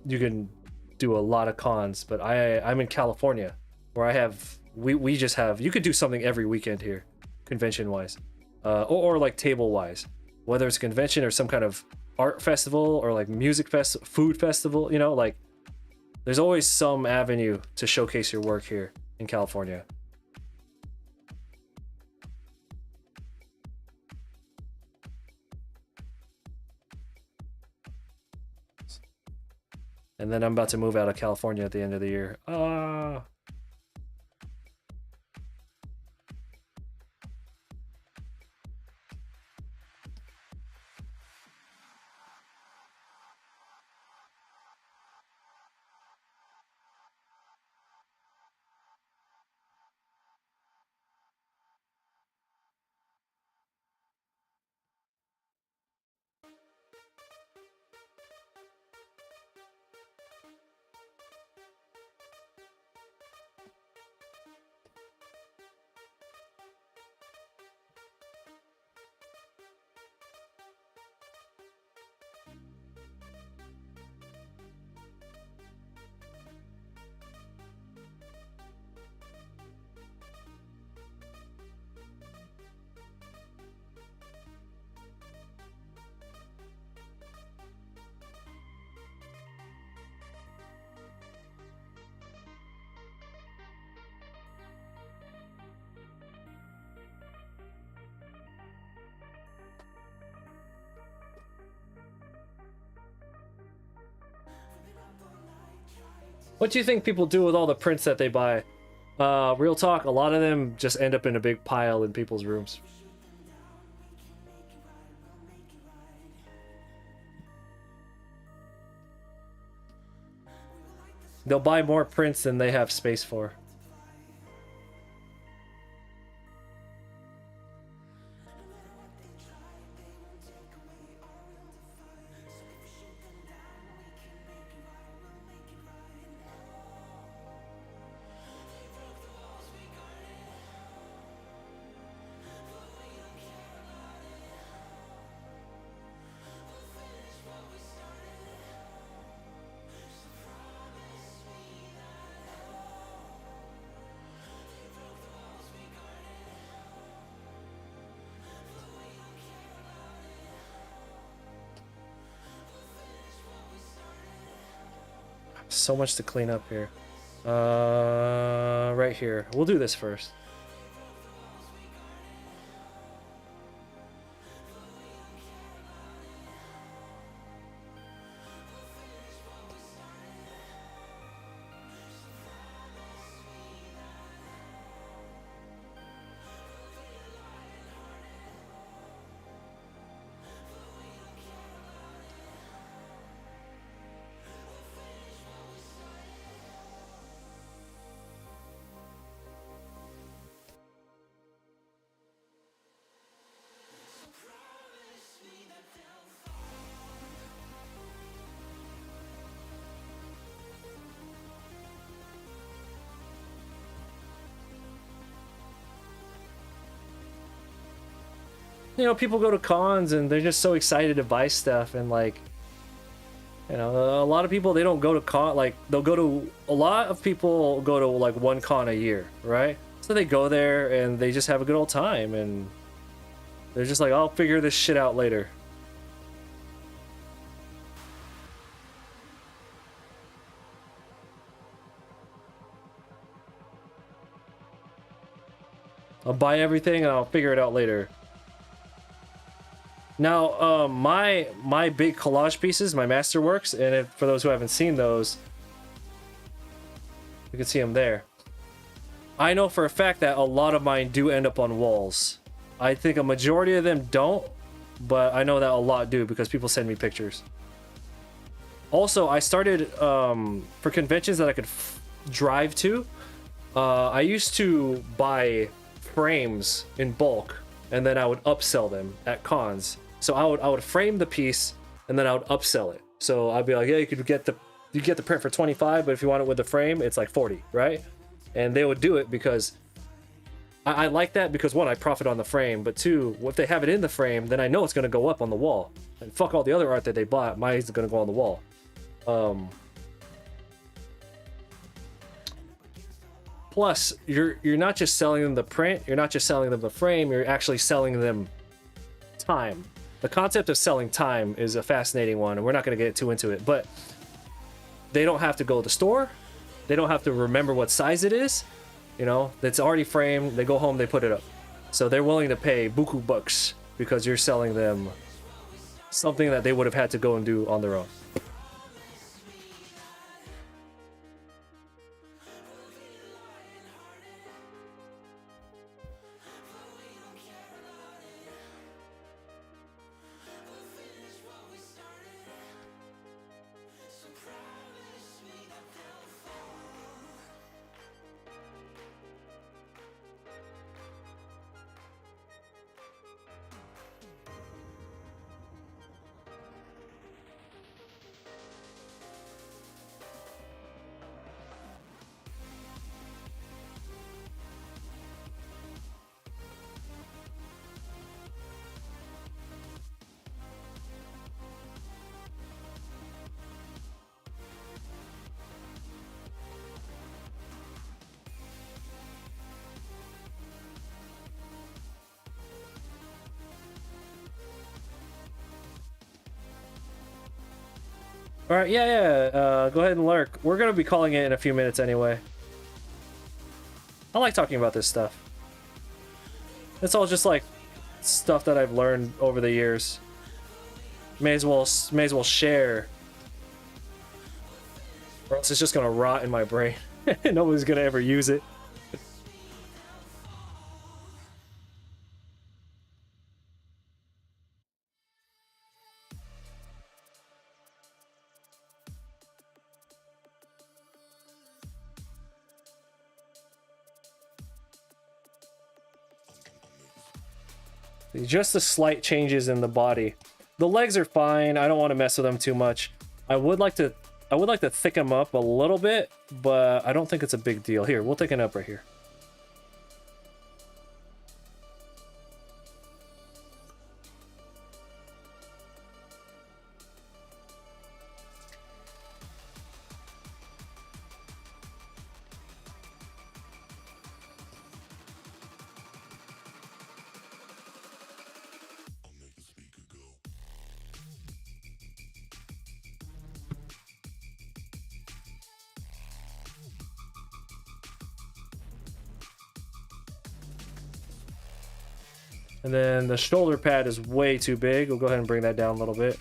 you can do a lot of cons, but I'm in California, where I have we just have, you could do something every weekend here, convention wise, or like table wise, whether it's a convention or some kind of art festival or like music food festival, you know, like there's always some avenue to showcase your work here in California. And then I'm about to move out of California at the end of the year. What do you think people do with all the prints that they buy? Real talk, a lot of them just end up in a big pile in people's rooms. They'll buy more prints than they have space for. So much to clean up here. Right here. We'll do this first. You know, people go to cons and they're just so excited to buy stuff, and like, you know, a lot of people, they don't go to con, like they'll go to, a lot of people go to like one con a year, right? So they go there and they just have a good old time, and they're just like, I'll figure this shit out later. I'll buy everything and I'll figure it out later. Now, my big collage pieces, my masterworks, and if, for those who haven't seen those, you can see them there. I know for a fact that a lot of mine do end up on walls. I think a majority of them don't, but I know that a lot do because people send me pictures. Also, I started, for conventions that I could drive to, I used to buy frames in bulk, and then I would upsell them at cons. So I would frame the piece, and then I would upsell it. So I'd be like, yeah, you get the print for 25, but if you want it with the frame, it's like 40, right? And they would do it because I like that, because one, I profit on the frame, but two, if they have it in the frame, then I know it's gonna go up on the wall. And fuck all the other art that they bought, mine's gonna go on the wall. Plus, you're not just selling them the print, you're not just selling them the frame, you're actually selling them time. The concept of selling time is a fascinating one, and we're not going to get too into it, but they don't have to go to the store, they don't have to remember what size it is, you know, it's already framed, they go home, they put it up. So they're willing to pay buku bucks because you're selling them something that they would have had to go and do on their own. All right, yeah. Go ahead and lurk. We're gonna be calling it in a few minutes anyway. I like talking about this stuff. It's all just like stuff that I've learned over the years. May as well share, or else it's just gonna rot in my brain. Nobody's gonna ever use it. Just the slight changes in the body. The legs are fine. I don't want to mess with them too much. I would like to thicken them up a little bit, but I don't think it's a big deal. Here, we'll thicken it up right here. And then the shoulder pad is way too big. We'll go ahead and bring that down a little bit.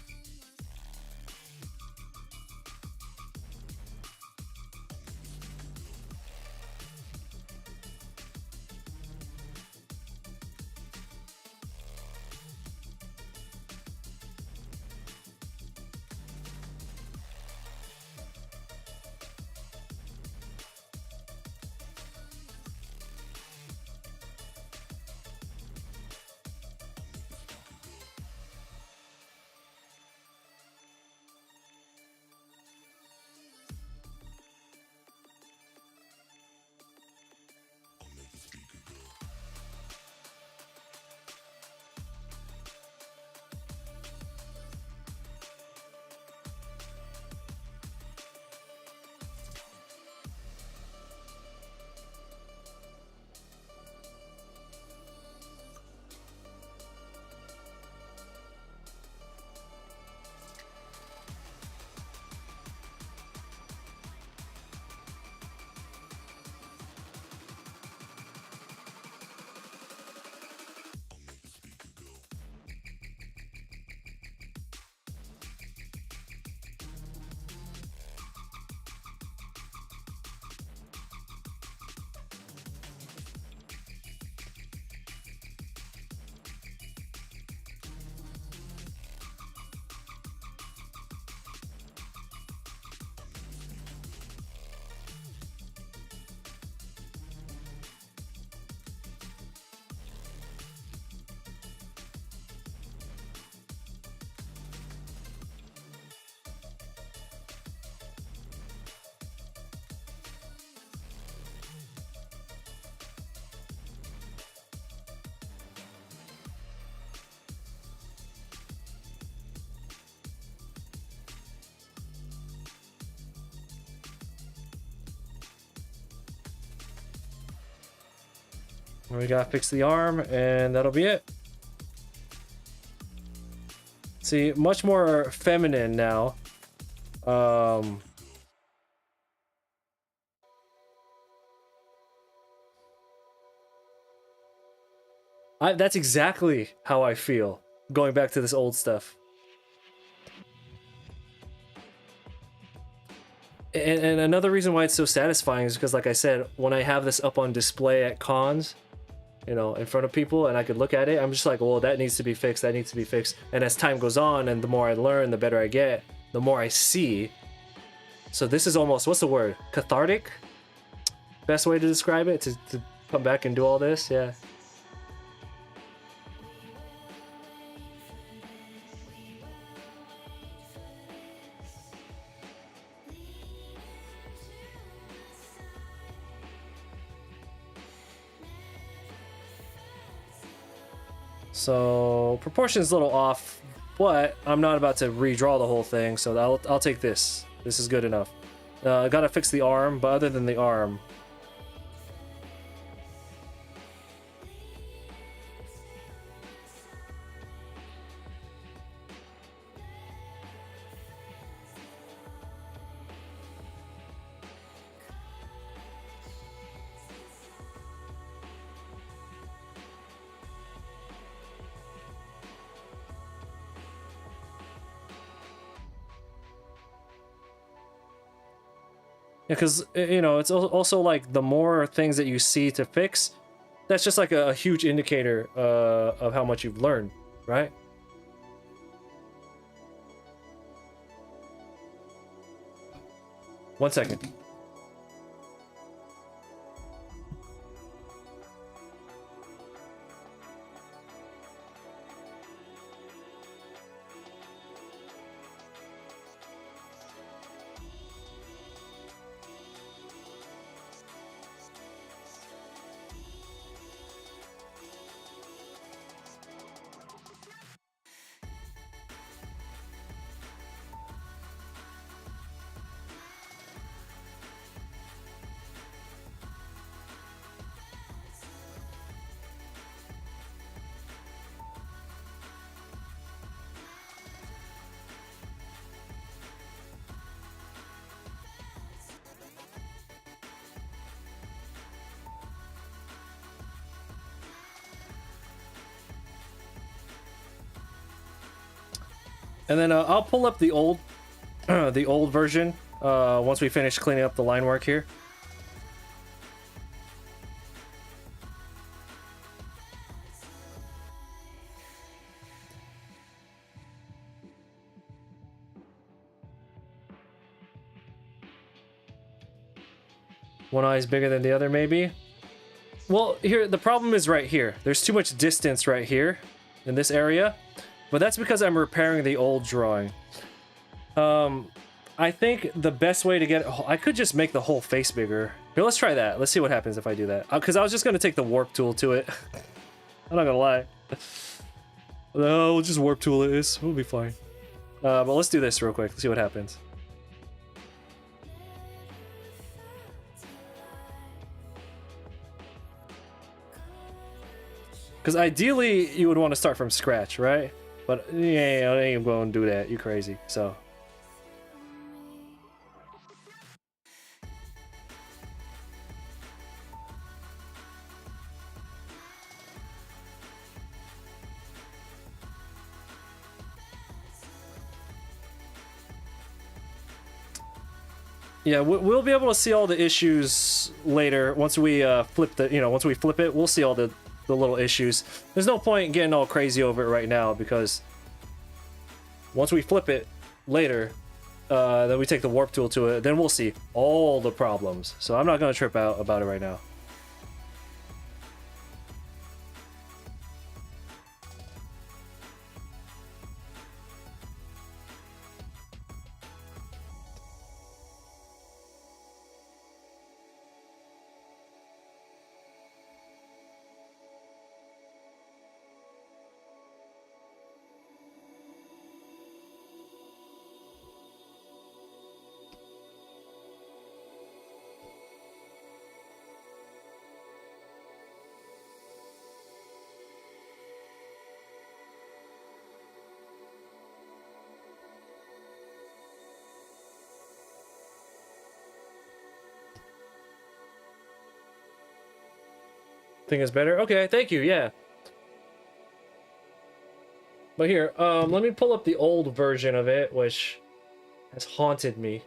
We gotta fix the arm, and that'll be it. See, much more feminine now. That's exactly how I feel going back to this old stuff. And another reason why it's so satisfying is because, like I said, when I have this up on display at cons, you know, in front of people, and I could look at it, I'm just like, well, that needs to be fixed, that needs to be fixed. And as time goes on, and the more I learn, the better I get, the more I see. So this is almost, what's the word? Cathartic? Best way to describe it? To come back and do all this? Yeah. So proportion's a little off, but I'm not about to redraw the whole thing, so I'll take this. This is good enough. I gotta fix the arm, but other than the arm, yeah, because you know, it's also like the more things that you see to fix, that's just like a huge indicator of how much you've learned, right? One second. And then I'll pull up the old the old version once we finish cleaning up the line work here. One eye is bigger than the other, maybe? Well, here, the problem is right here. There's too much distance right here in this area, but that's because I'm repairing the old drawing. I think the best way to get it, I could just make the whole face bigger. Here, let's try that. Let's see what happens if I do that. Because I was just going to take the warp tool to it. I'm not going to lie. No, we'll just warp tool it is. We'll be fine. But let's do this real quick. Let's see what happens. Because ideally, you would want to start from scratch, right? But yeah, I ain't going to do that. You crazy. So. Yeah, we'll be able to see all the issues later once we flip the, once we flip it, we'll see all the little issues. There's no point in getting all crazy over it right now because once we flip it later, then we take the warp tool to it, then we'll see all the problems. So I'm not going to trip out about it right now. Think it's better? Okay, thank you, yeah. But here, let me pull up the old version of it, which has haunted me.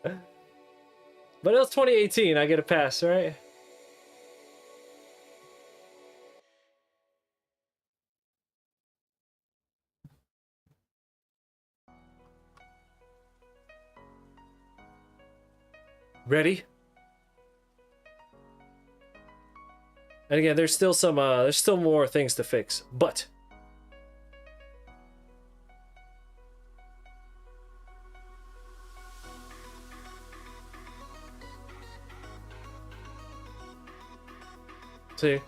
But it was 2018, I get a pass, right? Ready? And again, there's still some, there's still more things to fix, but see,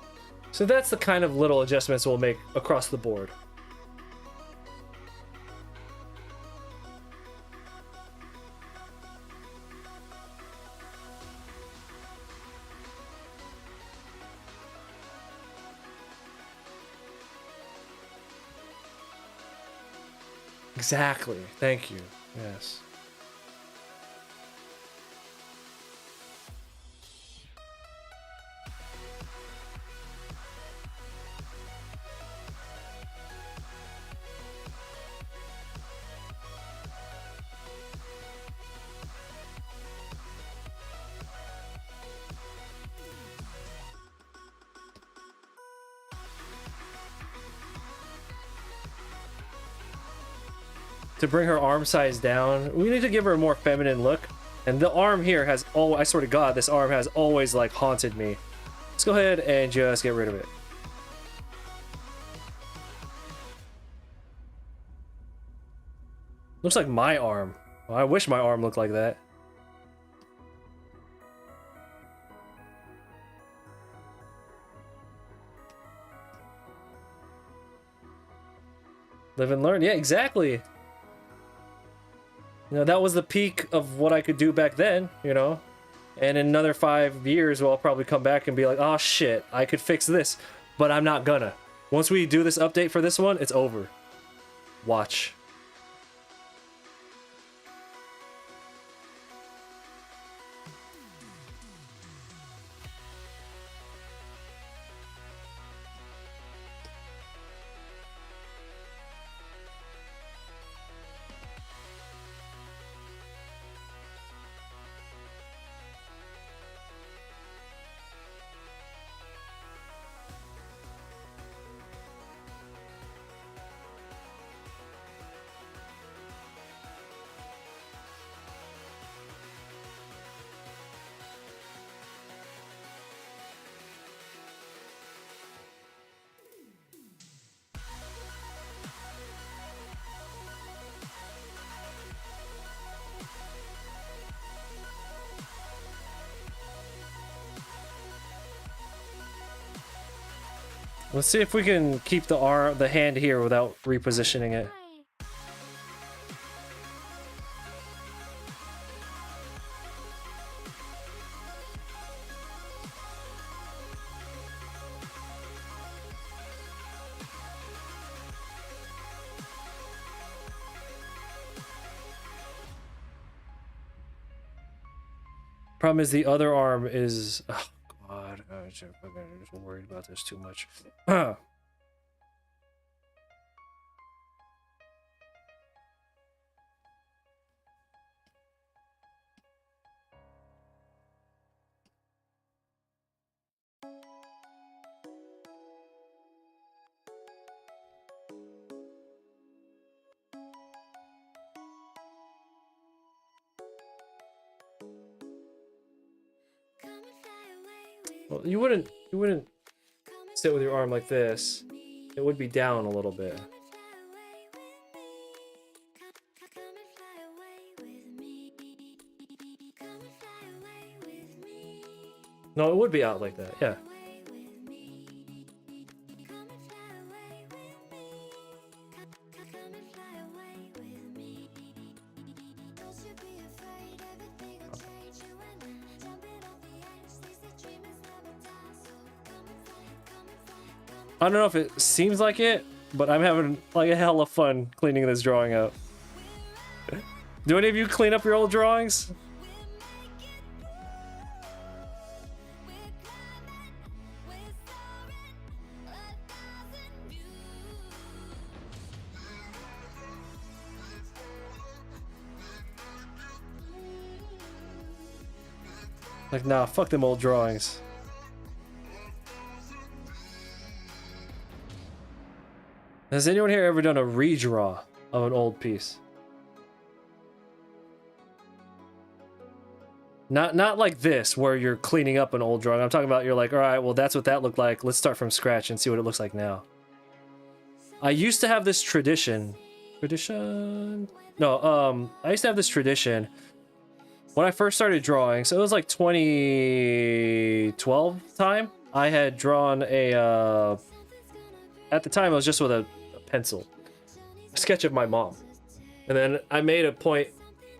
so that's the kind of little adjustments we'll make across the board. Exactly. Thank you. Yes. To bring her arm size down, we need to give her a more feminine look. And the arm here has I swear to God, this arm has always like haunted me. Let's go ahead and just get rid of it. Looks like my arm. Well, I wish my arm looked like that. Live and learn. Yeah, exactly. That was the peak of what I could do back then, And in another 5 years, well, I'll probably come back and be like, oh shit, I could fix this. But I'm not gonna. Once we do this update for this one, it's over. Watch. Let's see if we can keep the hand here without repositioning it. Problem is the other arm is... Oh, God. I'm just worried about this too much. Well, you wouldn't sit with your arm like this. It would be down a little bit. No, it would be out like that. Yeah. I don't know if it seems like it, but I'm having like a hell of fun cleaning this drawing up. Do any of you clean up your old drawings? Like, nah, fuck them old drawings. Has anyone here ever done a redraw of an old piece? Not like this, where you're cleaning up an old drawing. I'm talking about you're like, all right, well, that's what that looked like. Let's start from scratch and see what it looks like now. I used to have this tradition. No, I used to have this tradition when I first started drawing. So it was like 2012 time. I had drawn a, at the time, I was just with a pencil, a sketch of my mom. And then I made a point,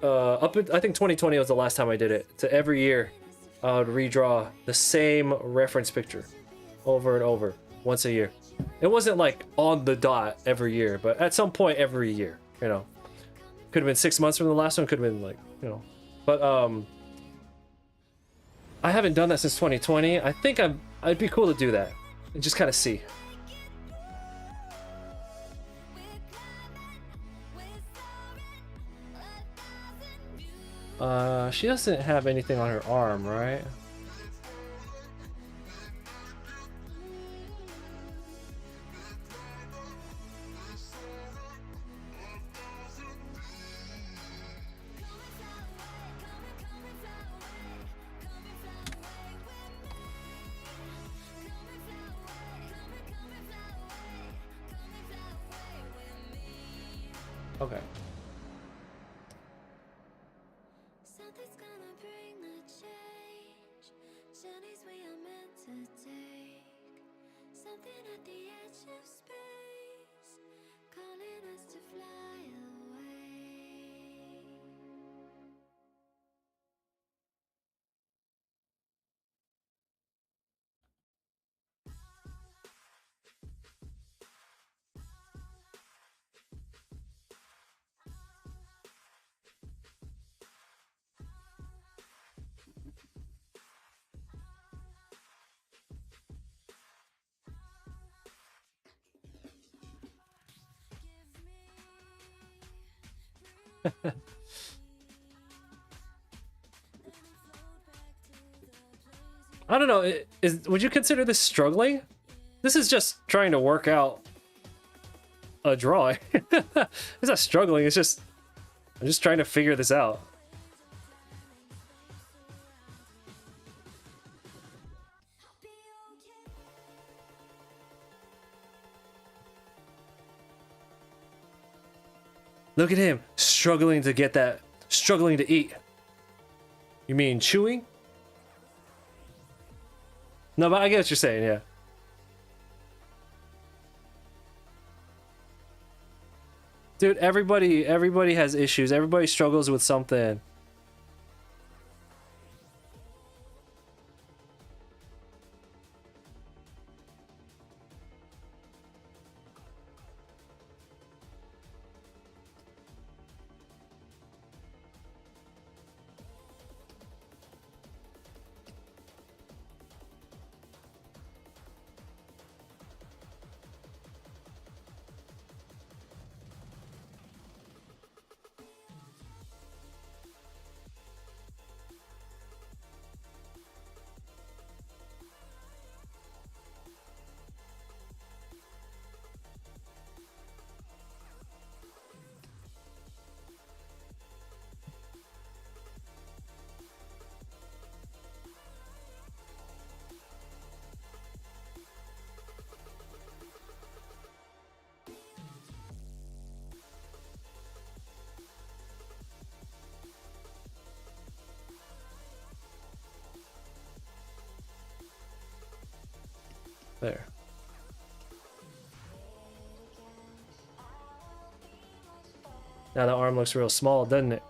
I think 2020 was the last time I did it, to every year I would redraw the same reference picture over and over, once a year. It wasn't like on the dot every year, but at some point every year, you know. Could have been 6 months from the last one, could have been like, you know. But I haven't done that since 2020. I think I'd be cool to do that and just kind of see. She doesn't have anything on her arm, right? Okay.
Something's gonna bring the change. Journeys we are meant to take. Something at the edge of space, calling us to fly away.
I don't know. Would you consider this struggling? This is just trying to work out a drawing. It's not struggling. It's just I'm just trying to figure this out. Look at him struggling to get that, struggling to eat. You mean chewing? No, but I get what you're saying, yeah. Dude, everybody has issues. Everybody struggles with something. There. Now the arm looks real small, doesn't it?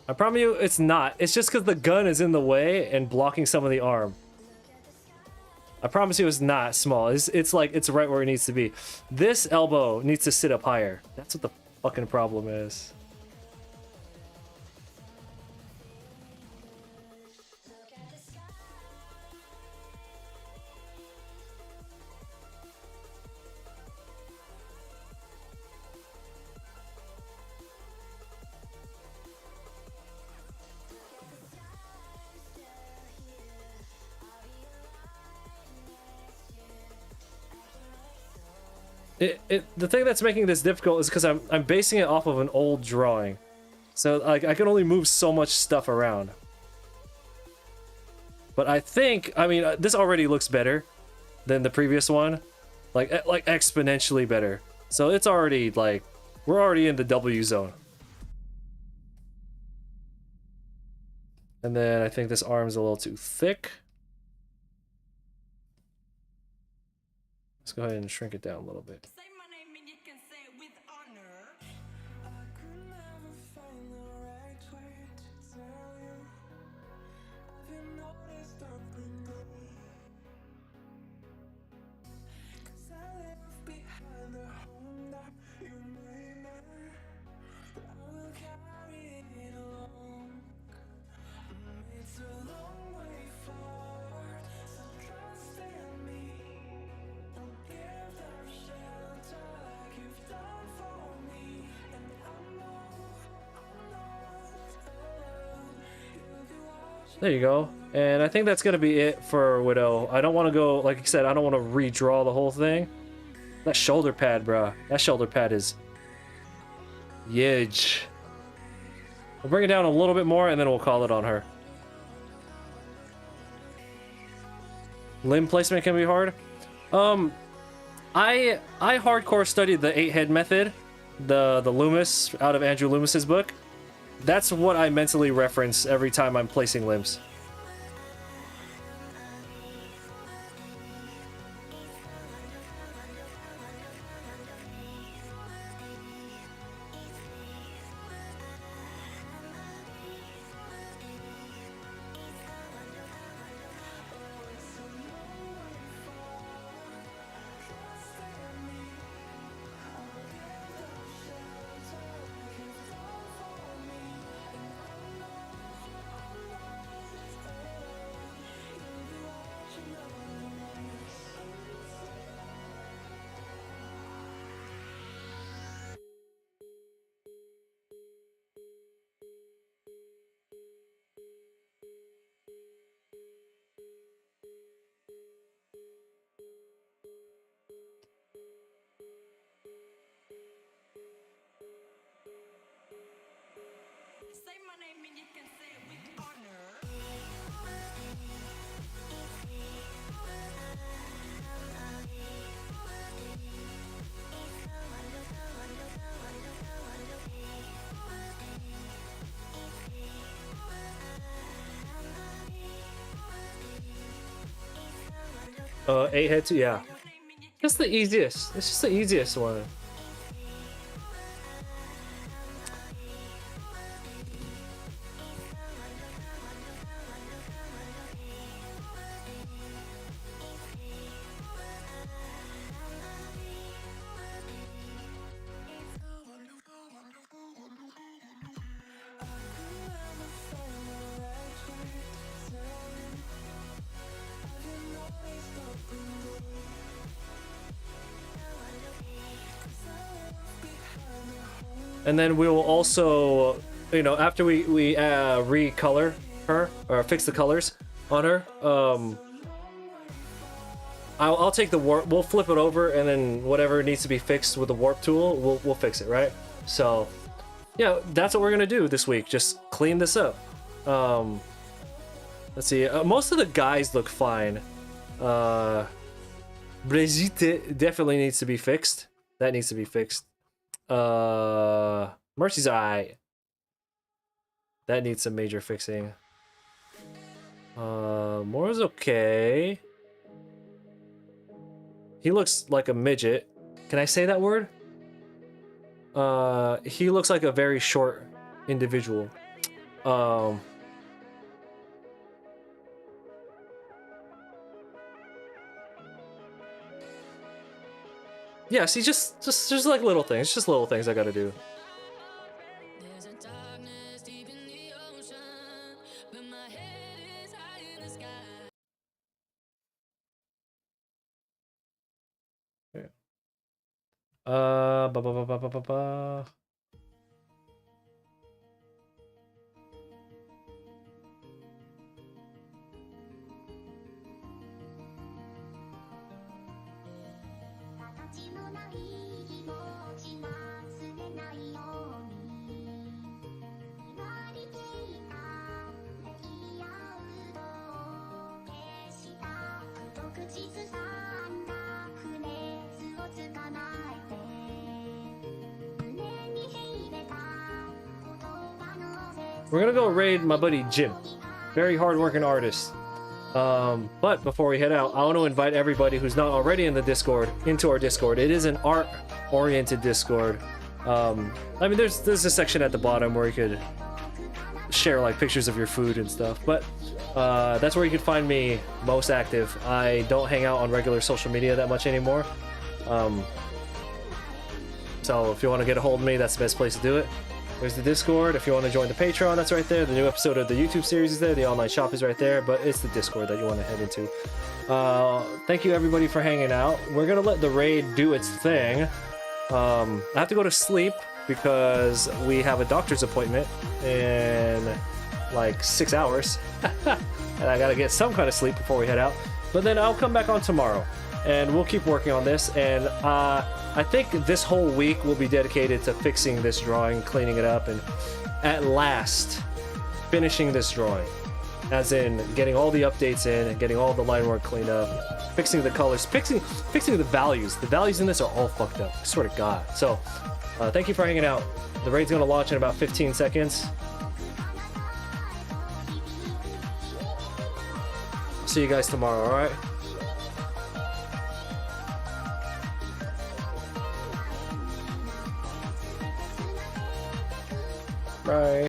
I promise you it's not. It's just because the gun is in the way and blocking some of the arm. I promise you it's not small. It's like, it's right where it needs to be. This elbow needs to sit up higher. That's what the fucking problem is. The thing that's making this difficult is because I'm basing it off of an old drawing, so like I can only move so much stuff around. But I think, I mean, this already looks better than the previous one, like exponentially better. So it's already like, we're already in the W zone. And then I think this arm's a little too thick. Let's go ahead and shrink it down a little bit.
Say my name and you can say it with honor.
There you go. And I think that's gonna be it for Widow. I don't want to go, like I said, I don't want to redraw the whole thing. That shoulder pad, bruh. That shoulder pad is huge. We'll bring it down a little bit more and then we'll call it on her. Limb placement can be hard. I hardcore studied the 8-head method, the Loomis, out of Andrew Loomis's book. That's what I mentally reference every time I'm placing limbs.
Say my name and you can say it with honor.
Eight head too, yeah.
My name and you
That's the easiest. It's just the easiest one. And then we will also, you know, after we recolor her or fix the colors on her, I'll take the warp. We'll flip it over, and then whatever needs to be fixed with the warp tool, we'll fix it, right? So, yeah, that's what we're gonna do this week. Just clean this up. Let's see. Most of the guys look fine. Brigitte definitely needs to be fixed. That needs to be fixed. Mercy's eye. That needs some major fixing. Mora's okay. He looks like a midget. Can I say that word? He looks like a very short individual. Yeah, see, just like little things. Just little things I gotta do.
There's a darkness deep in the ocean, but my head is high in the sky.
Ba ba ba ba ba ba ba. We're gonna go raid my buddy Jim. Very hard-working artist. But before we head out, I want to invite everybody who's not already in the Discord into our Discord. It is an art-oriented Discord. I mean, there's a section at the bottom where you could share like pictures of your food and stuff. But that's where you can find me most active. I don't hang out on regular social media that much anymore. So if you want to get a hold of me, that's the best place to do it. There's the Discord. If you want to join the Patreon, that's right there. The new episode of the YouTube series is there. The online shop is right there. But it's the Discord that you want to head into. Thank you, everybody, for hanging out. We're going to let the raid do its thing. I have to go to sleep because we have a doctor's appointment in like 6 hours. And I got to get some kind of sleep before we head out. But then I'll come back on tomorrow. And we'll keep working on this. And I think this whole week will be dedicated to fixing this drawing, cleaning it up, and at last finishing this drawing. As in getting all the updates in and getting all the line work cleaned up, fixing the colors, fixing the values. The values in this are all fucked up, I swear to God. So thank you for hanging out. The raid's gonna launch in about 15 seconds. See you guys tomorrow, alright? Bye.